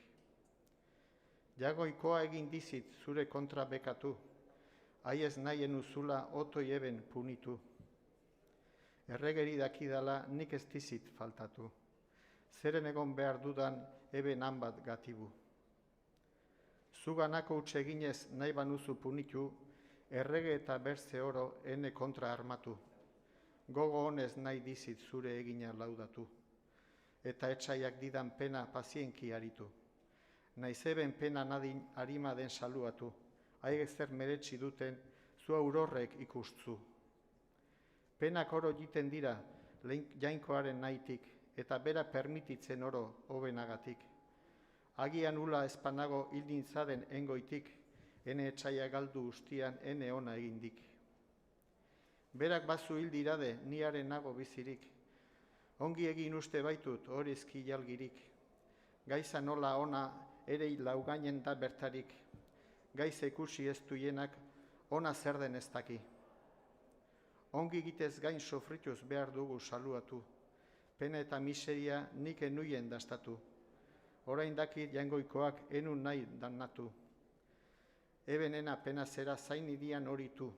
Jagoikoa egin dizit zure kontra bekatu, haiez nahien uzula otoi eben punitu. Erregeri dakidala nik ez dizit faltatu, zeren egon behar dudan eben hanbat gatibu. Zuganako utxe eginez nahi banuzu punitu, errege eta berze oro ene kontra armatu. Gogo honez nahi dizit zure egina laudatu, eta etxaiak didan pena pazienki aritu. Naiz eben pena nadin harima den saluatu, haig zer meretsi duten zu aurorrek ikustzu. Penak oro jiten dira jainkoaren nahitik, eta bera permititzen oro hobenagatik. Agian ula espanago hil nintzaden engoitik, ene etxaia galdu ustian ene ona egindik. Berak bazu hil dirade niaren nago bizirik, ongi egin uste baitut horrezki jalgirik. Gaiza nola ona ere laugainen da bertarik, gaiza ikusi ez duienak ona zer den ez daki. Ongi egitez gain sofrituz behar dugu saluatu, pena eta miseria nik enuien dastatu. Orain dakit jangoikoak enun nahi danatu. Ebenena pena zera zain idian horitu,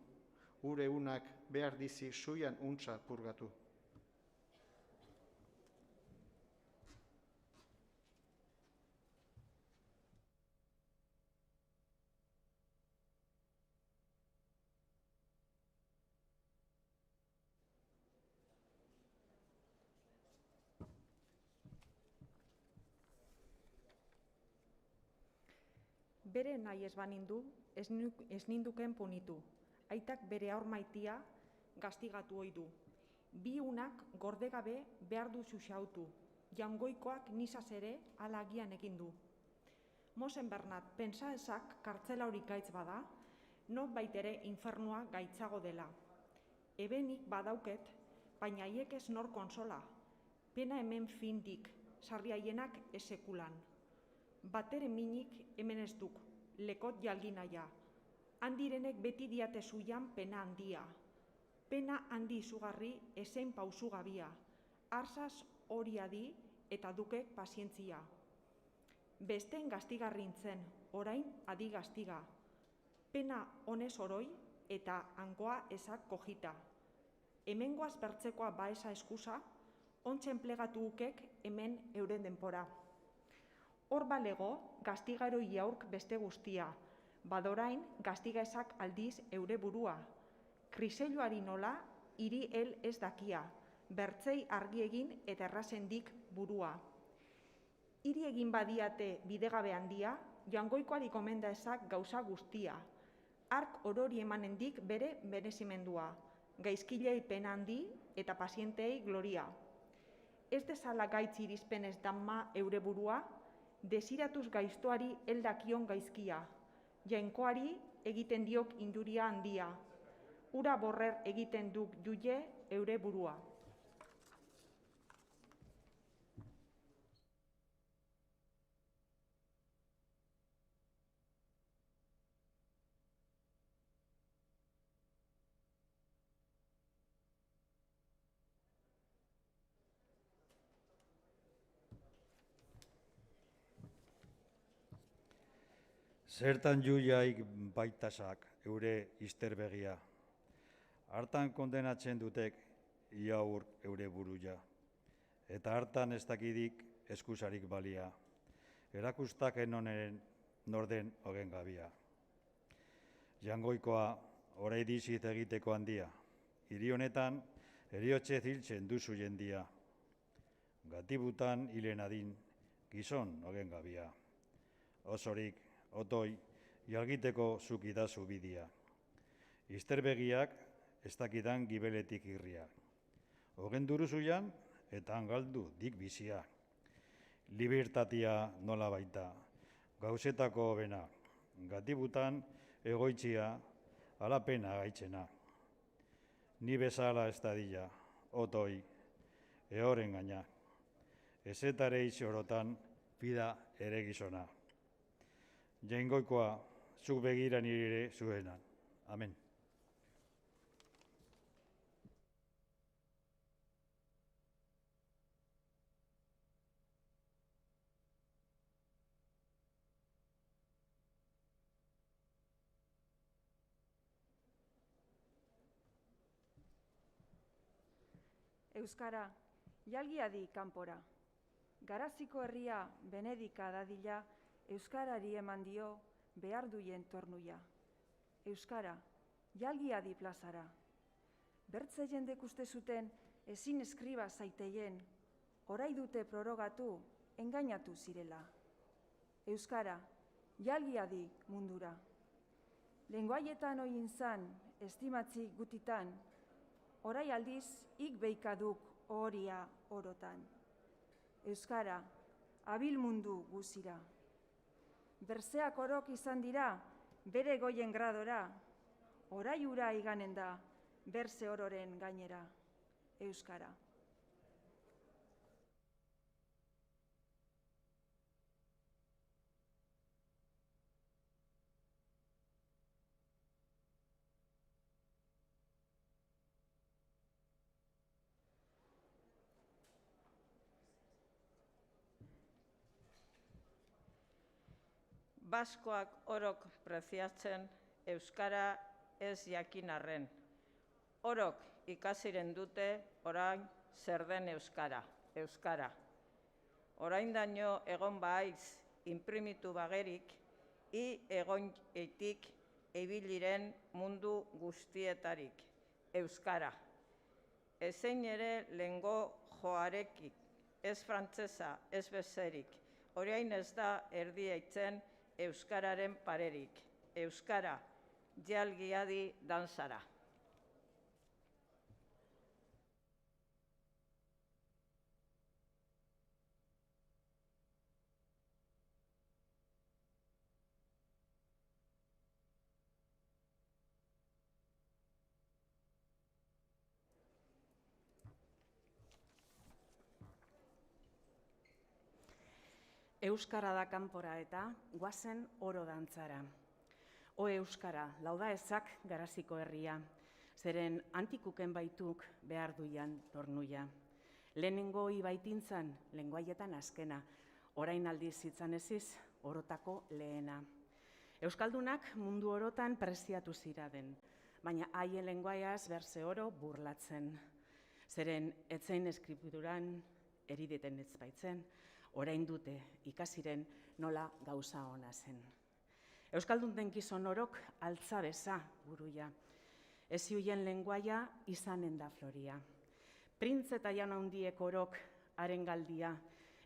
ure unak behar dizi suian untza purgatu. Bere nahi ez banindu, ez ninduken punitu. Aitak bere aur maitia gaztigatu ohi du. Bi unak gordegabe behar du xuxautu. Jangoikoak nisaz ere hala agian egin du. Mosen Bernat pentsa ezak kartzela hori gaitz bada, nonbait ere infernua gaitzago dela. Ebenik badauket, baina haiek ez nor konsola. Pena hemen findik, sarri haienak esekulan. Batere minik hemen ez duk, lekot jalginaia. Handirenek beti diate zuian pena handia. Pena handi izugarri ezein pausu gabia. Arsaz hori adi eta dukek pazientzia. Besteen gaztigarrintzen, orain adi gaztiga. Pena honez oroi eta hangoa ezak kojita. Hemengoaz bertzekoa baesa eskusa, ontsen plegatu ukek hemen euren denpora. Hor balego, gaztigaro iaurk beste guztia, badorain gaztiga ezak aldiz eure burua. Kriseiluari nola, hiri el ez dakia, bertzei argi egin eta errazendik burua. Hiri egin badiate bidegabe handia, Jangoikoari komenda ezak gauza guztia. Ark orori emanendik bere merezimendua, gaizkilei pena handi eta pazientei gloria. Ez dezala gaitz irizpenez danma eure burua, desiratuz gaiztoari heldakion gaizkia, jainkoari egiten diok induria handia, ura borrer egiten duk juie eure burua. Zertan juiaik baitasak eure izterbegia. Hartan kondenatzen dutek iaur eure buruia. Eta hartan ez dakidik eskusarik balia. Erakustak enoneren norden hogen gabia. Jangoikoa orai dizit egiteko handia. Hiri honetan eriotxe ziltzen duzu jendia. Gatibutan hilen adin gizon hogen gabia. Osorik otoi, jalgiteko zukidazu bidia. Izterbegiak ez dakidan gibeletik irria. Hogen duruzuian eta hangaldu dik bizia. Libertatia nola baita, gauzetako hobena. Gatibutan egoitzia, alapena gaitzena. Ni bezala ez dadila, otoi, ehoren gaina. Ezetare izorotan pida ere gizona. Jaingoikoa, zuk begira nire zuenan. Amen. Euskara, jalgiadi kanpora. Garaziko herria benedika dadila, Euskarari eman dio behar duien tornuia. Euskara, jalgiadi plazara. Bertze jendek uste zuten ezin eskriba zaiteien, orai dute prorogatu, engainatu zirela. Euskara, jalgiadi mundura. Lenguaietan oin zan, estimatzi gutitan, orai aldiz ik beikaduk horia orotan. Euskara, abil mundu guzira. Berzeak orok izan dira, bere goien gradora, orai ura iganen da, berze ororen gainera, Euskara. Baskoak orok preziatzen, Euskara ez jakin arren. Orok ikasiren dute orain zer den Euskara, Euskara. Oraindaino egon baiz inprimitu bagerik, i egon eitik ebiliren mundu guztietarik, Euskara. Ezein ere lengo joarekik, ez frantsesa, ez bezerik, orain ez da erdiaitzen Euskararen parerik. Euskara, jalgiadi danzara. Euskara da kanpora eta guazen oro dantzara. O Euskara, lauda ezak garaziko herria, zeren antikuken baituk behar duian tornuia. Lehenengo ibaitintzan, lenguaietan azkena, orain aldiz itzan eziz, orotako lehena. Euskaldunak mundu orotan preziatu ziraden, baina haien lenguaiaz berze oro burlatzen. Zeren etzein eskripturan erideten ez baitzen, orain dute ikasiren nola gauza ona zen. Euskaldun den gizon orok altza beza buruia, ez ziuien lenguaia izanen da floria. Printz eta jaun handiek orok haren galdia,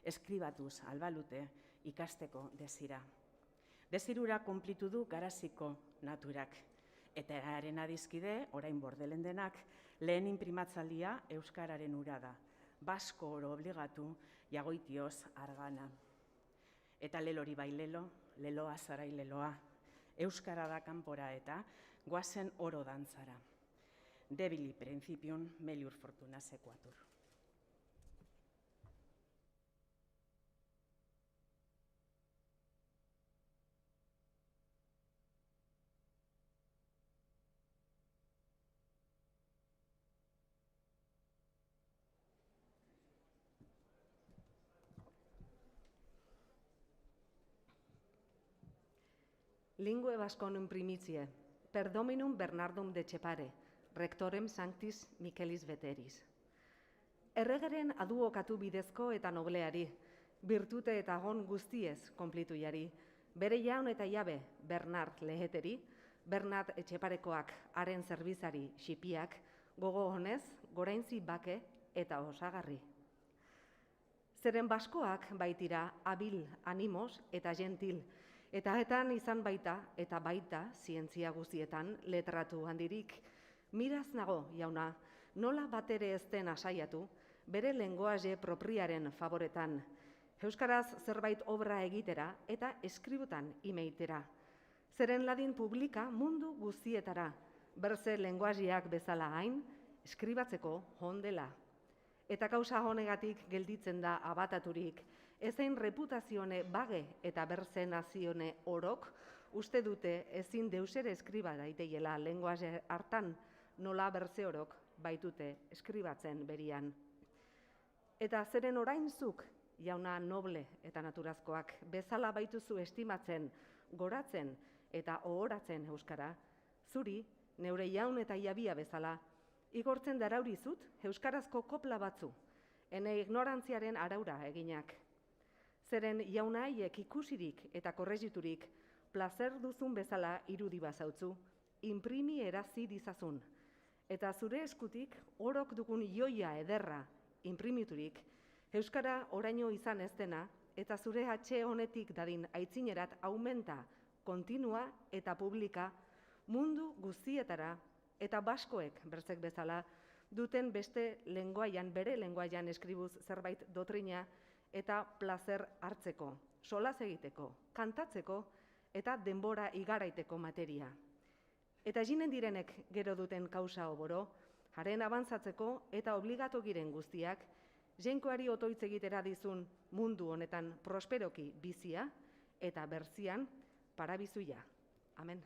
eskribatuz albalute ikasteko desira. Desirura konplitu du garaziko naturak, eta haren adizkide, orain bordelen denak, lehen inprimatzalia euskararen ura da, basko oro obligatu jagoitioz argana. Eta lelori bai lelo, leloa zarai leloa, euskara da kanpora eta guazen oro dantzara. Debili principium melior fortuna sequatur. Lingue Vasconum primitie, per Dominum Bernardum de Cepare, rectorem sanctis Michelis Veteris. Erregeren aduokatu bidezko eta nobleari, virtute eta gon guztiez konplituiari, bere jaun eta jabe Bernard leheteri, Bernard Etxeparekoak haren zerbizari xipiak, gogo honez, goraintzi bake eta osagarri. Zeren baskoak baitira abil, animos eta gentil, eta etan izan baita eta baita zientzia guztietan letratu handirik. Miraz nago, jauna, nola batere ez den asaiatu, bere lengoaze propriaren favoretan, euskaraz zerbait obra egitera eta eskributan imeitera. Zeren ladin publika mundu guztietara, berze lengoaziak bezala hain, eskribatzeko hondela. Eta kausa honegatik gelditzen da abataturik, ezein reputazione bage eta berze nazione orok, uste dute ezin deusere eskriba daiteiela lenguaze hartan, nola berze orok baitute eskribatzen berian. Eta zeren orainzuk, jauna noble eta naturazkoak, bezala baituzu estimatzen, goratzen eta ohoratzen euskara, zuri, neure jaun eta jabia bezala, igortzen daraurizut euskarazko kopla batzu, ene ignorantziaren araura eginak. Zeren jaunaiek ikusirik eta korregiturik, plazer duzun bezala irudi bazautzu, imprimi erazi dizazun. Eta zure eskutik orok dugun joia ederra imprimiturik, euskara oraino izan ez dena, eta zure hatxe honetik dadin aitzinerat aumenta, kontinua eta publika, mundu guztietara, eta baskoek bertzek bezala, duten beste lenguaian, bere lenguaian eskribuz zerbait dotrina, eta plazer hartzeko, solaz egiteko, kantatzeko eta denbora igaraiteko materia. Eta jinen direnek gero duten kausa oboro, haren abantzatzeko eta obligato giren guztiak, jenkoari otoitz egitera dizun mundu honetan prosperoki bizia eta berzian parabizuia. Amen.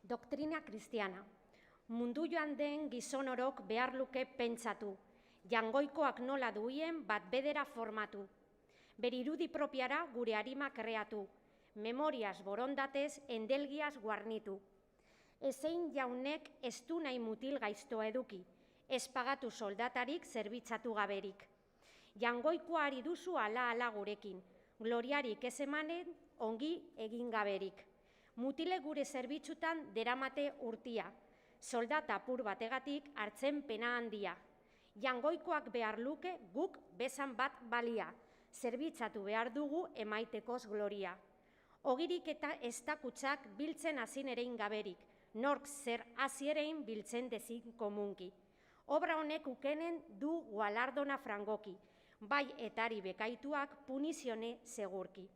Doktrina kristiana. Mundu joan den gizon orok behar luke pentsatu, jangoikoak nola duien bat bedera formatu, bere irudi propiara gure harima kreatu, memoriaz borondatez endelgiaz guarnitu. Ezein jaunek ez du nahi mutil gaiztoa eduki, ez pagatu soldatarik zerbitzatu gaberik. Jangoikoari duzu ala gurekin, gloriarik ez emanen ongi egin gaberik. Mutile gure zerbitzutan deramate urtia, soldata apur bategatik hartzen pena handia. Jangoikoak behar luke guk bezan bat balia, zerbitzatu behar dugu emaitekoz gloria. Ogirik eta ez dakutsak biltzen hazin erein gaberik, nork zer hasi erein biltzen dezin komunki. Obra honek ukenen du gualardona frangoki, bai etari bekaituak punizione segurki.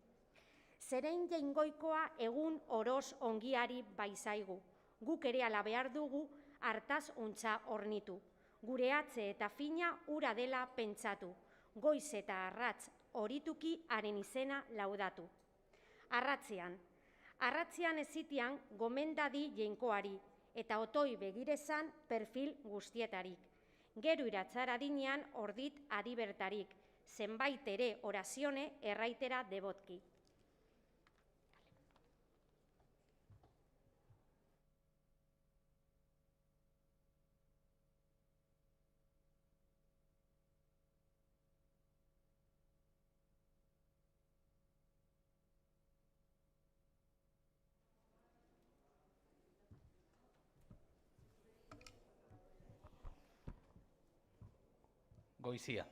Zerein jaingoikoa egun oroz ongiari baizaigu, guk ere ala behar dugu hartaz untza hornitu. Gure atze eta fina ura dela pentsatu, goiz eta arratz horituki haren izena laudatu. Arratzean ezitian gomendadi jainkoari, eta otoi begirezan perfil guztietarik. Gero iratzara dinean ordit adibertarik, zenbait ere orazione erraitera debotki. Goizia.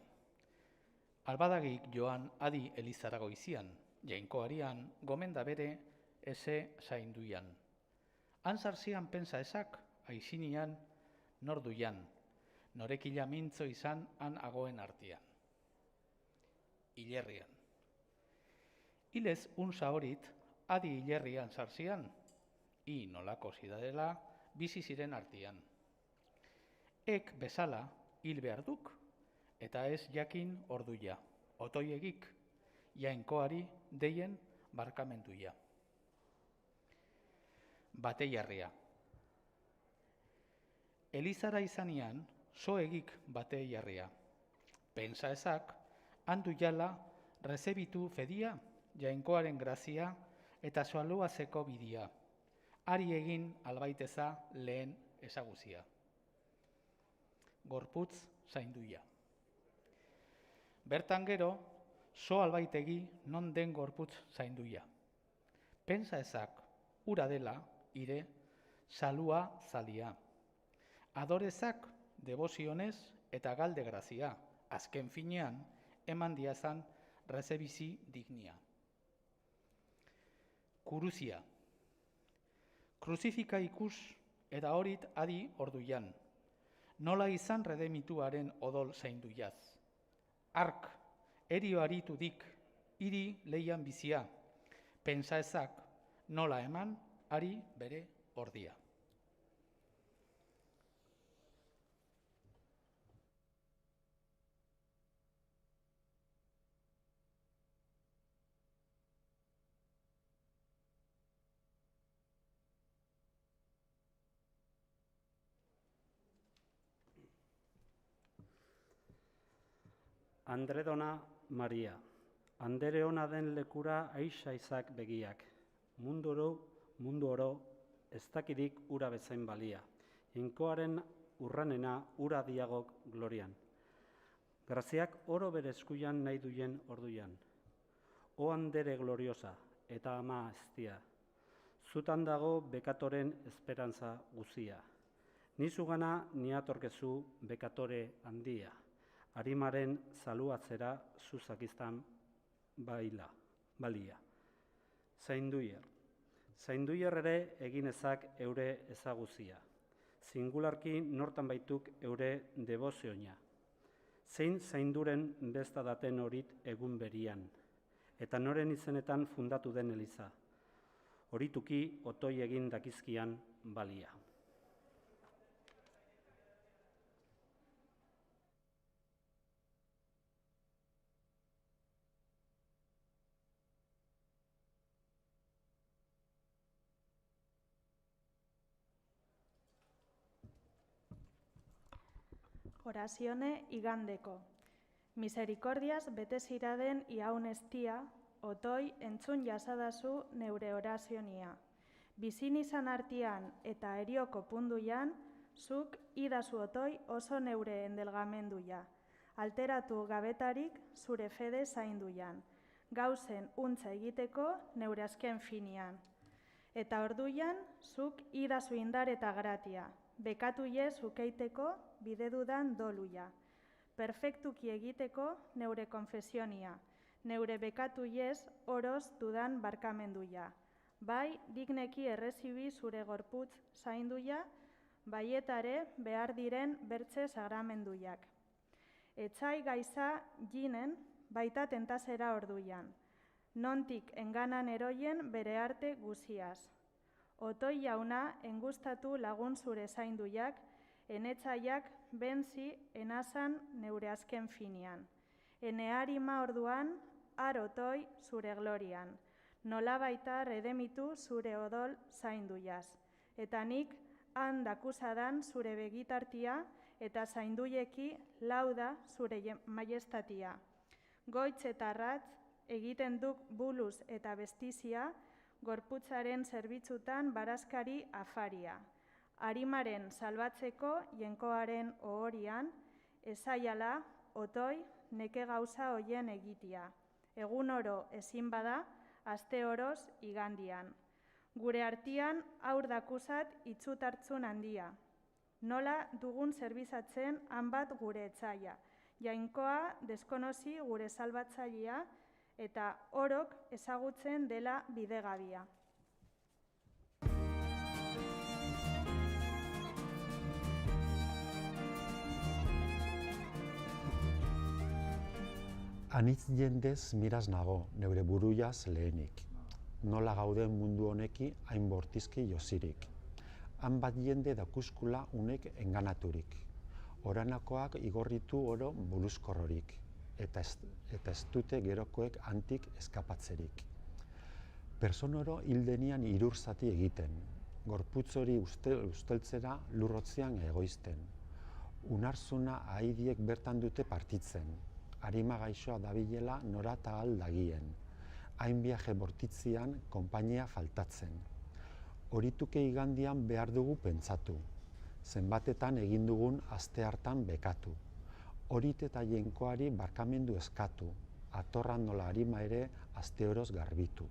Albadagik joan adi elizara goizian, jainkoarian, gomenda bere, eze zainduian. Han zarzian pensa esak, aizinian, norduian, norekila mintzo izan han agoen artian. Hilerrian. Hilez unza horit, adi hilerrian zarzian, I nolako zidadela, bizi ziren artian. Ek bezala, hil behar duk, eta ez jakin orduia, otoiegik, jainkoari deien barkamenduia. Bateiarria. Elizara izanian, soegik bateiarria. Pensa ezak, handu jala, rezebitu fedia, jainkoaren grazia, eta soaluazeko bidia. Ari egin albaiteza lehen ezaguzia. Gorputz zainduia. Bertan gero, so albaitegi non den gorputz zainduia. Pensa ezak, ura dela, ire, salua zalia. Adorezak, debozionez eta galde grazia, azken finean, eman diazan rezebizi dignia. Kuruzia. Kruzifika ikus eta horit adi orduian. Nola izan redemituaren odol zainduiaz. Ark, erio aritu dik, hiri leian bizia. Pensa ezak, nola eman, ari bere ordia. Andredona Maria, andere ona den lekura aixa izak begiak. Mundu oro, ez dakidik ura bezain balia. Inkoaren urranena ura diagok glorian. Graziak oro bere eskuian nahi duien orduian. O andere gloriosa eta ama eztia. Zutan dago bekatoren esperantza guzia. Nizugana niatorkezu bekatore handia. Arimaren zaluatzera zuzakiztan balia. Zainduier. Zainduier ere egin ezak eure ezaguzia. Singularki nortan baituk eure debozioina. Zein zainduren besta daten horit egun berian. Eta noren izenetan fundatu den eliza. Horituki otoi egin dakizkian balia. Orazione igandeko. Misericordiaz bete ziraden iaun estia, otoi entzun jasadazu neure orazionia. Bizin izan artian eta erioko punduian, zuk idazu otoi oso neure endelgamenduia. Alteratu gabetarik zure fede zainduian. Gauzen untza egiteko neure azken finian. Eta orduian, zuk idazu indar eta gratia. Bekatu je zukeiteko bide dudan doluia. Perfektuki egiteko neure konfesionia. Neure bekatu jez oroz dudan barkamenduia. Bai, digneki errezibi zure gorputz zainduia, baietare behar diren bertze sagramenduiak. Etxai gaiza jinen baita tentasera orduian, nontik enganan eroien bere arte guziaz. Otoi jauna engustatu lagun zure zainduiak, enetzaiak benzi enazan neure azken finian. Ene harima orduan, ar otoi zure glorian, nola baita redemitu zure odol zainduiaz. Eta nik han dakusadan zure begitartia eta zainduieki lauda zure maiestatia. Goitz eta ratz egiten duk buluz eta bestizia, gorputzaren zerbitzutan barazkari afaria. Arimaren salbatzeko jenkoaren ohorian, ezaiala, otoi, neke gauza hoien egitia. Egun oro ezin bada, aste oroz igandian. Gure artian aur dakusat itzutartzun handia. Nola dugun zerbizatzen han bat gure etzaia. Jainkoa deskonozi gure salbatzailea eta orok ezagutzen dela bidegabia. Anitz jendez miraz nago, neure buruaz lehenik. Nola gauden mundu honeki hain bortizki josirik. Han bat jende dakuskula unek enganaturik. Oranakoak igorritu oro buruzkorrorik, eta ez dute gerokoek antik eskapatzerik. Personoro hildenian irurzati egiten, gorputzori usteltzera lurrotzean egoizten. Unarzuna ahaidiek bertan dute partitzen, arima gaixoa dabilela norata aldagien, hain viaje bortitzian konpainia faltatzen. Horituke igandian behar dugu pentsatu, zenbatetan egin dugun aste hartan bekatu. Horit eta jenkoari barkamendu eskatu, atorran nola arima ere aste oroz garbitu.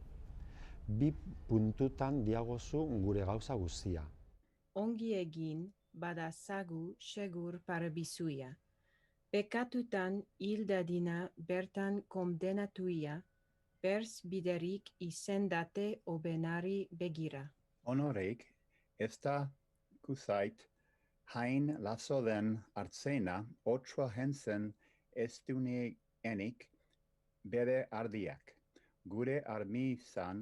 2 puntutan diagozu gure gauza guzia. Ongi egin badazagu segur parabizuia. Pekatutan hildadina bertan kondenatuia, bers biderik izendate obenari begira. Honorek ez da kusait hain lazo den hartzena otsua hentzen ez duenik bere ardiak. Gure armisa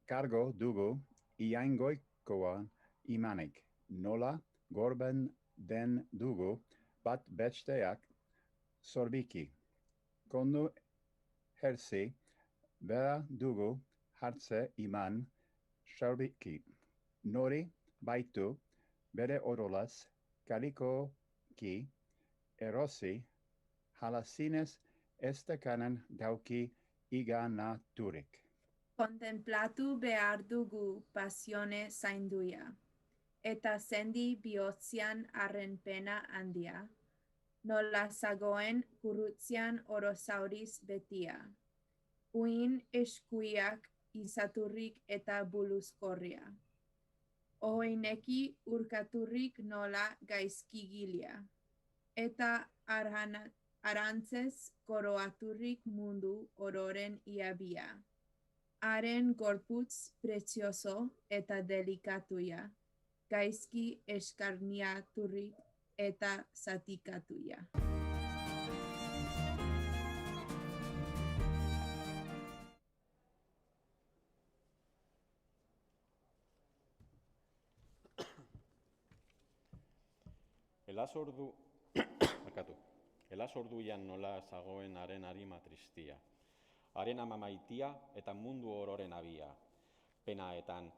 kargo dugu iaingoikoa imanik. Nola gorben den dugu bat besteak zorbiki. Kondu herzi bera dugu hartze iman zorbiki. Nori baitu bere odolaz kalikoki erosi halazinez ez dekanen dauki iganaturik. Kontemplatu behar dugu pasione zainduia, eta sendi bihotzian arren pena handia, nola zagoen gurutzian orosauriz betia, uin eskuiak izaturrik eta buluzkorria, oineki urkaturrik nola gaizkigilia, eta arantzez koroaturrik mundu ororen iabia. Haren gorputz prezioso eta delikatuia, gaizki eskarniaturrik eta zatikatuia. Elazorduian nola zagoen haren arima tristia. Haren ama maitia eta mundu ororen abia. Penaetan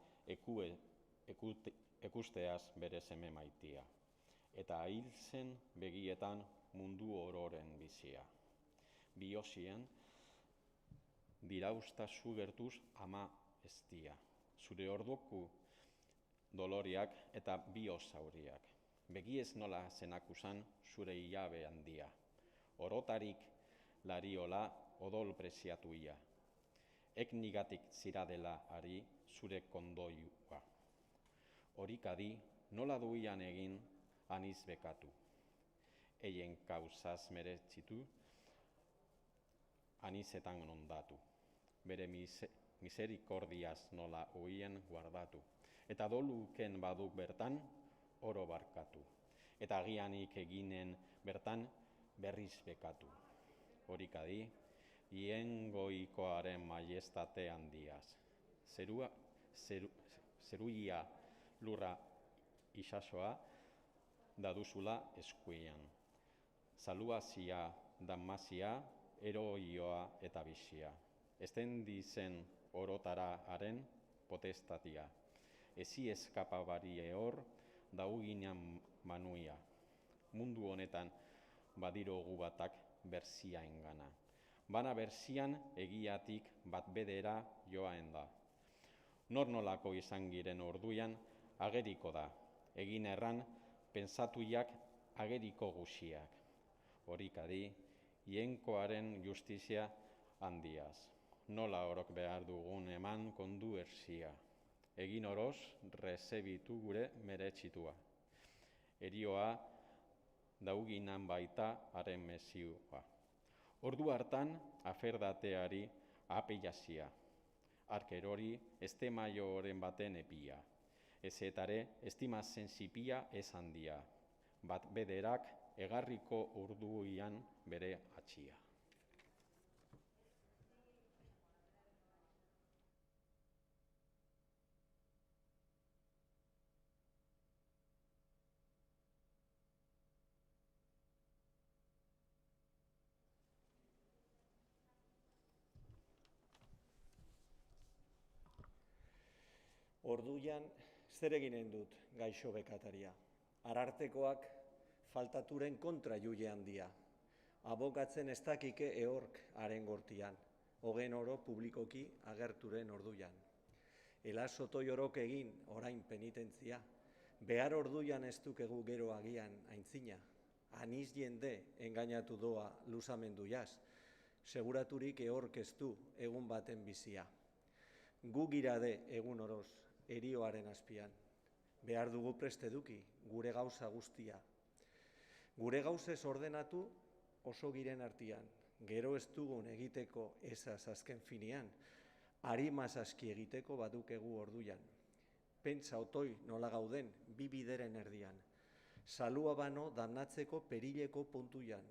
ekusteaz bere seme maitia. Eta hil zen begietan mundu ororen bizia. Biosien diraustazu gertuz ama estia. Zure orduku doloriak eta biosauriak. Begiez nola zenakusan zure hilabe handia. Orotarik lariola odol preziatuia. Eknigatik ziradela ari zure kondoiua. Horikadi nola duian egin aniz bekatu. Eien kauzaz meretzitu anizetan ondatu. Bere miserikordiaz nola oien guardatu. eta doluken baduk bertan, oro barkatu. Eta agianik eginen bertan berriz bekatu. Horikadi, iengoikoaren maiestate handiaz. Zeruia lurra isasoa daduzula eskuian. Saluazia, damazia, eroioa eta bizia. Estendi zen orotara haren potestatia. Ezi eskapabari hor dauginan manuia. Mundu honetan badirogu batak berzia engana. Bana berzian egiatik bat bedera joaen da. Nor nolako izan giren orduan ageriko da. Egin erran pensatuiak ageriko guziak. Horikadi, ienkoaren justizia handiaz. Nola orok behar dugun eman kondu erzia. Egin oroz, rezebitu gure meretxitua. Erioa dauginan baita haren mezioa. Ordu hartan, aferdateari apeiazia. Arkerori, estemaio oren baten epia. Ezetare, estimazen zipia ez handia. Bat bederak, egarriko urduian bere atxia. Orduan, zer eginen dut gaixo bekataria. Arartekoak faltaturen kontra juile handia. Abokatzen ez dakike eork haren gortian, hogen oro publikoki agerturen orduan. Ela sotoi orok egin orain penitentzia, behar orduan ez dukegu gero agian aintzina. Aniz jende engainatu doa luzamendu jaz, seguraturik eork ez du egun baten bizia. Gu girade egun oroz, erioaren azpian. Behar dugu preste eduki, gure gauza guztia. Gure gauzez ordenatu oso giren artian. Gero ez dugun egiteko ezaz azken finian, harimaz aski egiteko badukegu orduan. Pentsa otoi nola gauden, bi bideren erdian. Salua bano damnatzeko perileko puntuan.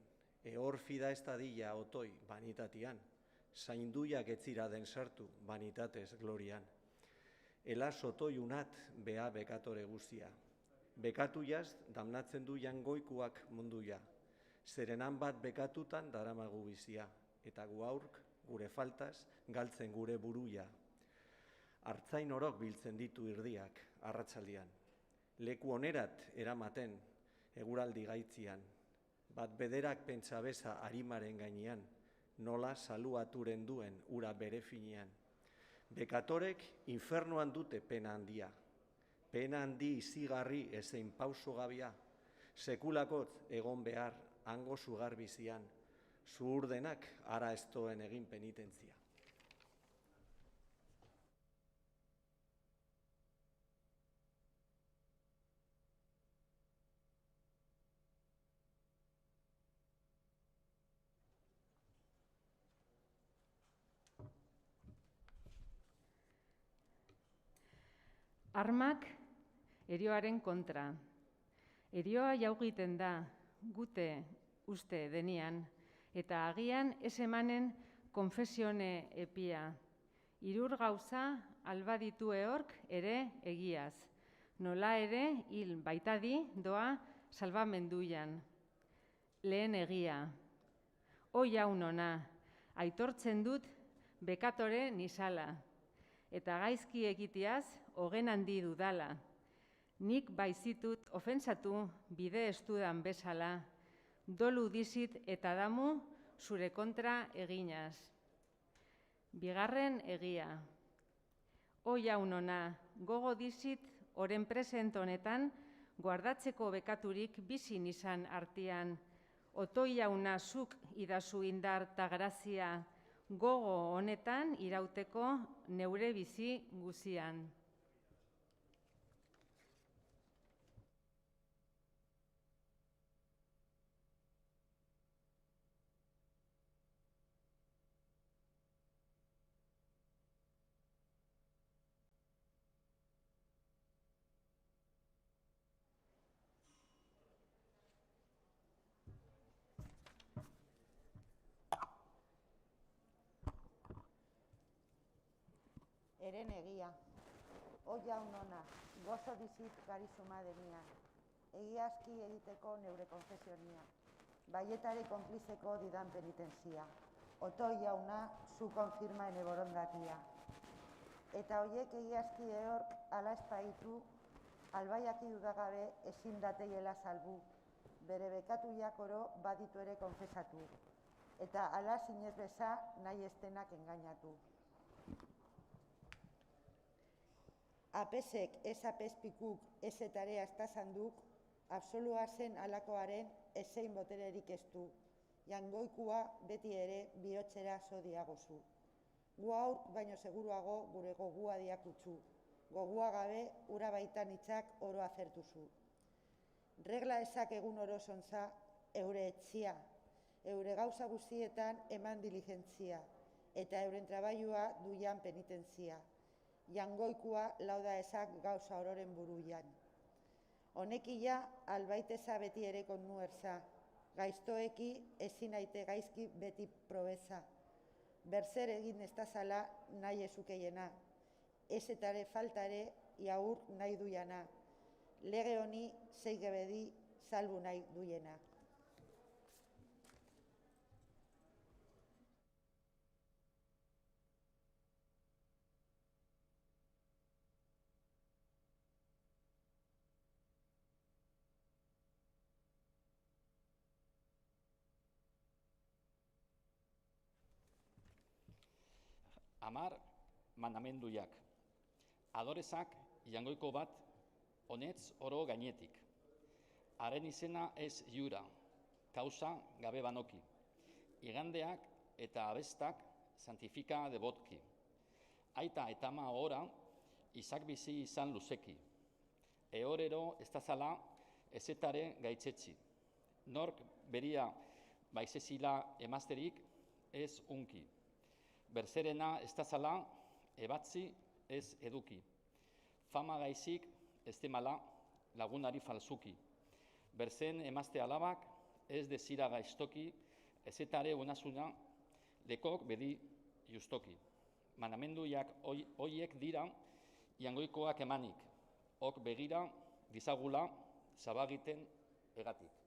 Ehor fida ez dadila otoi banitatian. Zainduiak etzira den sartu banitatez glorian. Ela sotoi unat beha bekatore guztia. Bekatu jaz, damnatzen du jangoikuak munduia. Zerenan bat bekatutan daramagu bizia. Eta gu aurk, gure faltaz, galtzen gure buruia. Artzain orok biltzen ditu irdiak, arratsaldian. Leku onerat eramaten, eguraldi gaitzian. Bat bederak pentsabeza harimaren gainean, nola saluaturen duen ura bere finean. Bekatorek infernuan dute pena handia. Pena handi izigarri ezein pauso gabia. Sekulakot egon behar hango sugar bizian. Zuhurdenak ara estoen egin penitentzia. Armak erioaren kontra. Erioa jaugiten da, gute uste denian, eta agian ez emanen konfesione epia. Irur gauza albaditu eork ere egiaz. Nola ere hil baitadi doa salbamenduian. Lehen egia. Hoi jaun ona, aitortzen dut bekatore nizala. Eta gaizki egiteaz, hogen handi dudala. Nik baizitut ofensatu bide estudan bezala, dolu dizit eta damu zure kontra eginaz. Bigarren egia. Hoi jaun ona, gogo dizit oren present honetan, guardatzeko bekaturik bizin izan artean. Otoi jauna zuk idazu indar ta grazia, gogo honetan irauteko neure bizi guzian. eren egia. O jaun ona, gozo dizit garizuma denian, egiazki egiteko neure konfesionia, baietare konplizeko didan penitenzia, oto jauna, zu konfirma ene borondatia. Eta hoiek egiazki ehork ala espaitu, albaiaki dudagabe ezin dateiela salbu, bere bekatuiak oro baditu ere konfesatu, eta ala zinez beza nahi estenak engainatu. Apesek ez apespikuk ez etarea estazanduk, absolua zen alakoaren ezein botererik ez du, jangoikua beti ere bihotzera zodiagozu. Gu aur baino seguruago gure gogua diakutsu, gogua gabe ura baitan hitzak oro azertuzu. Regla ezak egun oro zontza, eure etzia, eure gauza guztietan eman diligentzia, eta euren trabailua duian penitentzia. Jangoikua lauda ezak gauza ororen buruian. Honekia albaiteza beti ere konnu erza, gaiztoeki ezin aite gaizki beti probeza. Berzer egin ez da zala nahi ezukeiena, ez etare faltare iaur nahi duiana, lege honi zeigebedi salbu nahi duiena. Amar mandamenduak. Adorezak jangoiko bat honetz oro gainetik. Haren izena ez jura, kausa gabe banoki. Igandeak eta abestak santifika debotki. Aita eta ama ora izak bizi izan luzeki. Ehorero ez da zala ezetare gaitzetzi. Nork beria baizezila emazterik ez unki. Berzerena ez da zala, ebatzi ez eduki. Fama gaizik ez demala lagunari falzuki. Berzen emazte alabak ez dezira gaiztoki, ezetare onasuna lekok bedi justoki. Manamenduak hoiek dira jangoikoak emanik, ok begira dizagula zabagiten egatik.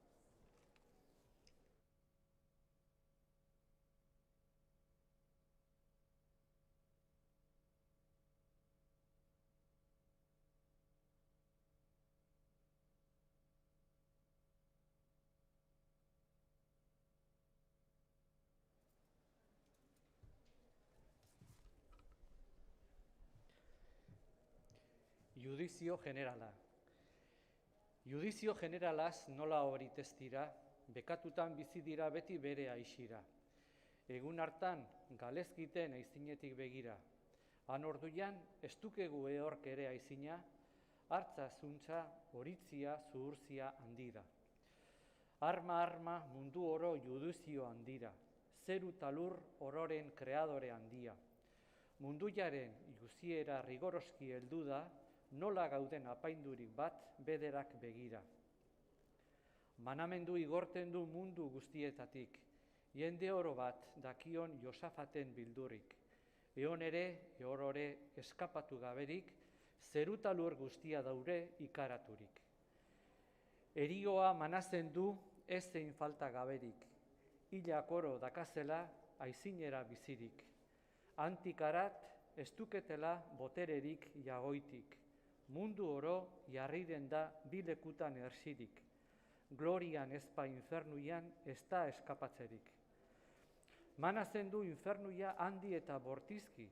Judizio generala. Judizio generalaz nola horit ez dira, bekatutan bizi dira beti bere aixira. Egun hartan galezkiten aizinetik begira. Han orduan ez dukegu ehork ere aizina, hartza zuntza, horitzia, zuhurzia handira. Arma mundu oro judizio handira, zeru talur ororen kreadore handia. Munduaren juziera rigoroski heldu da, nola gauden apaindurik bat bederak begira. Manamendu igorten du mundu guztietatik, jende oro bat dakion Josafaten bildurik. Eon ere, eorore eskapatu gaberik, zerutalur guztia daure ikaraturik. Erioa manazen du ez zein falta gaberik, hilak oro dakazela aizinera bizirik. Antikarat ez duketela botererik jagoitik, mundu oro jarriren da bilekutan ersirik. Glorian ezpa infernuian ez da eskapatzerik. Manazen du infernuia handi eta bortizki,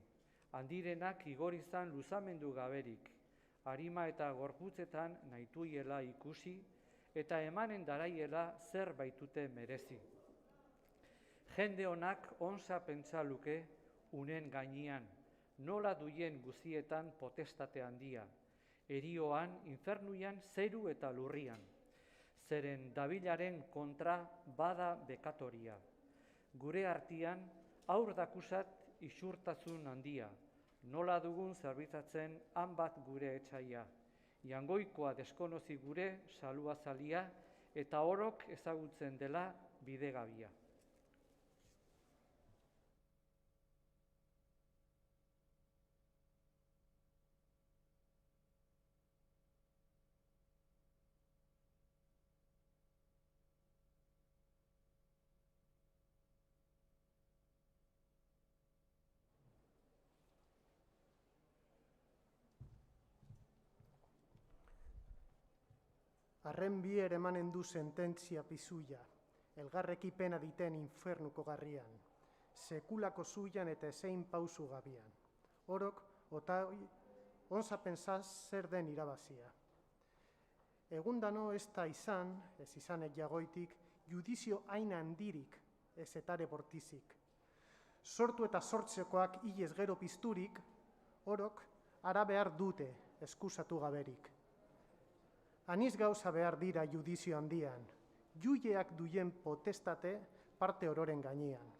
handirenak igorizan luzamendu gaberik, harima eta gorputzetan nahituiela ikusi, eta emanen daraiela zer baitute merezi. Jende honak onza pentsa luke unen gainean, nola duien guzietan potestate handia, erioan, infernuian, zeru eta lurrian. Zeren dabilaren kontra bada bekatoria. Gure artian, aur dakusat isurtasun handia. Nola dugun zerbitzatzen han bat gure etxaia. Jangoikoa deskonozi gure saluazalia eta orok ezagutzen dela bidegabia. Arren bier emanen du sententzia pizuia, elgarreki pena diten infernuko garrian, sekulako zuian eta ezein pausu gabian. Orok, otai, onza pensaz zer den irabazia. Egundano ez da izan, ez izanek jagoitik, judizio hain handirik ez etare bortizik. Sortu eta sortzekoak hilez gero pizturik, orok, ara behar dute eskusatu gaberik. Aniz gauza behar dira judizio handian, juileak duien potestate parte ororen gainean.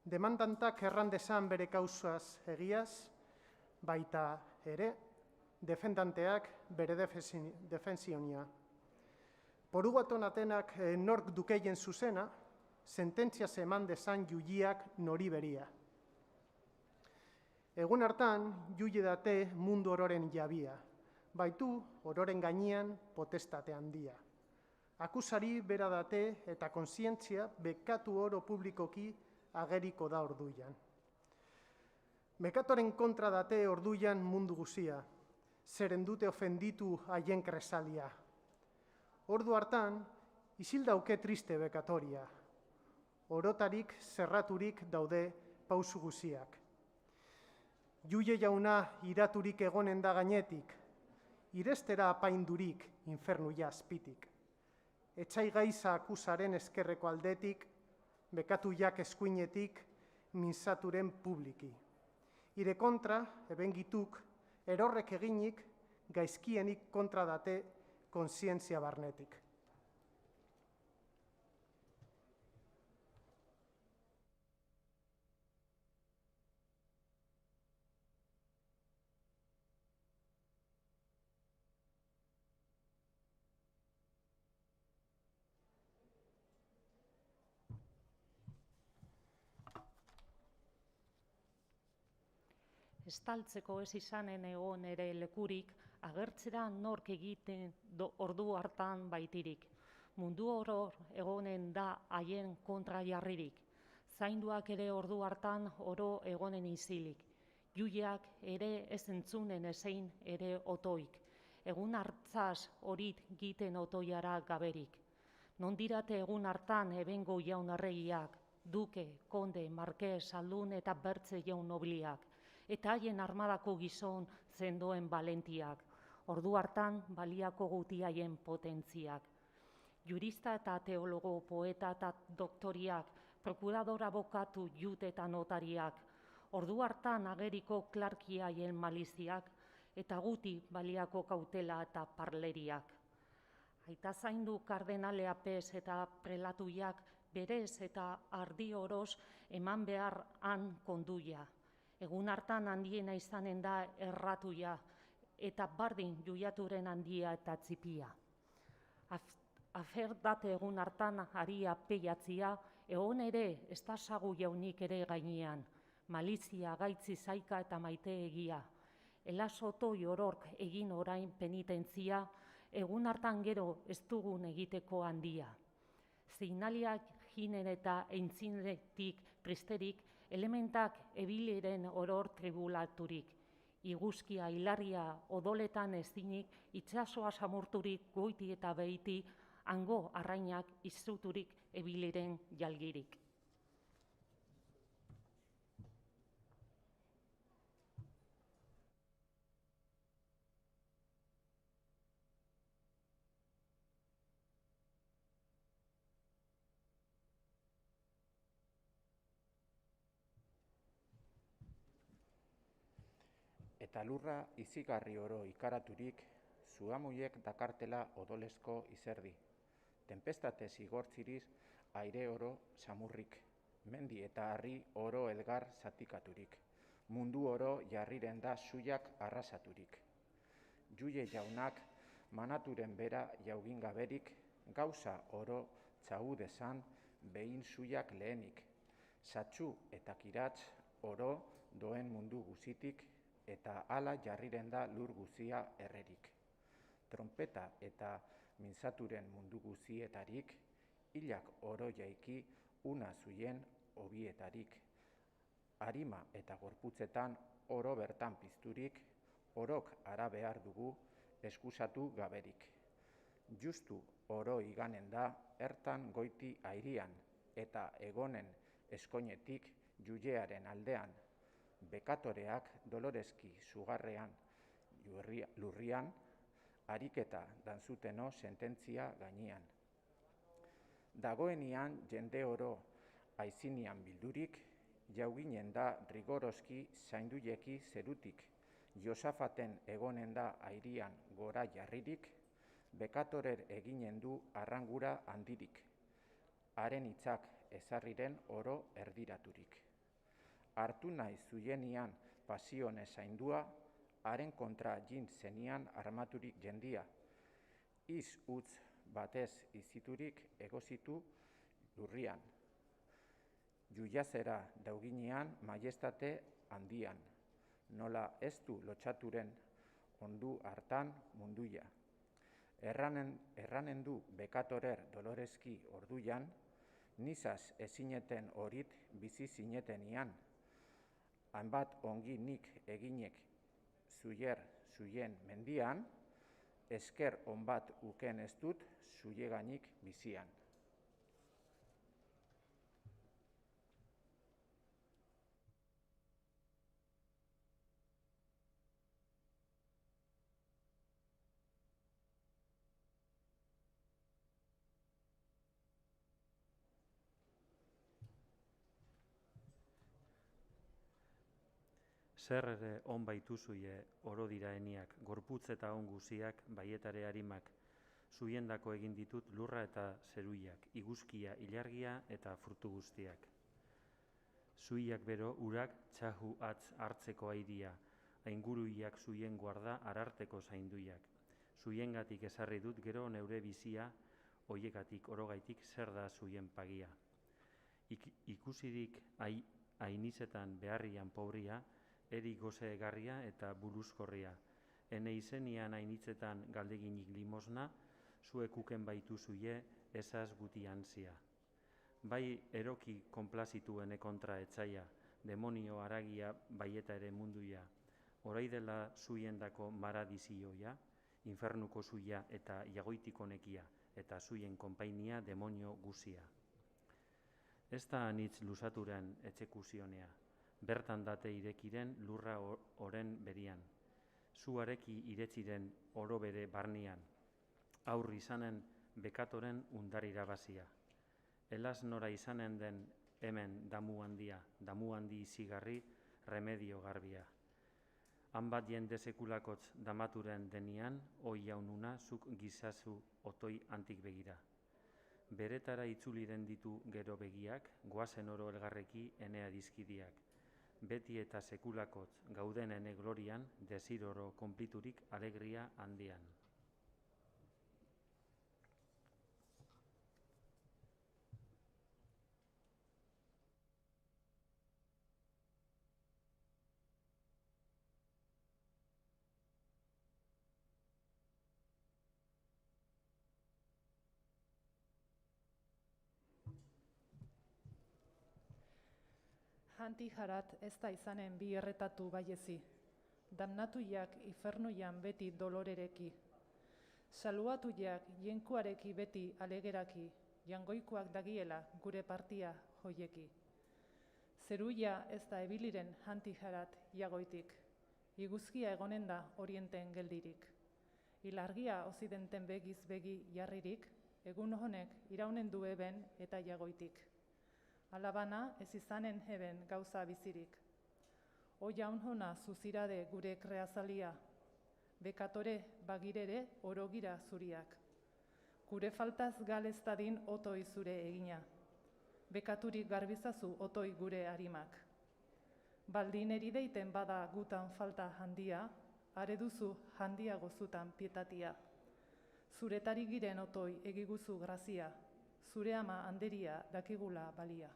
Demandantak errandezan bere kausaz egiaz, baita ere, defendanteak bere defensionia. Porugaton atenak nork dukeien zuzena, sententzia eman dezan juileak nori beria. Egun hartan, juile date mundu ororen jabia, baitu ororen gainean potestate handia. Akusari bera date eta kontzientzia bekatu oro publikoki ageriko da orduian. Bekatoren kontra date orduian mundu guzia, zeren dute ofenditu haien kresalia. Ordu hartan, isil dauke triste bekatoria, orotarik zerraturik daude pausu guziak. Juile jauna iraturik egonen da gainetik, irestera apaindurik infernu azpitik. Etxai gaiza akusaren eskerreko aldetik, bekatu jak eskuinetik, mintzaturen publiki. Ire kontra, ebengituk, erorrek eginik, gaizkienik kontra date kontzientzia barnetik. Estaltzeko ez izanen egon ere lekurik, agertzera nork egiten ordu hartan baitirik. Mundu oror egonen da haien kontra jarririk. Zainduak ere ordu hartan oro egonen izilik. Juileak ere ez entzunen ezein ere otoik. Egun hartzaz horit giten otoiara gaberik. Nondirate egun hartan ebengo jaun arregiak, duke, konde, markez, aldun eta bertze jaun nobliak. Eta haien armadako gizon zendoen balentiak, ordu hartan baliako guti haien potentziak. Jurista eta teologo, poeta eta doktoriak, prokurador abokatu jute eta notariak, ordu hartan ageriko klarki haien maliziak, eta guti baliako kautela eta parleriak. Aita zaindu kardenalea pez eta prelatuiak, berez eta ardi oroz eman behar han konduia. Egun hartan handiena izanen da erratuia, eta bardin juiaturen handia eta txipia. Aferdate egun hartan aria peiatzia, egon ere ez da sagu jaunik ere gainean, malizia, gaitzi, zaika eta maite egia. Elasoto jorork egin orain penitentzia, egun hartan gero ez dugun egiteko handia. Zeinaliak jinen eta eintzinetik tristerik, elementak ebiliren oror tribulaturik. Iguzkia, hilarria, odoletan ezinik, itsasoa samurturik, goiti eta behiti, hango arrainak izuturik ebiliren jalgirik. Eta lurra izigarri oro ikaraturik, zuamuiek dakartela odolezko izerdi. Tempestate zigortziriz, aire oro samurrik, mendi eta harri oro elgar zatikaturik. Mundu oro jarriren da zuiak arrasaturik. Juile jaunak manaturen bera jaugin gaberik, gauza oro txau dezan behin zuiak lehenik. Satxu eta kiratz oro doen mundu guzitik, eta hala jarriren da lur guzia errerik. Trompeta eta mintzaturen mundu guzietarik, hilak oro jaiki una zuien obietarik. Arima eta gorputzetan oro bertan pizturik, orok ara behar dugu eskusatu gaberik. justu oro iganen da ertan goiti airian eta egonen eskoinetik julearen aldean, bekatoreak doloreski sugarrean lurrian, ariketa danzuteno sententzia gainean. Dagoenian jende oro aizinian bildurik, jauginen da rigoroski zainduleki zerutik, Josafaten egonen da airian gora jarririk, bekatorer eginen du arrangura handirik, haren hitzak ezarriren oro erdiraturik. Hartu nahi zuienian pasione zaindua, haren kontra jin zenian armaturik jendia, iz utz batez iziturik egozitu lurrian. Juiazera dauginean majestate handian, nola ez du lotxaturen ondu hartan munduia. Erranen du bekatorer doloreski orduan, nizaz ezineten horit bizi zinetenian, hainbat ongi nik eginek zuien mendian, esker onbat uken ez dut zuieganik bizian. Zer ere on baituzuie oro dira eniak, gorputz eta on guziak, baietare harimak, zuiendako egin ditut lurra eta zeruiak, iguzkia, ilargia eta frutu guztiak. Zuiak bero urak txahu atz hartzeko airia, ainguruiak zuien guarda ararteko zainduiak. Zuiengatik ezarri dut gero neure bizia, hoiekatik orogaitik zer da zuien pagia. Ikusirik ainizetan beharrian pobria, eri goze egarria eta buruzkorria. Ene izenian ainitzetan galdeginik limosna, zuek uken baitu zuie esaz guti antzia. Bai eroki konplazituen kontra etzaia, demonio aragia baieta ere munduia. Orai dela zuiendako maradizioia, infernuko zuia eta jagoitiko nekia, eta zuien konpainia demonio guzia. Ez da anitz lusaturen etxekuzionea. Bertan date irekiren lurra oren berian. Zuareki iretziren oro bere barnian. Aurri izanen bekatoren undar irabazia. Elaz nora izanen den hemen damu handia, damu handi izigarri remedio garbia. Han bat jende sekulakotz damaturen denian, oi jaununa zuk gizazu otoi antik begira. Beretara itzuliren ditu gero begiak, goazen oro elgarreki enea dizkidiak. Beti eta sekulakotz gauden ene glorian, desiroro konpliturik alegria handian. Hanti jarat ez da izanen bi erretatu baiezi, damnatuiak ifernuian beti dolorereki, saluatuiak jenkuareki beti alegeraki, jangoikoak dagiela gure partia joieki. Zeruia ez da ebiliren hanti jarat jagoitik, iguzkia egonen da orienten geldirik. Ilargia osidenten begiz begi jarririk, egun honek iraunen du eben eta jagoitik. Alabana ez izanen heben gauza bizirik. O jaun hona zuzirade gure kreazalia, bekatore bagirere orogira zuriak. Gure faltaz galeztadin otoi zure egina, bekaturik garbizazu otoi gure harimak. Baldin erideiten bada gutan falta handia, are duzu handiago zutan pietatia. Zuretari giren otoi egiguzu grazia, zure ama handeria dakigula balia.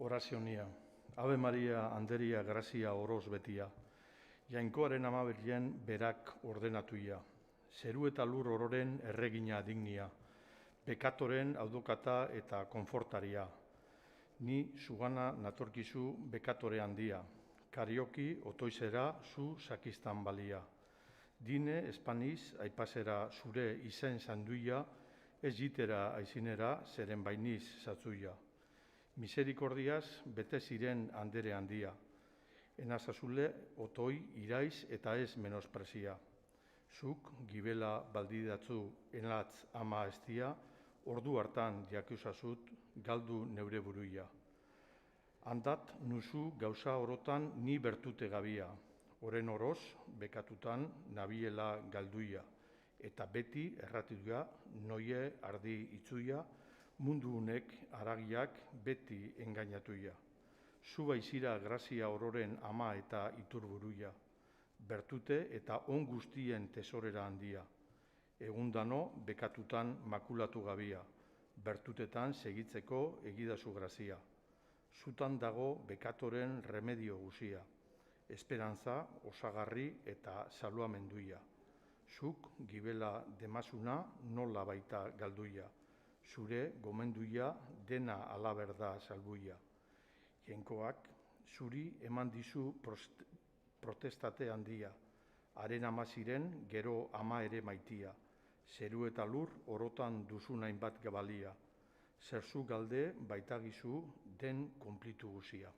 Orazionia, Ave Maria, Anderia, Grazia, oroz betia. Jainkoaren amaberien berak ordenatuia. Zeru eta lur ororen erregina dignia. Bekatoren audokata eta konfortaria. Ni zugana natorkizu bekatore handia. Karioki otoizera zu sakistan balia. Dine espaniz aipasera zure izen sanduia, ez jitera aizinera zeren bainiz zatzuia. Miserikordiaz bete ziren andere handia. Enazazule otoi iraiz eta ez menosprezia. Zuk gibela baldidatzu enlatz ama estia, ordu hartan jakusazut galdu neure buruia. Handat nuzu gauza orotan ni bertute gabia. Oren oroz, bekatutan nabiela galduia. Eta beti erratuga noie ardi itzuia, mundu unek aragiak beti engainatuia. Zu baizira grazia ororen ama eta iturburuia. Bertute eta on guztien tesorera handia. Egundano bekatutan makulatu gabia. Bertutetan segitzeko egidazu grazia. Zutan dago bekatoren remedio guzia. Esperantza, osagarri eta saluamenduia. Zuk gibela demasuna nola baita galduia. Zure gomenduia dena alaberda salbuia. Jainkoak, zuri eman dizu protestate handia. Haren ama ziren gero ama ere maitia. Zeru eta lur orotan duzun hainbat gabalia. Zerzu galde baitagizu den konplitu guzia.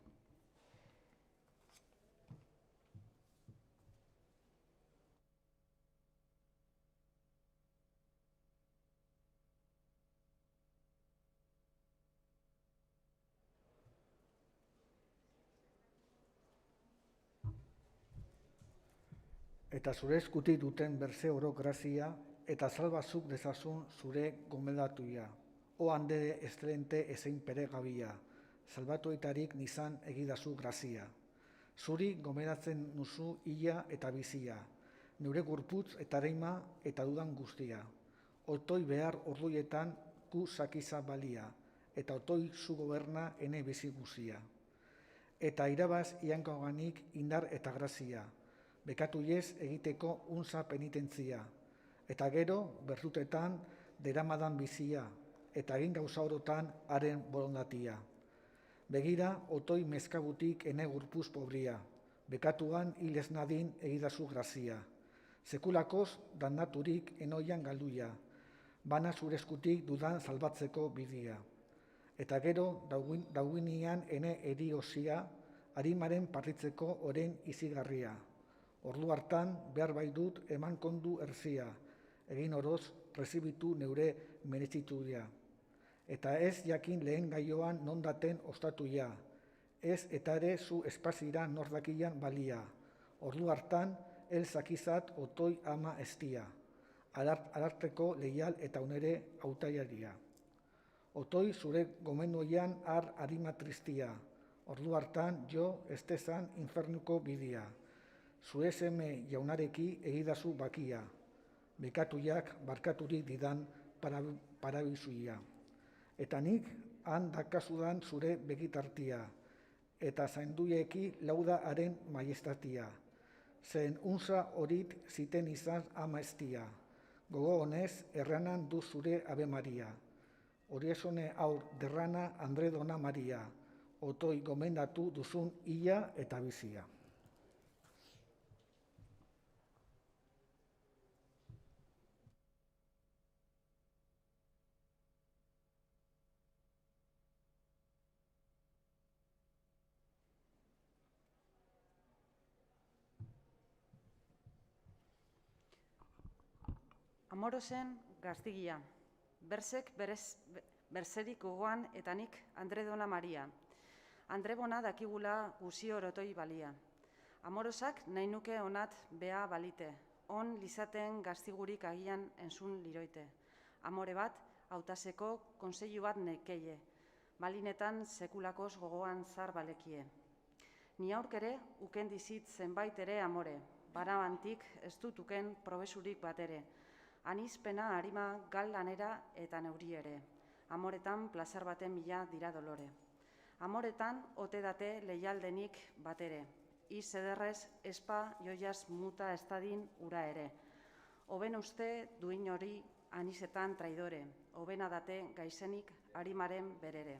Eta zure eskutik duten berze oro grazia, eta salbazuk dezazun zure gomendatuia. O handere estelente ezein pere gabia, salbatuetarik nizan egidazu grazia. Zuri gomendatzen nuzu ia eta bizia, neure gurputz eta reima eta dudan guztia. Otoi behar orduietan gu sakiza balia, eta otoi zu goberna ene bizi guzia. Eta irabaz iankoganik indar eta grazia, bekatu ez egiteko unza penitentzia, eta gero bertutetan deramadan bizia, eta egin gauza orotan haren borondatia. Begira, otoi mezkabutik ene gurpuz pobria, bekatuan hil ez nadin egidazu grazia. Sekulakoz dandaturik enoian galduia, bana zure eskutik dudan salbatzeko bidia. Eta gero, dauguinian ene eriosia, harimaren partitzeko oren izigarria. Ordu hartan behar bai dut eman kondu erzia, egin oroz rezibitu neure merezituria. Eta ez jakin lehen gaioan nondaten ostatuia, ez eta ere zu espazira nordakian balia. Ordu hartan, el zakizat otoi ama estia, ararteko leial eta unere hautaiaria. Otoi zure gomendoian harima tristia, ordu hartan jo estezan infernuko bidia. Zure seme jaunareki egidazu bakia, bekatuiak barkaturik didan parabizuia. Eta nik han dakazudan zure begitartia, eta zainduieki lauda haren maiestatia. Zen unza horit ziten izan ama estia, gogo honez erranan du zure Ave Maria. Horiezone aur derrana Andredona Maria, otoi gomendatu duzun ia eta bizia. Amorosen gaztigia, bersek berzerik gogoan eta nik Andredona Maria. Andrebona dakigula guzio orotoi balia. Amorosak nahi nuke onat bea balite, on lizaten gaztigurik agian entzun liroite. Amore bat, hautaseko konseilu bat nekeie, balinetan sekulakoz gogoan zar balekie. Ni aurkere uken dizit zenbait ere amore, barabantik ez dutuken probesurik bat ere. Anizpena harima gal lanera eta neuri ere. Amoretan plazar baten bila dira dolore. Amoretan, ote date leialdenik batere. Iz ederrez, espa joiaz muta estadin ura ere. Hoben uste duin hori anisetan traidore, hobena date gaizenik arimaren berere.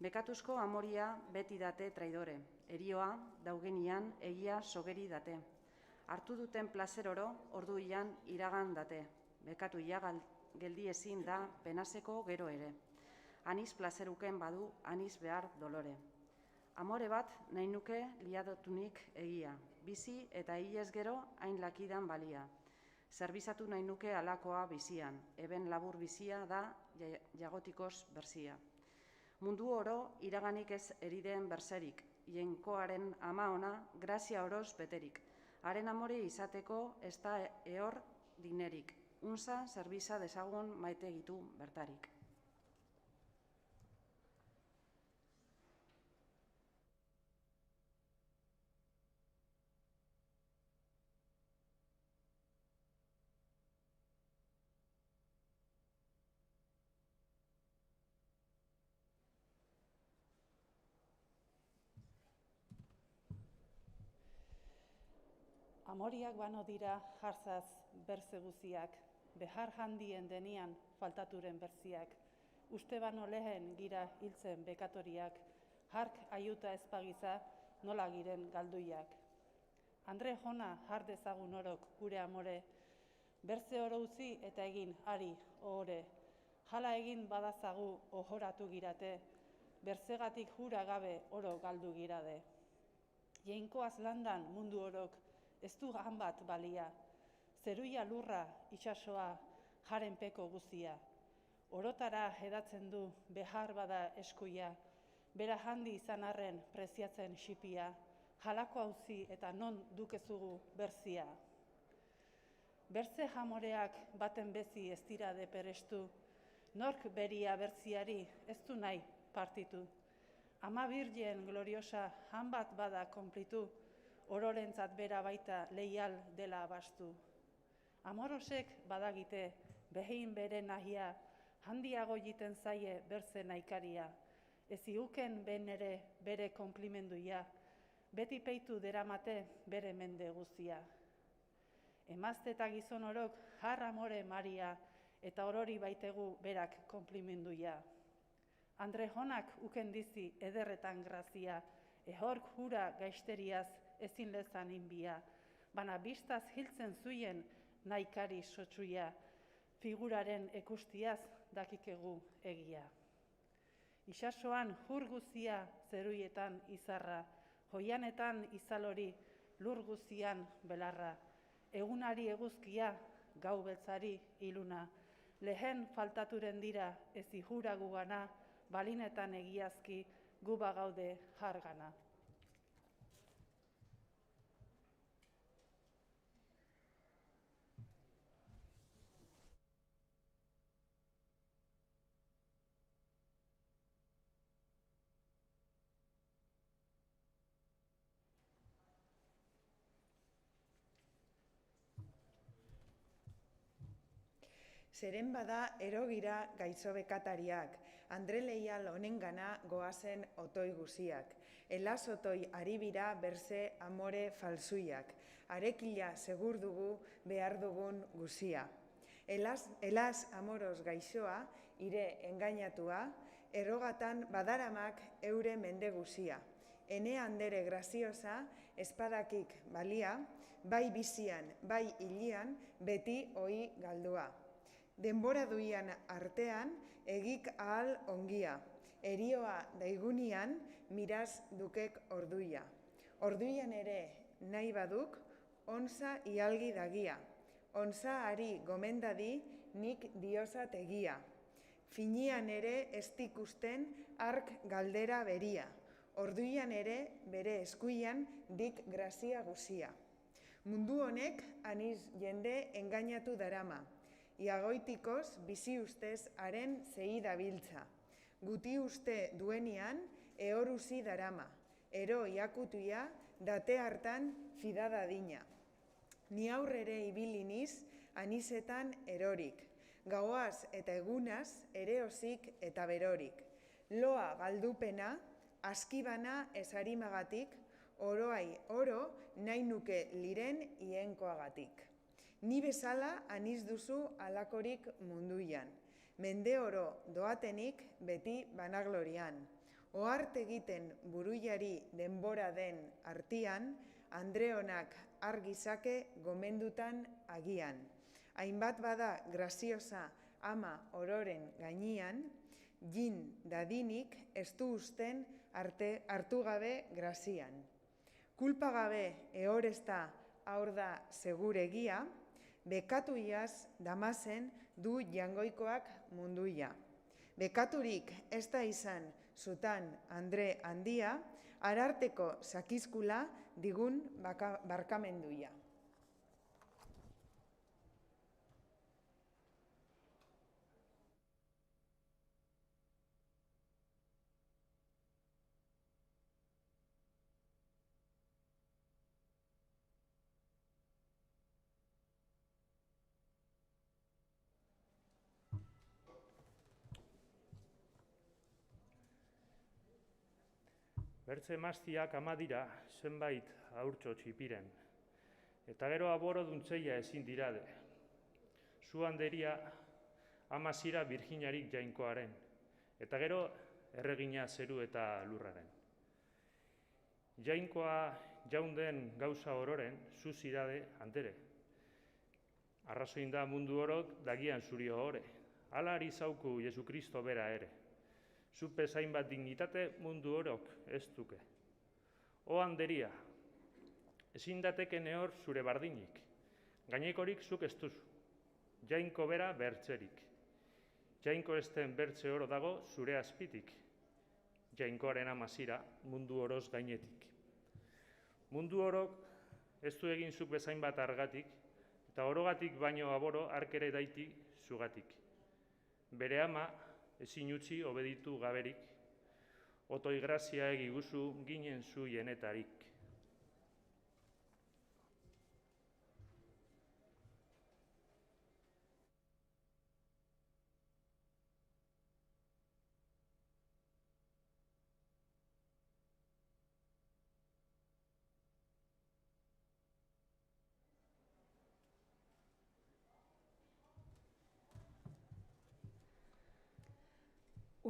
Bekatuzko amoria beti date traidore, erioa daugenian egia sogeri date. Hartu duten plazer oro orduian iragan date, bekatu ia geldi ezin da penaseko gero ere. Aniz plazeruken badu, aniz behar dolore. Amore bat nahi nuke liadotunik egia, bizi eta hilez gero hain lakidan balia. Zerbizatu nahi nuke alakoa bizian, eben labur bizia da jagotikoz berzia. Mundu oro iraganik ez eriden berserik, jenkoaren ama ona grazia oroz beterik. Haren amore izateko ez da ehor dinerik, unza zerbiza dezagun maite gitu bertarik. Amoriak bano dira jarzaz berze guziak, behar handien denian faltaturen berziak, uste bano lehen gira hiltzen bekatoriak, hark aiuta ezpagiza nola giren galduiak. Andre jona jar dezagun orok gure amore, berze oro utzi eta egin ari ohore, jala egin badazagu ohoratu girate, berzegatik jura gabe oro galdu girade. Jainkoaz landan mundu orok, ez du han bat balia, zeruia lurra, itsasoa, jaren peko guzia. Orotara hedatzen du behar bada eskuia, bera handi izan arren preziatzen xipia, jalako auzi eta non dukezugu berzia. Berze jamoreak baten bezi ez dira deperestu, nork beria berziari ez du nahi partitu. Ama Birgen gloriosa han bat bada konplitu, ororentzat bera baita leial dela abastu. Amorosek badagite, behin bere nahia, handiago jiten zaie berze naikaria, ez iuken ben ere bere konplimenduia, beti peitu deramate bere mende guzia. Emazte eta gizon orok jar amore Maria, eta orori baitegu berak konplimenduia. Andre jonak uken dizi ederretan grazia, ehork hura gaisteriaz ezin lezan inbia, bana bistaz hiltzen zuien naikari sotsuia, figuraren ekustiaz dakikegu egia. Itsasoan jur guzia zeruietan izarra, joianetan izalori lur guzian belarra, egunari eguzkia, gau beltzari iluna, lehen faltaturen dira ez ihura gugana, balinetan egiazki guba gaude jargana. Zeren bada erogira gaitzo bekatariak, Andre leial honengana goazen otoi guziak. Elaz otoi aribira berze amore falsuiak, arekila segur dugu behar dugun guzia. Elaz amoros gaixoa, ire engainatua, errogatan badaramak eure mende guzia. Ene andere graziosa, espadakik balia, bai bizian, bai hilian, beti oi galdua. Denbora duian artean, egik ahal ongia, erioa daigunian, miraz dukek orduia. Orduian ere nahi baduk, onza ialgi dagia, onza ari gomendadi nik diosat egia. Finian ere ez ikusten ark galdera beria, orduian ere bere eskuian dik grazia guzia. Mundu honek aniz jende engainatu darama, iagoitikoz bizi ustez haren zehi dabiltza. Guti uste duenian ehoruzi darama, ero iakutuia date hartan fidada dina. Ni aurrere ibiliniz anizetan erorik, gauaz eta egunaz ere osik eta berorik. Loa galdupena askibana ez harimagatik, oroai oro nahi nuke liren ienkoagatik. Ni bezala aniz duzu alakorik munduian, mende oro doatenik beti banaglorian. Ohart egiten buruiari denbora den artian, Andreonak argizake gomendutan agian. Hainbat bada graziosa ama ororen gainian, jin dadinik ez du usten hartu gabe grazian. Kulpa gabe ehorezta haur da seguregia, bekatu iaz damazen du jangoikoak munduia. Bekaturik ez da izan zutan Andre handia, ararteko sakizkula digun barkamenduia. Bertze emaztiak ama dira zenbait haurtxo txipiren, eta gero aboro duntzeia ezin dirade. Zu handeria ama zira Virginiarik jainkoaren, eta gero erregina zeru eta lurraren. Jainkoa jaunden gauza ororen, zu zirade handere. Arrazoin da mundu orok dagian zurio ore, hala ari zauku Jesukristo bera ere. Zupe zainbat dignitate mundu orok ez duke. O handeria, ezin dateke nehor zure bardinik, gainekorik zuk ez duzu, jainko bera bertzerik. Jainko esten bertze oro dago zure azpitik, jainkoaren amazira mundu oroz gainetik. Mundu orok ez du egin zuk bezain bat argatik, eta orogatik baino aboro arkere daiti zugatik. Bere ama, ezin utzi obeditu gaberik, otoi grazia egiguzu ginen zu jenetarik.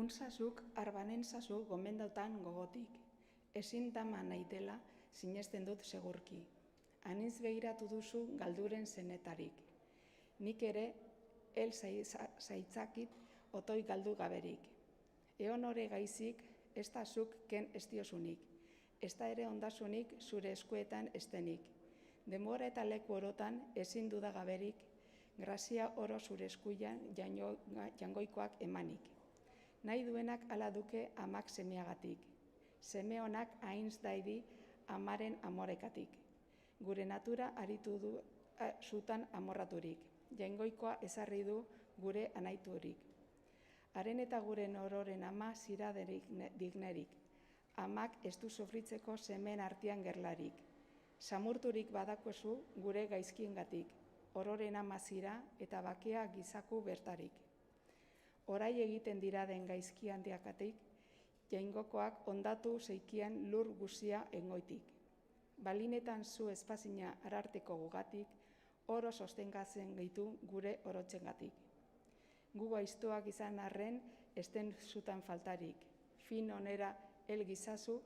Unzazuk arbanen zazu gomendautan gogotik, ezin dama naitela sinesten dut segurki. Aniz begiratu duzu galduren zenetarik. Nik ere el zaitzakit otoi galdu gaberik. Eon hore gaizik ez da zuk ken estiozunik, ez da ere ondasunik zure eskuetan estenik. Denbora eta leku orotan ezin dudagaberik, grazia oro zure eskuian jangoikoak emanik. Nahi duenak ala duke amak semeagatik, seme honak hainz daidi amaren amorekatik. Gure natura aritu du zutan amorraturik, jaingoikoa ezarri du gure anaiturik. Haren eta gure ororen ama ziraderik dignerik, amak ez du sofritzeko semeen artean gerlarik. Samurturik badakozu gure gaizkiengatik, ororen ama zira eta bakea gizaku bertarik. Orai egiten dira den gaizki handiakatik, jaingokoak ondatu zeikian lur guzia engoitik. Balinetan zu espazina ararteko gugatik, oro sostengatzen gaitu gure orotzengatik. Gu gaiztoak izan arren, esten zutan faltarik, fin onera el gizazu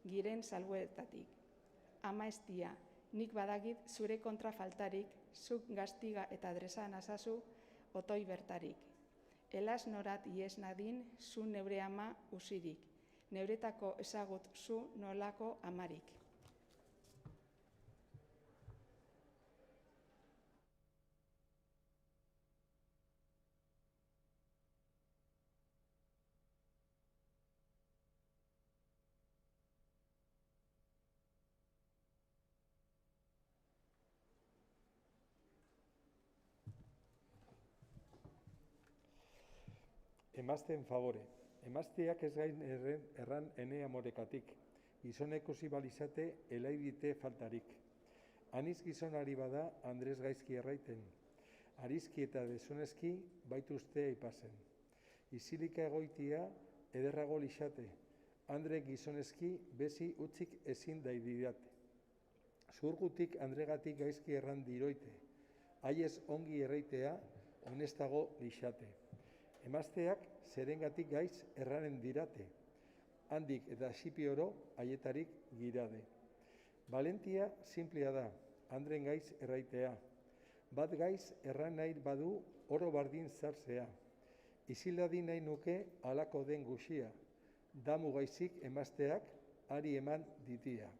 giren salbuetatik. Ama estia, nik badagit zure kontra faltarik, zuk gaztiga eta adresan azazu otoi bertarik. Elas norat ies nadin, zu neure ama usirik, neuretako ezagut zu nolako amarik. Emazteen favore, emazteak ez gain erran ene amorekatik, gizonek usi balizate elaidite faltarik. Aniz gizonari bada Andres gaizki erraiten, arizki eta desonezki baituzte aipazen. Izilika egoitia ederrago lixate, andre gizonezki bezi utzik ezin daididate. Zurgutik andregatik gaizki erran diroite, haiez ongi erreitea honestago lixate. Emazteak zerengatik gaiz erranen dirate, handik eta xipi oro haietarik girade. Valentia simplea da, andren gaiz erraitea, bat gaiz erran nahi badu oro bardin zarzea, izildadi nahi nuke alako den guxia, damu gaizik emazteak ari eman ditia.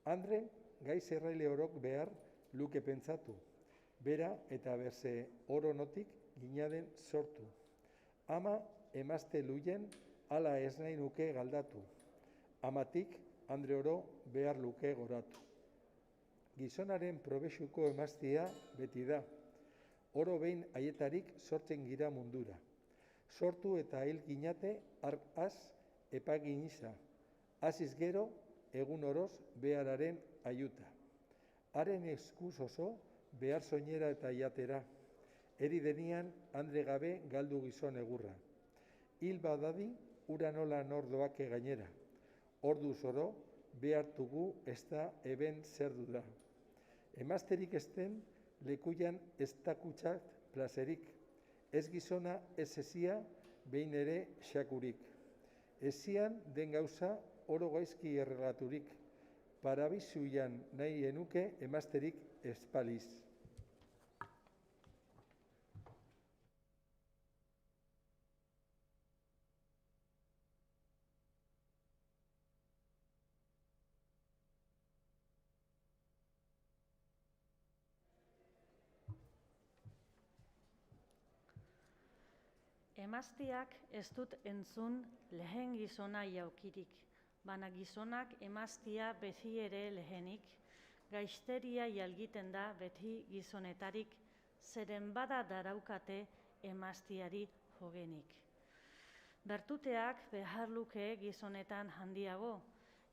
Andre gaiz erraile orok behar luke pentsatu, bera eta berze oro notik ginaden sortu. Ama emazte luien ala ez nahi nuke galdatu, amatik andre oro behar luke goratu. Gizonaren probexuko emaztea beti da, oro behin haietarik sortzen gira mundura. Sortu eta hil ginate az epagin iza, aziz gero egun oroz behararen aiuta. Haren eskuz oso behar soinera eta jatera, eri denian andre gabe galdu gizon egurra. Hil badadi ura nola nordoake gainera, orduz oro behartugu ez da eben zer duda. Emazterik ezten lekuian ez dakutzat plazerik, ez gizona ez ezia behin ere xakurik. Ezian den gauza oro gaizki errelaturik, parabizuian nahi enuke emazterik espaliz. Emazteak ez dut entzun lehen gizona jaukirik, baina gizonak emaztea beti ere lehenik, gaizteria jalgiten da beti gizonetarik, zeren bada daraukate emazteari jogenik. Bertuteak behar luke gizonetan handiago,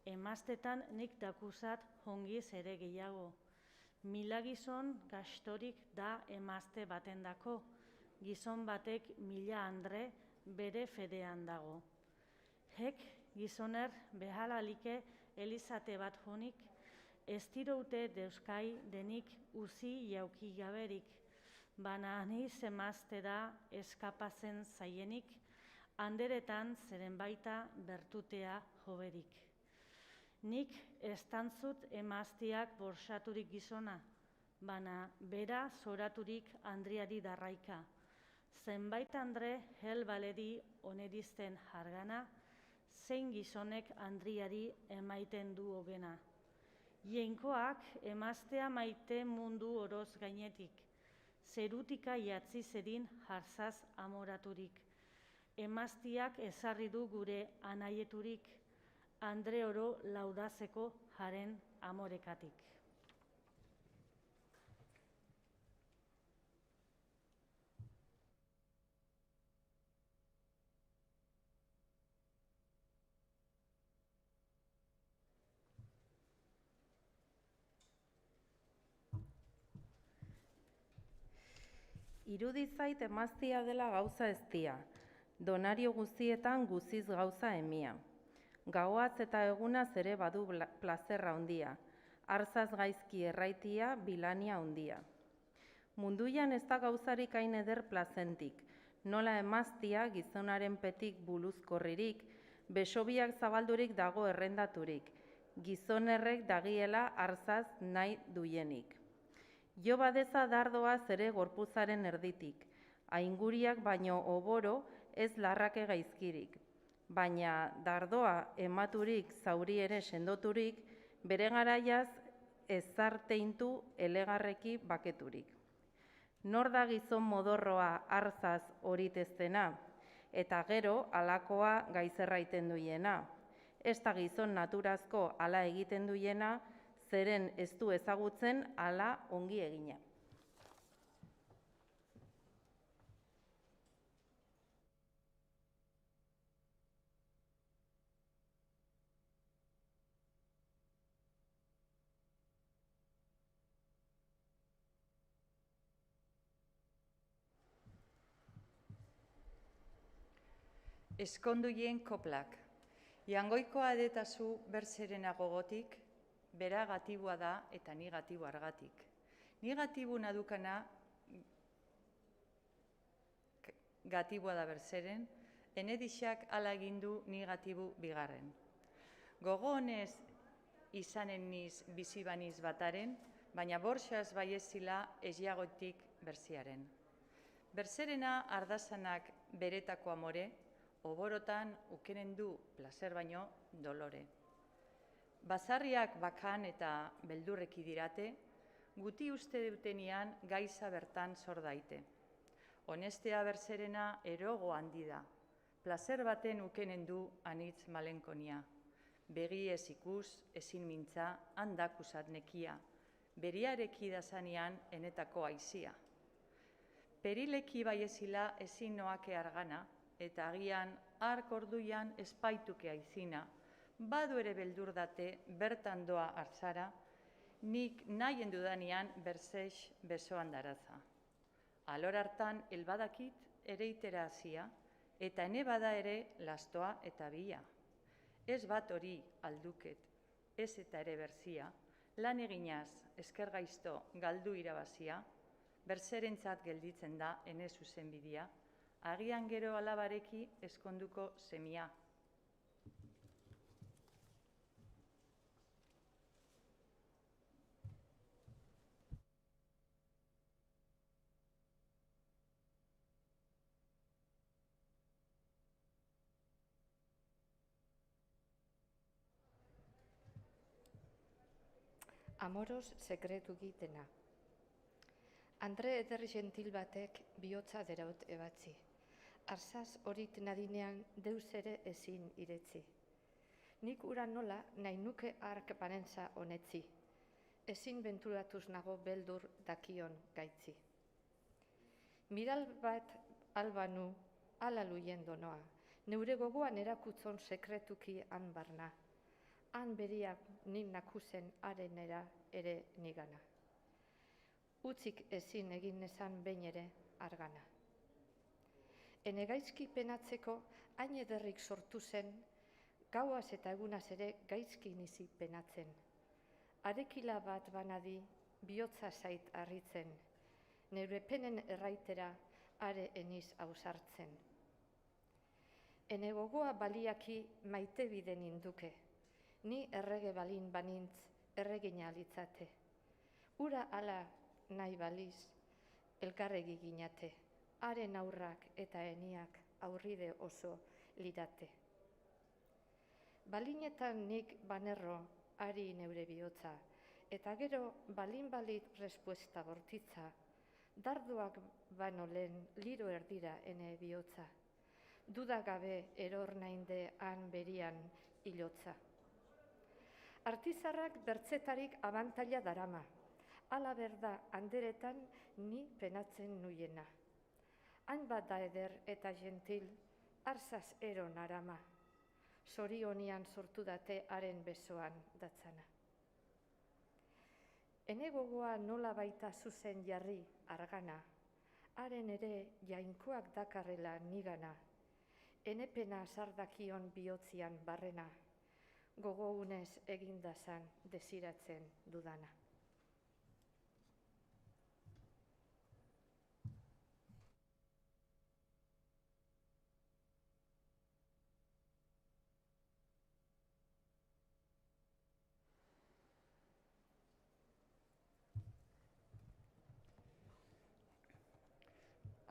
emaztetan nik dakuzat hongiz ere gehiago. Mila gizon gastorik da emazte batendako, gizon batek mila andre bere fedean dago. Hek gizoner behalalike elizate bat honik, ez diroute deuskai denik uzi jauki gaberik, bana aniz emazte da eskapazen zaienik, anderetan zeren baita bertutea joberik. Nik ez tantzut emazteak borsaturik gizona, bana bera zoraturik andriari darraika. Zenbait andre hel baleri onerizten jargana, zein gizonek andriari emaiten du hogena. Jainkoak emaztea maite mundu oroz gainetik, zerutika jatzi zedin jarzaz amoraturik. Emazteak ezarri du gure anaieturik, andre oro laudazeko jaren amorekatik. Irudizait emaztea dela gauza eztia, donario guztietan guziz gauza emia. Gauaz eta egunaz ere badu plazerra handia, arzaz gaizki erraitia bilania handia. Munduian ez da gauzarik hain eder plazentik, nola emaztea gizonaren petik buluzkorririk, besobiak zabaldurik dago errendaturik, gizonerrek dagiela arzaz nahi duienik. Jo badeza dardoaz ere gorpuzaren erditik, ainguriak baino oboro ez larrake gaizkirik, baina dardoa ematurik zauri ere sendoturik, bere garaiaz ezarteintu elegarreki baketurik. Nor da gizon modorroa arzaz horiteztena, eta gero alakoa gaizerraiten duiena. Ez da gizon naturazko ala egiten duiena, zeren ez du ezagutzen ala ongi egina. Eskonduien koplak. Jangoikoa edetazu berzerena gogotik, bera gatibua da eta ni gatibu argatik. Ni gatibu nadukana gatibua da berzeren, enedixak ala egindu ni gatibu bigarren. Gogo honez izanen niz bizi baniz bataren, baina borxaz baiezila eziagotik berziaren. Berzerena ardazanak beretako amore, oborotan ukenen du plazer baino dolore. Bazarriak bakan eta beldurreki dirate, guti uste dutenian gaiza bertan zor daite. Honestea berzerena erogo handi da, plazer baten ukenen du anitz malenkonia. Begi ez ikus, ezin mintza, handakusat nekia, beriareki dazanean enetako aizia. Perileki baiezila ezin noake argana, eta agian hark orduian espaituke aizina, badu ere beldur date bertan doa hartzara, nik nahien dudanean berzeix besoan daraza. Alor hartan elbadakit ere itera hazia, eta ene bada ere lastoa eta bia. Ez bat hori alduket, ez eta ere berzia, lan eginaz esker gaizto galdu irabazia, berzerentzat gelditzen da ene zuzen bidia, agian gero alabareki eskonduko semia. Amoros sekretu gitena. Andre eder gentil batek bihotza deraut ebatzi. Arzaz horit nadinean deus ere ezin iretzi. Nik ura nola nahi nuke hark banentza honetzi. Ezin benturatuz nago beldur dakion gaitzi. Miral bat albanu alaluien donoa. Neure gogoan erakutzon sekretuki han barna. Han beriak nin nakusen arenera ere nigana. Utzik ezin egin nezan behin ere argana. Ene gaizki penatzeko hain ederrik sortu zen, gauaz eta egunaz ere gaizki nizi penatzen. Arekila bat banadi bihotza zait harritzen, neure penen erraitera are eniz ausartzen. Ene gogoa baliaki maite biden induke, ni errege balin banintz erregina litzate. Ura ala nahi baliz, elkarregi ginate, haren aurrak eta eniak aurride oso lidate. Balinetan nik banerro ari neure bihotza, eta gero balin balit respuesta bortitza, darduak bano lehen liro erdira ene bihotza, dudagabe eror nainde han berian hilotza. Artizarrak bertzetarik abantaila darama, ala berda anderetan ni penatzen nuiena. Hainbat da eder eta gentil, arzaz eron arama, sorionian sortu date haren besoan datzana. Ene gogoa nola baita zuzen jarri argana, haren ere jainkoak dakarrela nigana, ene pena sardakion bihotzian barrena, gogo unez egindazan desiratzen dudana.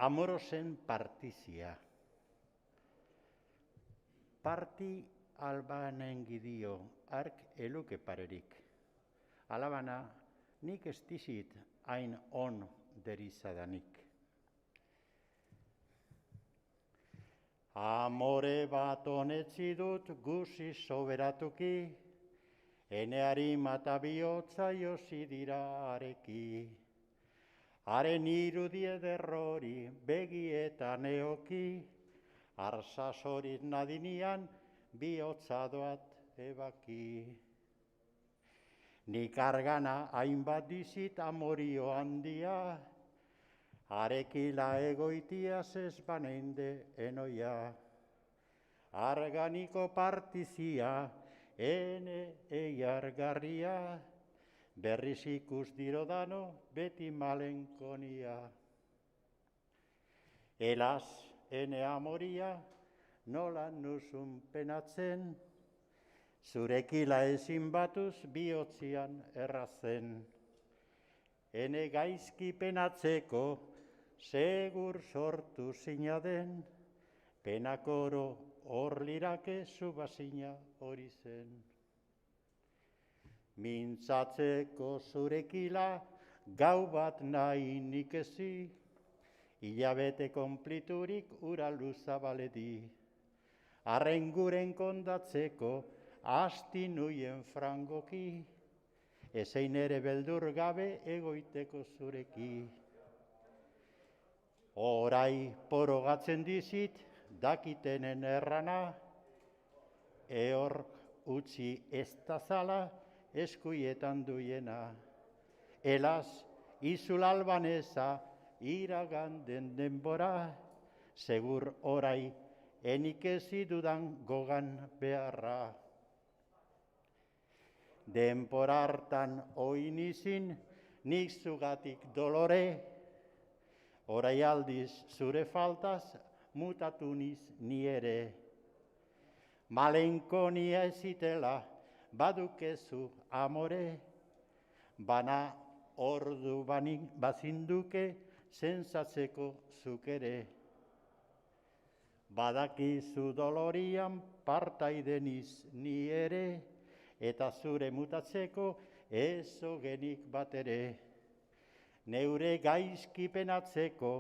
Amorosen partizia. Parti albanen gidio ark eluke parerik. Alabana nik estizit hain on derizadanik. Amore bat honetzi dut guzi soberatuki, eneari mata bihotza josi dira areki. Haren irudie derrori begietan eoki, arzazorit nadinian bihotza doat ebaki. Nik argana hainbat dizit amorio handia, arekila egoitiaz ez baneinde enoia. arganiko partizia, ene eiargarria, berriz ikus dirodano beti malenkonia. Elaz, ene amoria, nola nuzun penatzen, zurekila ezin batuz bihotzian errazen. Ene gaizki penatzeko, segur sortu zina den, penakoro hor lirake zubazina hori zen. Mintzatzeko zurekila, gau bat nahi nik ezi, hilabete konpliturik ura luzabaledi. Arren guren kondatzeko, asti nuien frangoki, ezein ere beldur gabe egoiteko zureki. Orai porogatzen dizit, dakitenen errana, eork utzi ez da zala, eskuietan duiena. Elaz, izul albaneza, iragan den denbora, segur orai, enik ezi dudan gogan beharra. Denbora hartan oin izin, nik zugatik dolore, orai aldiz zure faltaz mutatu niz ni ere. Malenkonia ezitela badukezu amore, bana ordu banik bazinduke zentzatzeko zuk ere. Badakizu dolorian partaide niz ni ere, eta zure mutatzeko ez ogenik bat ere. Neure gaizki penatzeko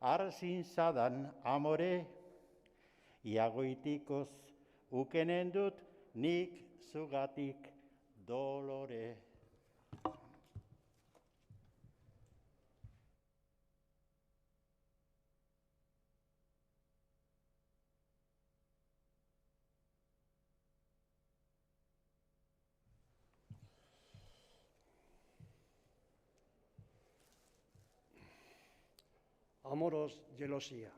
arzin zadan amore, iagoitikoz ukenen dut nik zugatik dolore. Amoros jelosia.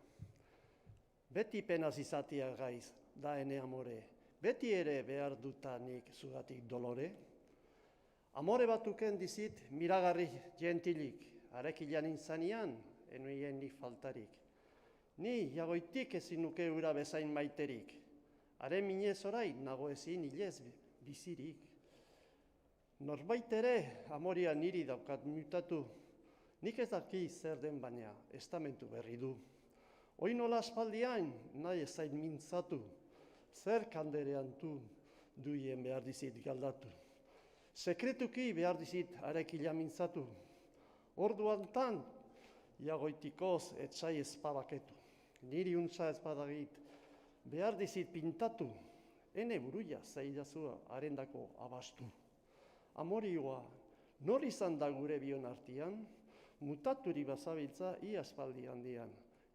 Beti penaz izatea gaiz, da ene amore. Beti ere behar dutanik zugatik dolore. Amore batuken dizit miragarri gentilik, arekilan intzanian, enuien nik faltarik. Ni jagoitik ezin nuke ura bezain maiterik. Haren minez orai nago ezin hilez bizirik. Norbait ere amoria niri daukat mutatu. Nik ez daki zer den baina, estamentu berri du. Oinola aspaldian nahi ezain mintzatu, zer kanderean duien behar dizit galdatu. Sekretuki behar dizit arekila mintzatu. Orduan tan, jagoitikoz etzai ezpabaketu. Niri untza ezpadagit, behar dizit pintatu, ene buruia zailazua arendako abastu. Amorioa, nor izan da gure bion artian, mutaturi bazabiltza iazpaldi handian.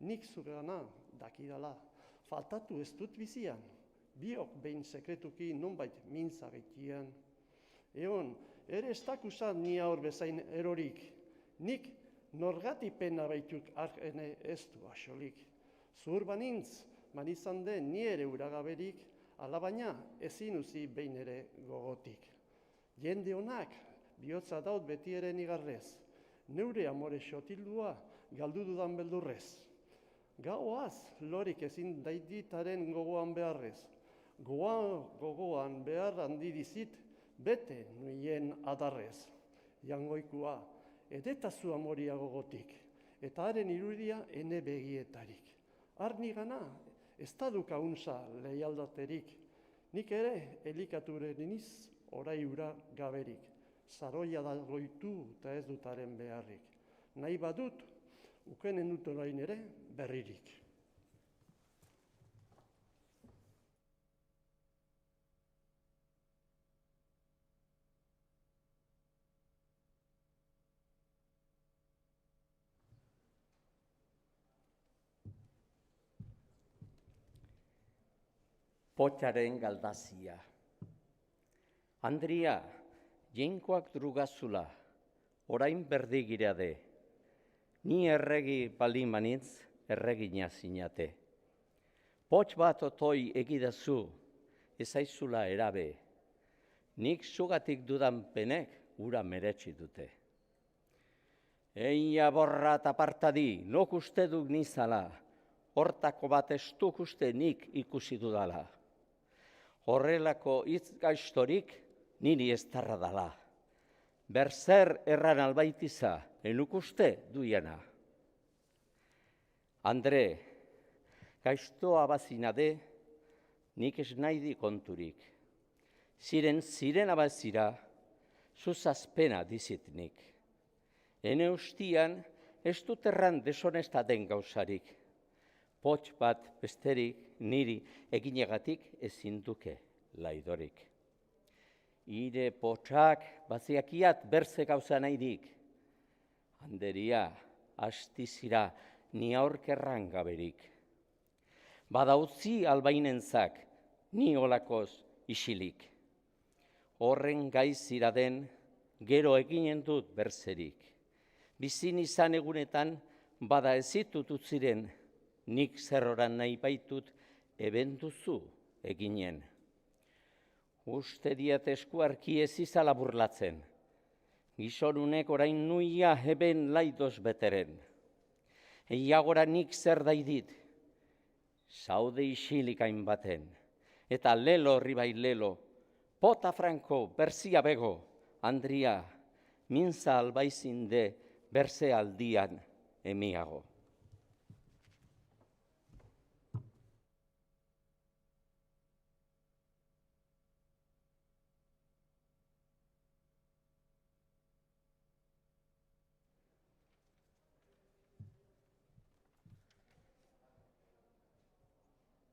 Nik zugana dakidala, faltatu ez dut bizian, biok behin sekretuki nonbait mintza gaitian. Egon, ere ez dakusan ni aur bezain erorik, nik norgati pena baituk arkene ez du asolik. Zuhur banintz, manizan den ni ere uragaberik, alabaina ezin uzi behin ere gogotik. Jende honak bihotza daut beti ere nigarrez, neure amore xotildua galdu dudan beldurrez. Gauaz lorik ezin daititaren gogoan beharrez. Gogoan behar handi dizit, bete nuien adarrez. Jangoikua, edetazu amoria gogotik, eta haren irudia ene begietarik. Arnigana, ez da duka unza leialdaterik, nik ere elikaturen iniz orai ura gaberik. Zaroia da goitu eta ez dutaren beharrik. Nahi badut, ukenen dut orain ere berririk. Potxaren galdazia. Andria, jenkoak drugazula, orain berdigira de. Ni erregi balimanitz erregina zinate. Pots bat otoi egidazu, ezaizula erabe. Nik zugatik dudan penek ura meretsi dute. Eia borra eta partadi, nok uste duk nizala, hortako bat ez duk uste nik ikusi dudala. Horrelako hitz gaiztorik niri ez tarra dala. Berzer erran albaitiza, enuk uste duiana. Andre, gaiztoa bazinade, nik ez nahi di konturik. Ziren abazira, zuzazpena dizitnik. Ene ustian, ez dut erran deshonesta den gauzarik. Pots bat besterik niri eginegatik ezin duke laidorik. Ire potsak baziakiat berze gauza nahidik. Anderia, astizira, ni aurkerran gaberik. Badautzi albainentzak, ni olakoz isilik. Horren gaizira den, gero eginen dut berzerik. Bizin izan egunetan, bada ezitut utziren, nik zerroran nahi baitut ebenduzu eginen. Uste diat eskuarki ez izala burlatzen, gizonunek orain nuia heben laidoz beteren. Eiagora nik zer daidit, zaude isilik hainbaten, eta lelo ribai lelo, pota franko berzia bego, Andria, minza albaizinde berze aldian emiago.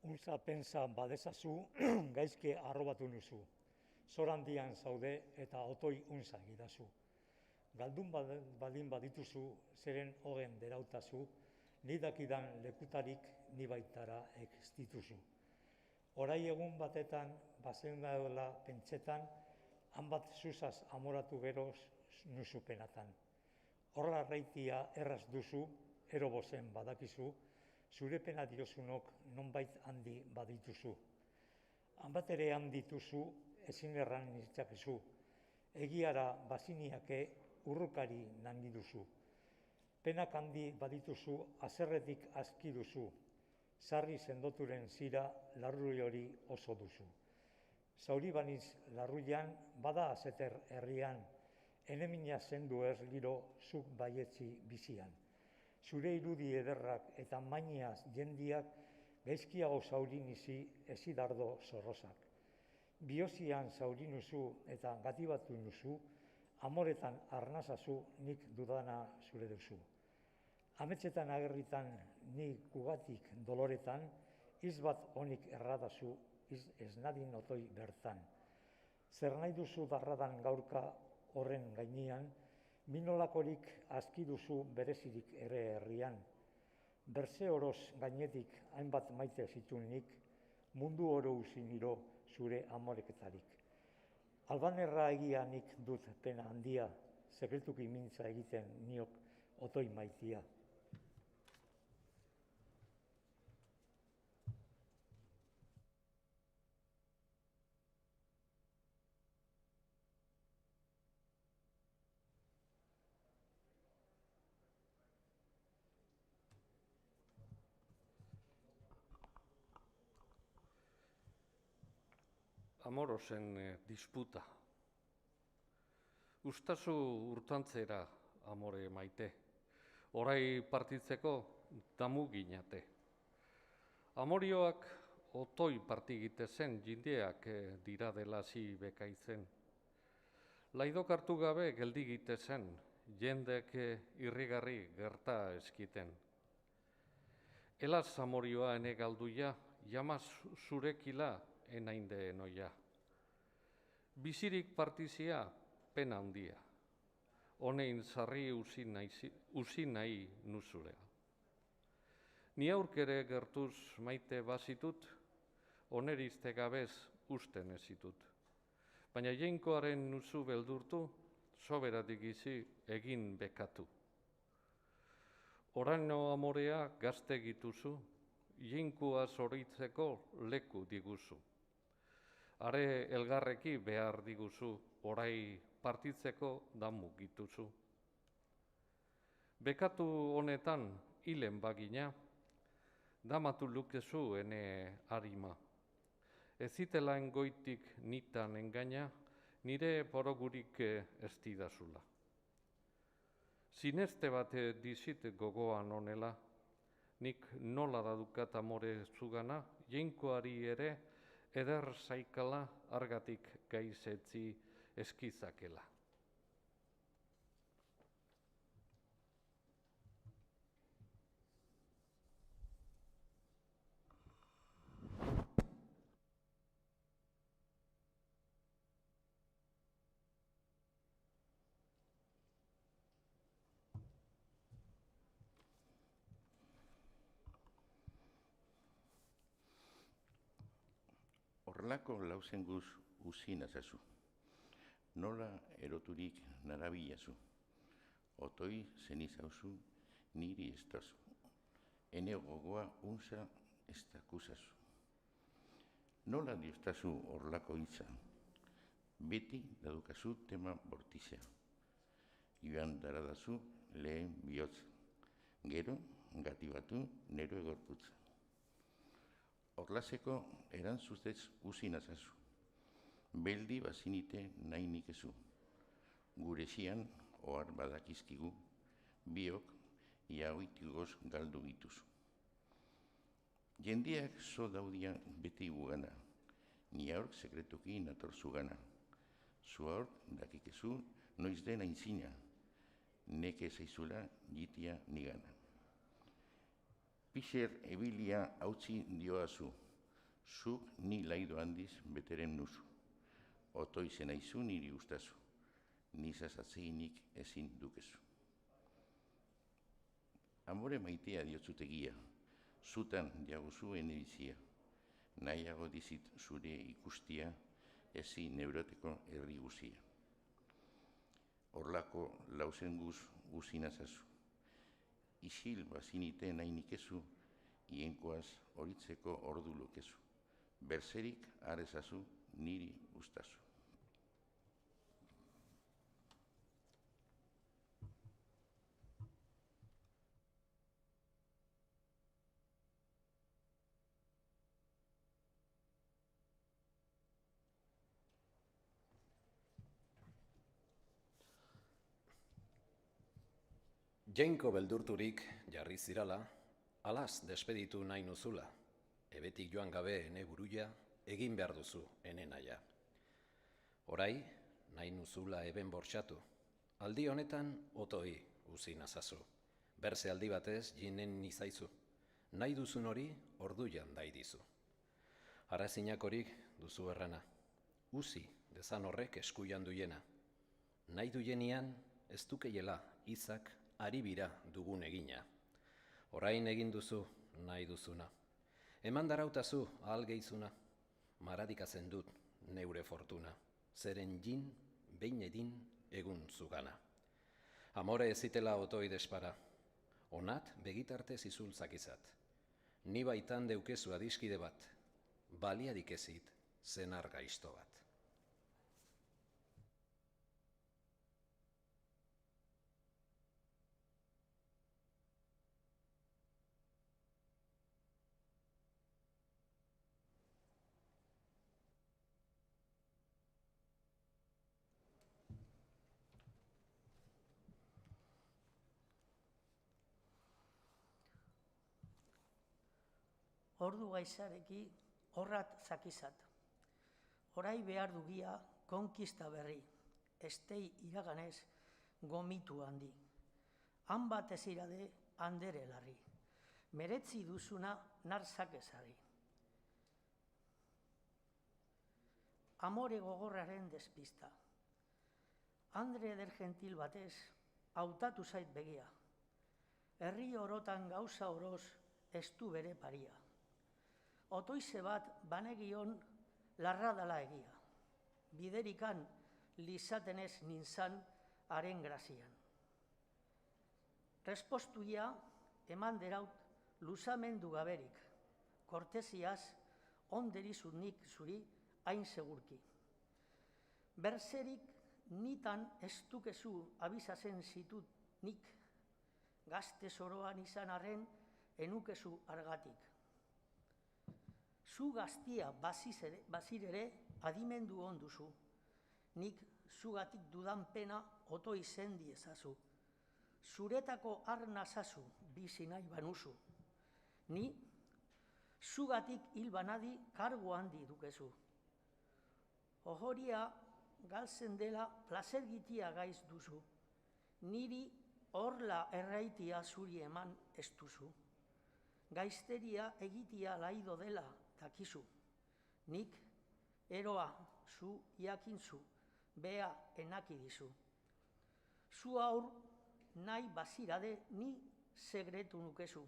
Unza pensa badezazu, gaizke arrobatu nuzu. Zorandian zaude eta otoi unza gidazu. Galdun baldin badituzu, zeren hogen derautazu, nidakidan lekutarik ni baitara ez dituzu. Orai egun batetan, bazen dagoela pentsetan, hanbat zuzaz amoratu geroz nuzu penatan. Horra reitia erraz duzu, ero bozen badakizu, zure pena diozunok nonbait handi badituzu. Hanbat ere handituzu, ezin erran nitzakezu. Egiara baziniake urrukari nangi duzu. Penak handi badituzu, azerretik azki duzu. Sarri sendoturen zira larrui hori oso duzu. Zauri baniz larruian, bada azeter herrian, enemina zendu ez giro zuk baietzi bizian. Zure irudi ederrak eta mainiaz jendiak gaizkiago zaurinizi ezidardo zorrozak. Biosian zaurinuzu eta gatibatu nuzu, amoretan arnazazu nik dudana zure duzu. Ametsetan agerritan nik kugatik doloretan, izbat honik erradazu, ez nadin otoi bertan. Zer nahi duzu darradan gaurka horren gainean, minolakorik azki duzu berezirik ere herrian. Berze oroz gainetik hainbat maite zitunik, mundu oro uziniro zure amoreketarik. Albanerra egia nik dut pena handia, sekretuki mintza egiten niok otoi maitia. Amorosen disputa. Ustazu urtantzera, amore maite. Orai partitzeko damu ginate. Amorioak otoi partigite zen jindeak dira dela zi bekaitzen. Laidok hartu gabe geldigite zen, jendek irrigarri gerta eskiten. Elaz amorioa ene galduia, jamaz zurekila enainde enoia. Bizirik partizia pena handia, honein zarri usi nahi nuzurea. Ni aurkere gertuz maite bazitut, onerizte gabez usten ezitut. Baina jainkoaren nuzu beldurtu, soberatik izi egin bekatu. Oraino amorea gazte gituzu, jainkoaz oroitzeko leku diguzu. Are elgarreki behar diguzu, orai partitzeko damu gituzu. Bekatu honetan hilen bagina, damatu lukezu ene harima. Ez zitelaen goitik nitan engaina, nire porogurik ez didazula. Zinezte bat dizit gogoan honela, nik nola dadukat amore zugana, jainkoari ere eder zaikala argatik gaizetzi eskizakela. Horlako lauzen guz uzin azazu, nola eroturik narabilazu, otoi zenizauzu niri estazu, ene gogoa unza ez dakuzazu. Nola diostazu horlako hitza, beti dadukazu tema bortizea, joan daradazu lehen bihotza, gero gatibatu nero egorputza. Horlazeko erantzutez uzin azazu, beldi bazinite nahi nikezu, gure zian ohar badakizkigu, biok iaoitigoz galdu gituzu. Jendiak zo daudia beti gugana, ni aurk sekretuki natorzu gana, zu aurk dakikezu noiz den aintzina, neke zaizula jitia nigana. Pixer ebilia hautsi dioazu, zuk ni laido handiz beteren nuzu. Otoizen aizu niri ustazu, nizaz atzeinik ezin dukezu. Amore maitea diotzutegia, zutan diaguzu enebizia. Nahiago dizit zure ikustia, ezin neuroteko herri guzia. Horlako lauzen guz guzin azazu. Isil bazinite nahi nikezu, ienkoaz horitzeko ordu lukezu. Berzerik arezazu niri ustazu. Jainko beldurturik jarri zirala, alaz despeditu nahi nuzula, ebetik joan gabe ene buruia, egin behar duzu ene naia. Orai, nahi nuzula eben bortxatu, aldi honetan otoi uzin azazu, berze aldi batez jinen nizaizu, nahi duzun hori orduan dai dizu. Arazinakorik duzu errana, uzi dezan horrek eskuian duiena, nahi duienian ez dukeiela izak aribira dugun egina. Orain egin duzu nahi duzuna. Eman darautazu ahal gehizuna, maradikatzen dut neure fortuna, zeren jin behin edin egun zugana. Amore ezitela otoi despara, onat begitarte zizultzak izat. Ni baitan deukezu adiskide bat, baliadik ezit zenar gaizto bat. Ordu gaizareki horrat zakizat. Orai behar dugia konkista berri, estei iraganez gomitu handi. Han bat ez irade handere larri, meretzi duzuna narzak ezari. Amore gogorraren despista. Andre eder gentil batez, hautatu zait begia. Herri orotan gauza oroz ez du bere paria. Otoize bat banegion larra dala egia. Biderikan lizatenez nintzan haren grazian. Respostuia eman deraut luzamendu gaberik. kortesiaz, onderizut nik zuri hain segurki. Berzerik nitan ez dukezu abizazen zitut nik, gazte zoroan izan arren enukezu argatik. Zu gaztia bazirere adimendu onduzu, nik zugatik dudan pena oto izendi ezazu. Zuretako arna zazu bizi nahi banuzu. Ni zugatik hil banadi kargo handi dukezu. Ohoria galtzen dela plazergitia gaiz duzu. Niri horla erraitia zuri eman ez duzu. Gaizteria egitia laido dela dakizu. Nik eroa zu jakintzu, bea enaki dizu. Zu aur nahi bazirade ni segretu nukezu.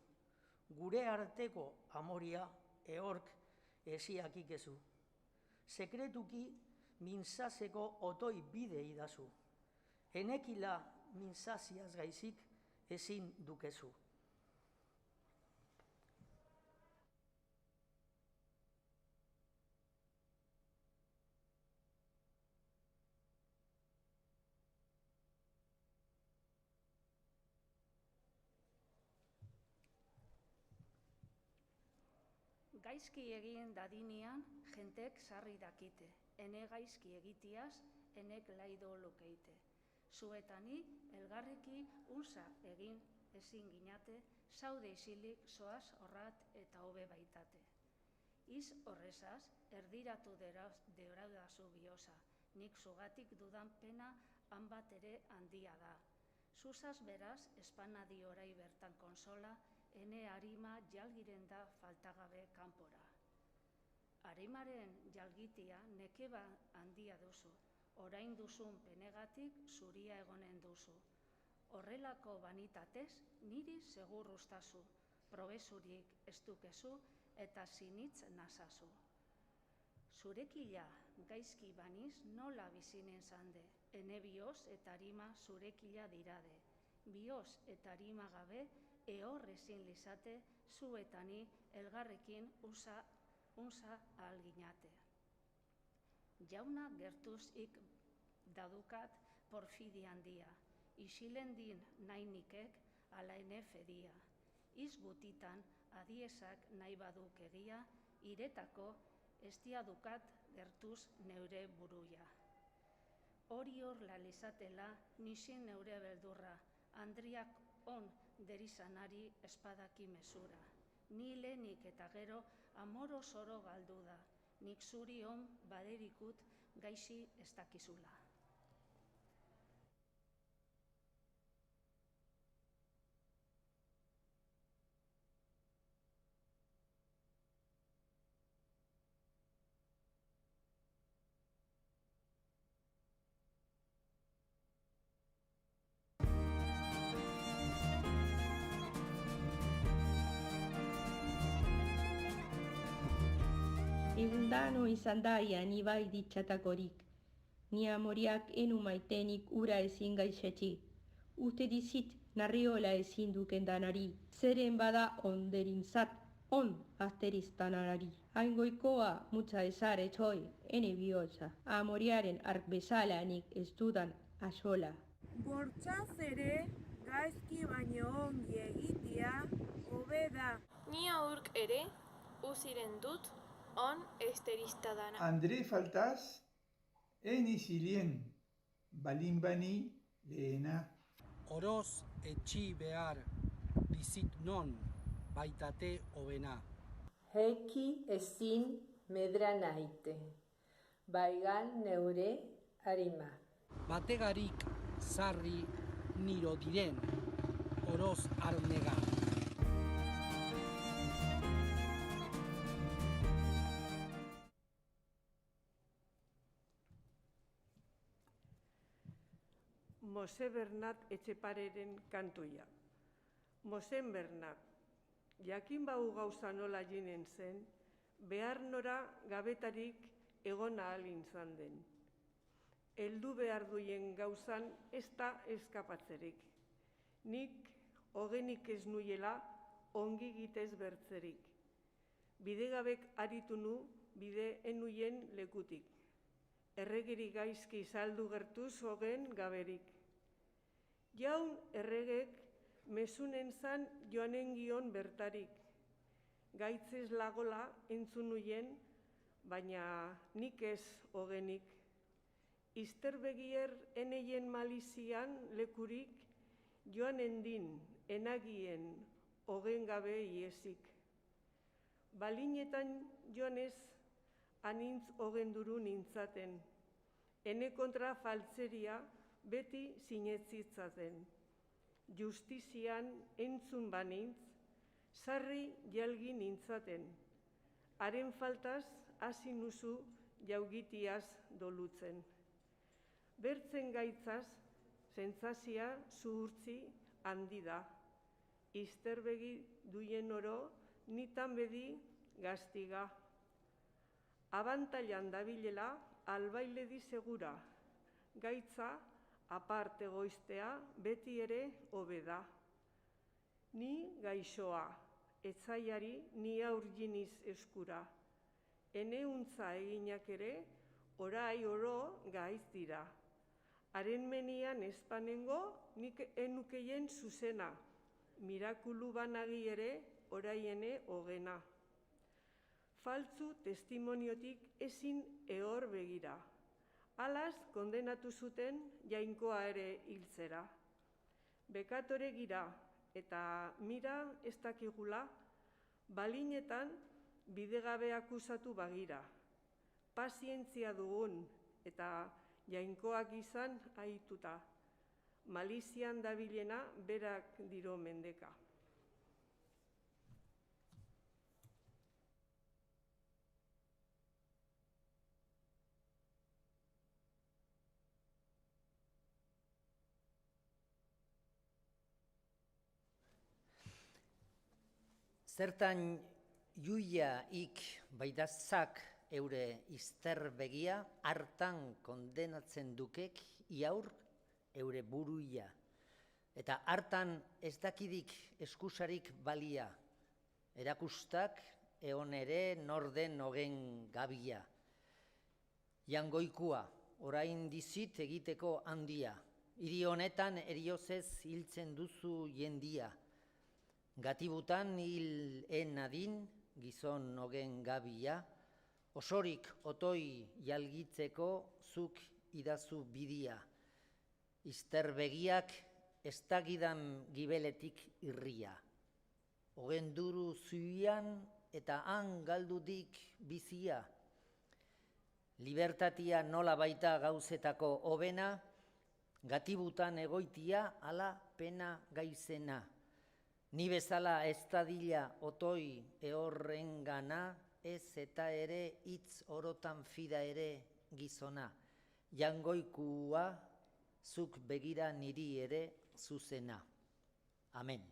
Gure arteko amoria ehork esiakikezu. Sekretuki mintzazeko otoi bide idazu. Enekila mintzaziaz gaizik ezin dukezu. Gaizki egin dadinean, jentek sarri dakite. Ene gaizki egitiaz, enek laido lukeite. Zuetani, elgarreki unza egin ezin ginate, zaude isilik zoaz horrat eta hobe baitate. Iz horrezaz, erdiratu deuraudazu biosa, nik zugatik dudan pena han bat ere handia da. Zuzaz beraz, espanadi orai bertan konsola, ene harima jalgiren da faltagabe kanpora. Harimaren jalgitia nekeba handia duzu, orain duzun penegatik zuria egonen duzu. Horrelako banitatez niri segur ustazu, probezurik ez dukezu eta sinitz nazazu. Zurekila gaizki baniz nola bizinen zande, ene bioz eta harima zurekila dirade. Bioz eta harima gabe ehor ezin lizate, zu eta ni elgarrekin unza ahalginate. Jauna gertuz-ik dadukat porfidi handia, isilen din nahi nikek ala ene fedia. Iz gutitan adiesak nahi baduk egia, iretako ez diadukat gertuz neure buruia. Hori horla lizatela nixin neure beldurra, Andriak on derizanari espadaki mesura. Ni lehenik eta gero amoro zoro galdu da, nik zuri on baderikut gaixi ez dakizula. Egundano izan da ian ibai ditxatakorik. Ni amoriak enu maitenik ura ezin gaixetxi. Uste dizit narriola ezin duken danari. Zeren bada onderintzat on asteriztanarari. Haingoikoa mutza ezar etxoi ene bihotza. Amoriaren ark bezalanik ez dudan asola. Bortxaz ere gaizki baino ongi egitea hobe da. Ni aurk ere uziren dut on esteriztadana. Andre faltaz, izilien, balin bani lehena. Oroz etxi behar bizit non baitate hobena. Heki ezin medra naite, baigan neure harima. Bategarik zarri niro diren, oroz arnega. Mose Bernat Etxepareren kantuia. Mosen Bernat, jakin bau gauza nola jinen zen, behar nora gabetarik egon ahal izan den. Heldu behar duien gauzan ez da eskapatzerik. Nik hogenik ez nuiela ongi gitez bertzerik. bidegabek aritu nu bide enuien lekutik. Erregiri gaizki saldu gertuz hogen gaberik. Jaun erregek mesunen zan joanen gion bertarik. Gaitzez lagola entzun nuien, baina nik ez hogenik. Izterbegier eneien malizian lekurik, joan endin enagien hogen gabe iesik. Balinetan joanez anintz hogen duru nintzaten, ene kontra faltzeria beti sinetzitzaten. Justizian entzun banintz, sarri jalgi nintzaten, haren faltaz hasi nuzu jaugitiaz dolutzen. Bertzen gaitzaz, sentsazia zuhurtzi handi da. Izterbegi duien oro, nitan bedi gaztiga. Abantailan dabilela, albaile di segura. Gaitza, aparte goiztea, beti ere hobeda. Ni gaixoa, etzaiari ni aurginiz eskura. Ene untza eginak ere, orai oro gaiz dira. Haren menian espanengo, nik enukeien zuzena, mirakulu banagi ere, oraiene hogena. Faltzu testimoniotik ezin ehor begira. Alaz kondenatu zuten jainkoa ere hiltzera. Bekatore gira eta mira ez dakigula, balinetan bidegabe akusatu bagira. Pazientzia dugun eta jainkoak izan ahituta. Malizian dabilena berak diro mendeka. Zertan juia ik baidazak eure izterbegia, hartan kondenatzen dukek iaur eure buruia. Eta hartan ez dakidik eskusarik balia, erakustak eon ere norden hogen gabia. Jangoikua, orain dizit egiteko handia, hiri honetan eriozez hiltzen duzu jendia. Gatibutan hil enadin, gizon hogen gabia, osorik otoi jalgitzeko zuk idazu bidia. Izterbegiak ez dagidan gibeletik irria. Hogen duru zuian eta han galdudik bizia. Libertatia nola baita gauzetako hobena, gatibutan egoitia ala pena gaizena. Ni bezala ez dadila otoi ehorrengana, ez eta ere hitz orotan fida ere gizona. Jangoikua, zuk begira niri ere zuzena. Amen.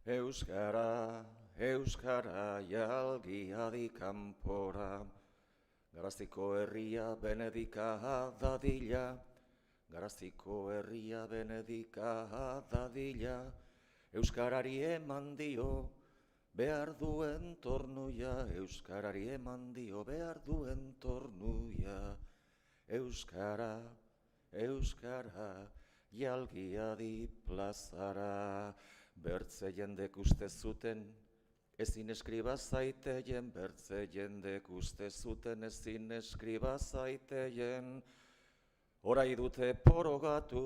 Euskara, euskara, jalgi adi kanpora, Garaztiko herria benedika dadila, Garaztiko herria benedika dadila, Euskarari eman dio behar duen tornuia, Euskarari eman dio behar duen tornuia. Euskara, euskara, jalgi adi plazara, Bertze jendek uste zuten, ezin eskriba zaiteien, bertze jendek uste zuten, ezin eskriba zaiteien. Orai dute porogatu,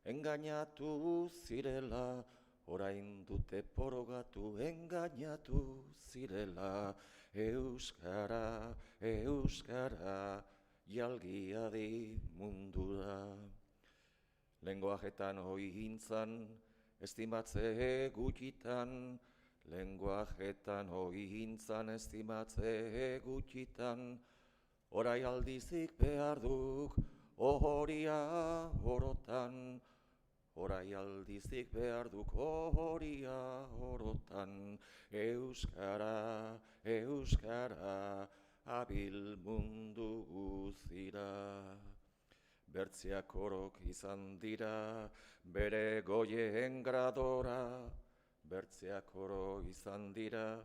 engainatu zirela, orain dute porogatu, engainatu zirela. Euskara, euskara, jalgi adi mundura. Lengoajetan hoi hintzan, estimatze gutxitan, lenguajetan hoi hintzan estimatze gutxitan, orai aldizik behar duk ohoria orotan, orai aldizik behar duko horia orotan. Euskara, euskara, abil mundu guzira. Bertzeak orok izan dira, bere goien gradora. Bertzeak oro izan dira,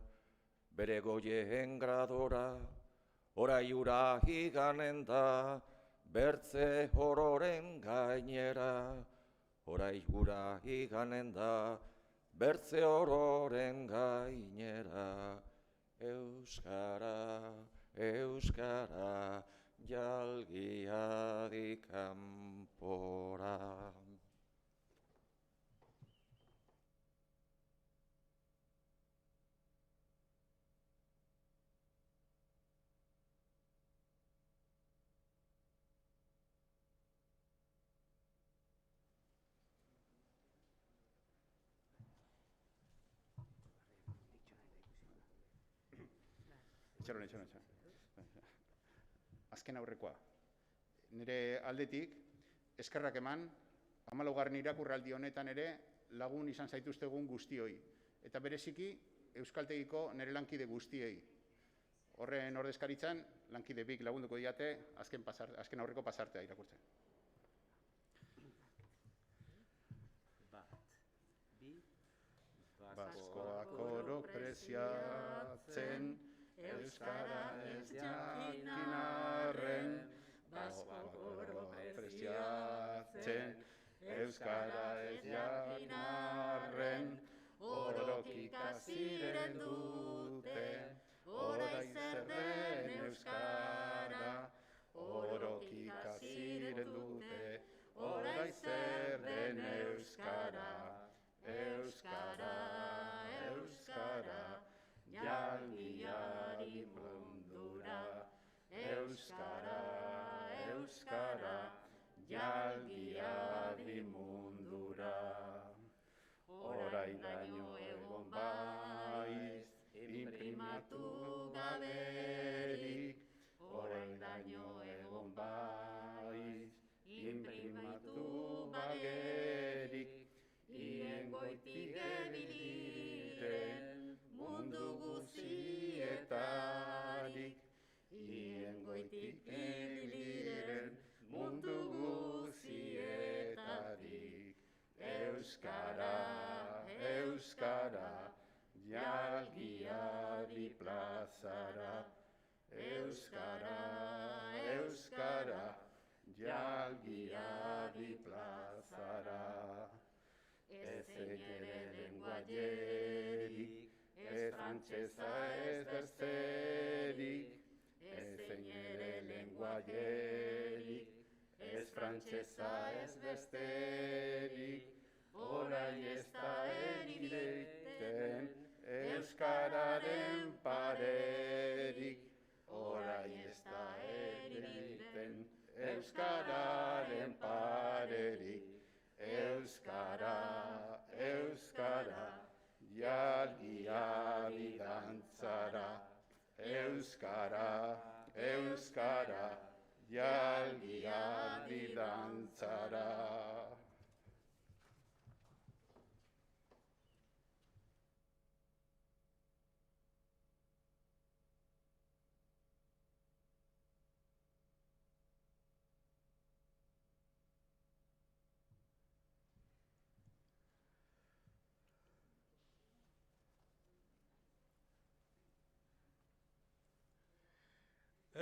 bere goien gradora. Orai ura higanen da, bertze hororen gainera. Orai ura higanen da, bertze hororen gainera. Euskara, euskara, jalgiadi kanpora. Itxaron. Azken aurrekoa. Nire aldetik, eskerrak eman, 14. irakurraldi honetan ere lagun izan zaituztegun guztioi. Eta bereziki, Euskaltegiko nire lankide guztiei. Horren ordezkaritzan, lankide bik lagunduko diate, azken aurreko pasartea irakurtzen. Baskoak orok preziatzen, euskara ez jakinarren. Baskoak orok preziatzen, euskara ez jakinarren. Orok ikasiren dute, orai zer den euskara. Orok ikasiren dute, orai zer den euskara. Euskara, euskara, jalgiari mundura. Euskara, euskara, jalgiari mundura. Oraindaino egon baiz, inprimatu gaberik. Oraindaino egon baiz, inprimatu gaberik. Ien goitik ebiliren mundu guzietarik. Ien goitik ebiliren mundu guzietarik. Euskara, euskara, jalgiari plazara. Euskara, euskara, jalgiari plazara. Ezein ere lenguaierik, ez frantsesa ez besterik. Ezein ere lenguaierik, ez frantsesa ez besterik. Orai ez da eriten, euskararen parerik. Orai ez da eriten, euskararen parerik. Euskara, euskara, jalgiari dantzara. Euskara, euskara, jalgiari dantzara.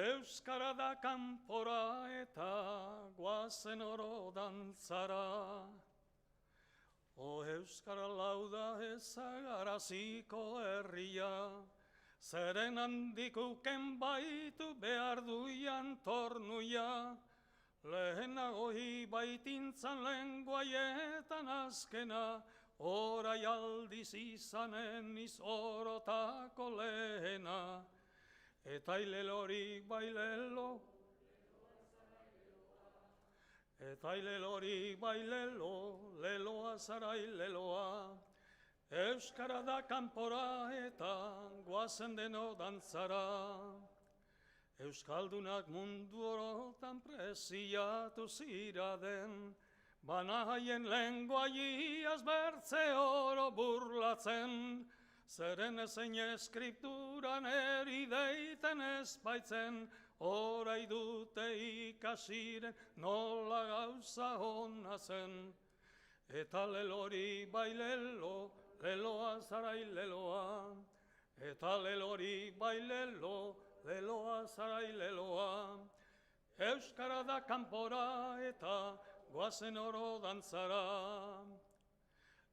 Euskara da kanpora eta guazen oro dantzara. O euskara lauda ezagaraziko herria, zeren handikuken baitu behar duian tornuia. Lehenago baitintzan lenguaietan azkena, orai aldiz izanen izorotako lehena. Eta ilelorik bailelo, eta ilelorik bailelo, leloa zara ileloa. Euskara da kanpora eta guazen deno dantzara. Euskaldunak mundu orotan preziatu ziraden, Banaien lenguaiaz bertze oro burlatzen, zeren ezein eskripturan eri deiten ez baitzen, orai dute ikasiren nola gauza hona zen. Eta lelori bai lelo, leloa zarai leloa, eta lelori bai lelo, leloa zarai leloa. Euskara da kanpora eta goazen oro dantzara.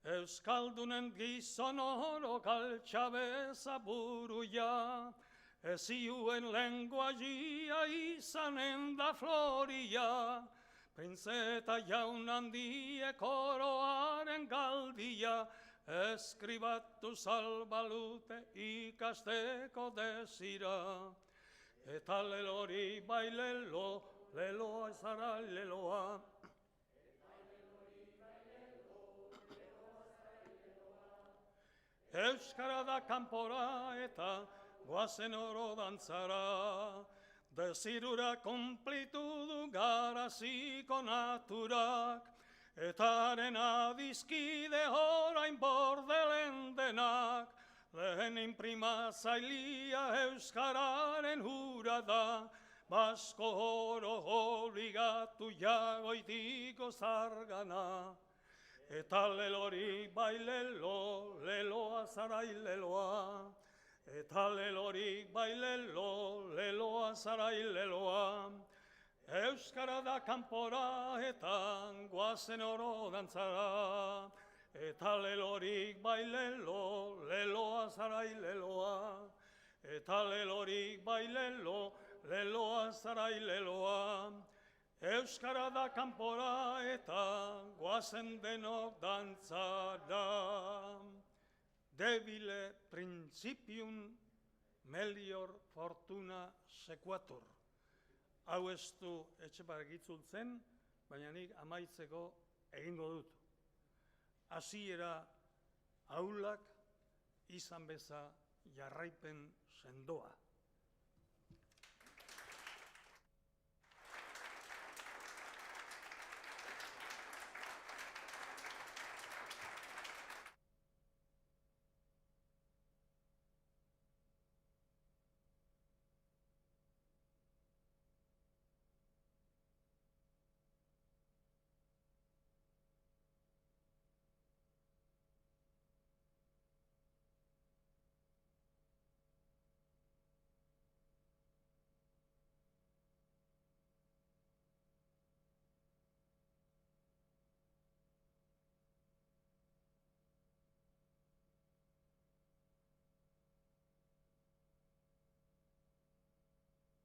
Euskaldunen gizon oro galtxabeza buruia, eziuen lenguaia izanen da floria, printzeta jaun handiek oroaren galdia, eskribatu salbalute ikasteko desira. Eta lelori bai lelo, leloa zara leloa. Euskara da kanpora eta goazen oro dantzara. Desirura konplitu du garaziko naturak, eta haren adizkide orain bordelen denak. Lehen imprimatzailia euskararen hura da, basko oro obligatu jagoitiko zargana. Eta lelori bai lelo, leloa zarai leloa. Eta lelori bai lelo, leloa zarai leloa. Euskara da kanpora eta goazen oro dantzara. Eta lelorik bai lelo, leloa zarai leloa. Eta lelorik bai lelo, leloa zarai leloa. Euskara da kanpora eta goazen denok dantzara. Debile principium melior fortuna sequatur. Hau ez du Etxeparek itzultzen, baina nik amaitzeko egingo dut. Hasiera ahulak izan beza jarraipen sendoa.